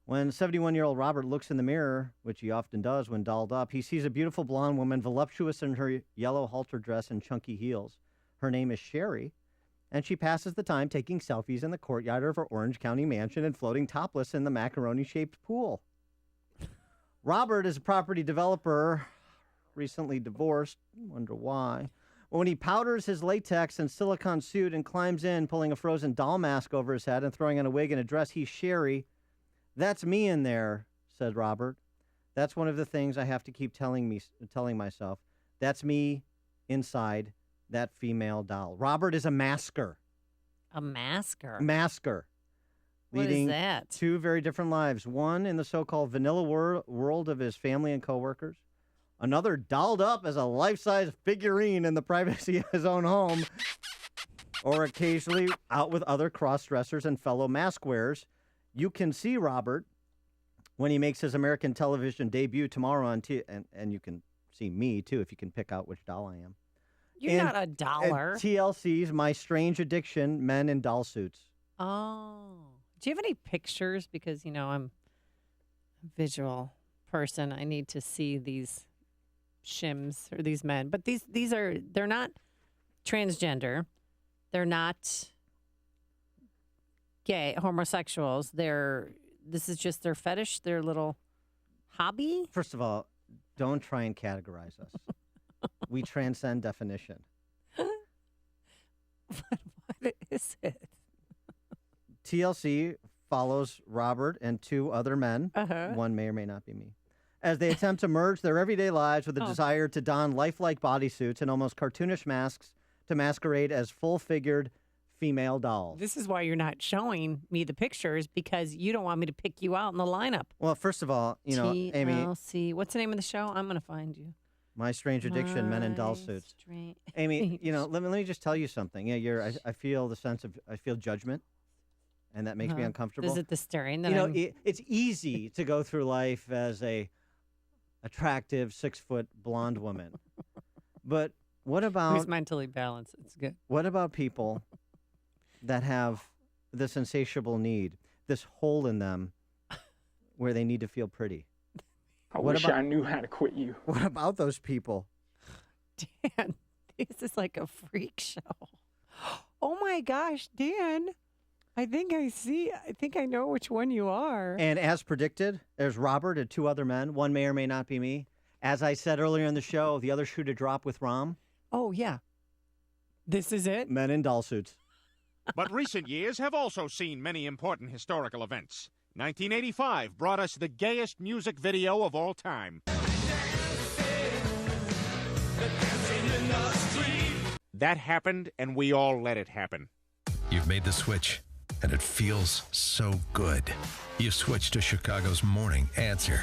When 71-year-old Robert looks in the mirror, which he often does when dolled up, he sees a beautiful blonde woman, voluptuous in her yellow halter dress and chunky heels. Her name is Sherry, and she passes the time taking selfies in the courtyard of her Orange County mansion and floating topless in the macaroni-shaped pool. Robert is a property developer, recently divorced. Wonder why. When he powders his latex and silicone suit and climbs in, pulling a frozen doll mask over his head and throwing on a wig and a dress, he's Sherry. That's me in there, said Robert. That's one of the things I have to keep telling myself. That's me inside that female doll. Robert is a masker. A masker? Masker. What Leading is that? two very different lives. One in the so-called vanilla world of his family and coworkers. Another dolled up as a life-size figurine in the privacy of his own home, or occasionally out with other cross-dressers and fellow mask wearers. You can see Robert when he makes his American television debut tomorrow on and you can see me, too, if you can pick out which doll I am. You're not a dollar. TLC's My Strange Addiction, Men in Doll Suits. Oh. Do you have any pictures? Because, I'm a visual person. I need to see these shims or these men, but they're not transgender, they're not gay, homosexuals. This is just their fetish, their little hobby. First of all, don't try and categorize us. We transcend definition. What is it? TLC follows Robert and two other men. One may or may not be me, as they attempt to merge their everyday lives with a desire to don lifelike bodysuits and almost cartoonish masks to masquerade as full-figured female dolls. This is why you're not showing me the pictures, because you don't want me to pick you out in the lineup. Well, first of all, Amy. TLC. What's the name of the show? I'm going to find you. My Strange Addiction, Men in Doll Suits. Amy, let me just tell you something. Yeah, I feel I feel judgment. And that makes me uncomfortable. Is it the staring that it's easy to go through life as a attractive 6-foot blonde woman. But what about... Who's mentally balanced? It's good. What about people that have this insatiable need, this hole in them where they need to feel pretty? I knew how to quit you. What about those people? Dan, this is like a freak show. Oh my gosh, Dan. I think I know which one you are. And as predicted, there's Robert and two other men. One may or may not be me. As I said earlier in the show, the other shoe to drop with Rom. Oh, yeah. This is it? Men in doll suits. But recent years have also seen many important historical events. 1985 brought us the gayest music video of all time. That happened, and we all let it happen. You've made the switch, and it feels so good. You've switched to Chicago's Morning Answer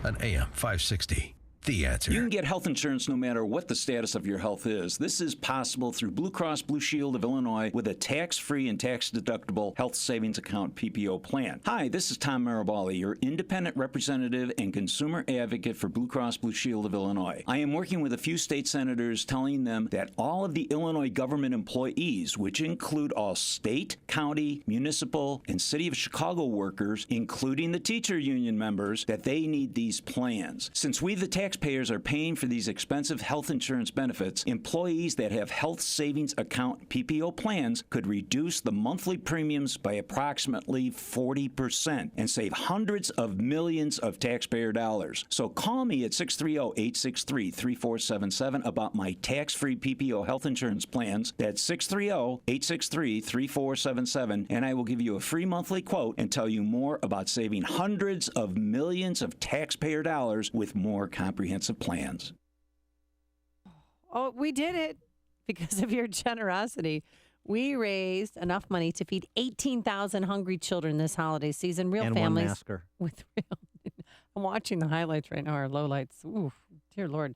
on AM 560. The Answer. You can get health insurance no matter what the status of your health is. This is possible through Blue Cross Blue Shield of Illinois with a tax-free and tax-deductible health savings account PPO plan. Hi, this is Tom Marabali, your independent representative and consumer advocate for Blue Cross Blue Shield of Illinois. I am working with a few state senators telling them that all of the Illinois government employees, which include all state, county, municipal, and city of Chicago workers, including the teacher union members, that they need these plans. Since we, the taxpayers, are paying for these expensive health insurance benefits, employees that have health savings account PPO plans could reduce the monthly premiums by approximately 40% and save hundreds of millions of taxpayer dollars. So call me at 630-863-3477 about my tax-free PPO health insurance plans. That's 630-863-3477, and I will give you a free monthly quote and tell you more about saving hundreds of millions of taxpayer dollars with more comprehensive plans. Oh, we did it because of your generosity. We raised enough money to feed 18,000 hungry children this holiday season. Real and families one masker. with real. I'm watching the highlights right now, our lowlights. Ooh, dear Lord.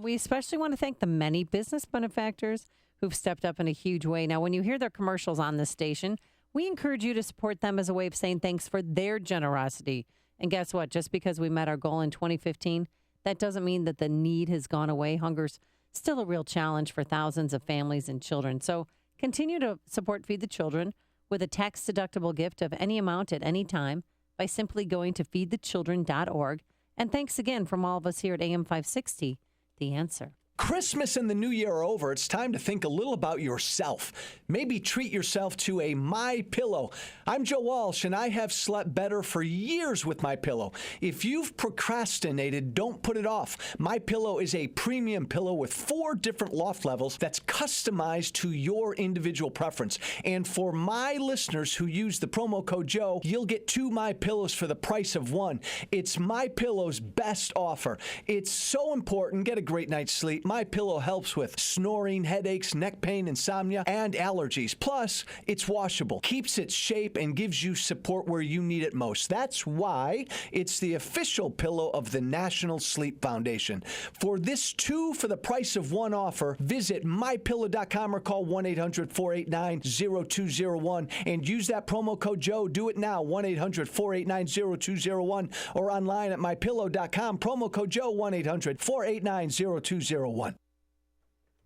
We especially want to thank the many business benefactors who've stepped up in a huge way. Now, when you hear their commercials on this station, we encourage you to support them as a way of saying thanks for their generosity. And guess what? Just because we met our goal in 2015, that doesn't mean that the need has gone away. Hunger's still a real challenge for thousands of families and children. So continue to support Feed the Children with a tax-deductible gift of any amount at any time by simply going to feedthechildren.org. And thanks again from all of us here at AM 560, The Answer. Christmas and the new year are over. It's time to think a little about yourself. Maybe treat yourself to a My Pillow. I'm Joe Walsh, and I have slept better for years with My Pillow. If you've procrastinated, don't put it off. My Pillow is a premium pillow with 4 different loft levels that's customized to your individual preference. And for my listeners who use the promo code Joe, you'll get 2 My Pillows for the price of 1. It's My Pillow's best offer. It's so important. Get a great night's sleep. My Pillow helps with snoring, headaches, neck pain, insomnia, and allergies. Plus, it's washable, keeps its shape, and gives you support where you need it most. That's why it's the official pillow of the National Sleep Foundation. For this 2 for the price of 1 offer, visit mypillow.com or call 1-800-489-0201 and use that promo code Joe. Do it now, 1-800-489-0201 or online at mypillow.com. Promo code Joe, 1-800-489-0201.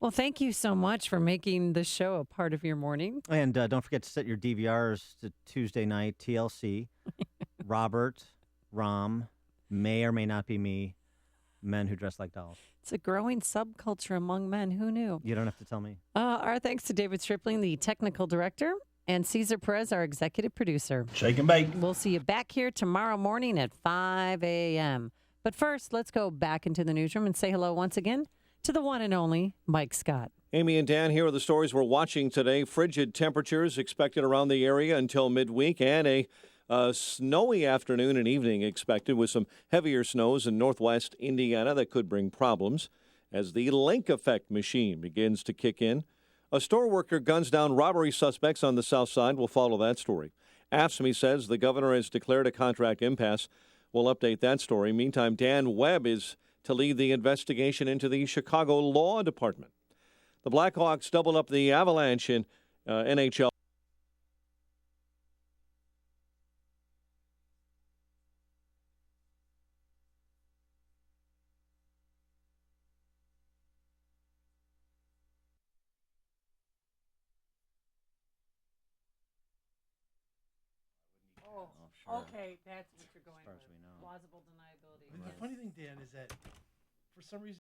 Well, thank you so much for making the show a part of your morning. And don't forget to set your DVRs to Tuesday night, TLC, Robert, Rom, May or May Not Be Me, Men Who Dress Like Dolls. It's a growing subculture among men. Who knew? You don't have to tell me. Our thanks to David Stripling, the technical director, and Cesar Perez, our executive producer. Shake and bake. We'll see you back here tomorrow morning at 5 a.m. But first, let's go back into the newsroom and say hello once again to the one and only Mike Scott. Amy and Dan, here are the stories we're watching today. Frigid temperatures expected around the area until midweek, and a snowy afternoon and evening expected with some heavier snows in northwest Indiana that could bring problems as the lake effect machine begins to kick in. A store worker guns down robbery suspects on the south side. We'll follow that story. AFSCME says the governor has declared a contract impasse. We'll update that story. Meantime, Dan Webb is to lead the investigation into the Chicago Law Department. The Blackhawks doubled up the Avalanche in NHL. Okay, that's what you're going with. Plausible deniability. The funny thing, Dan, is that for some reason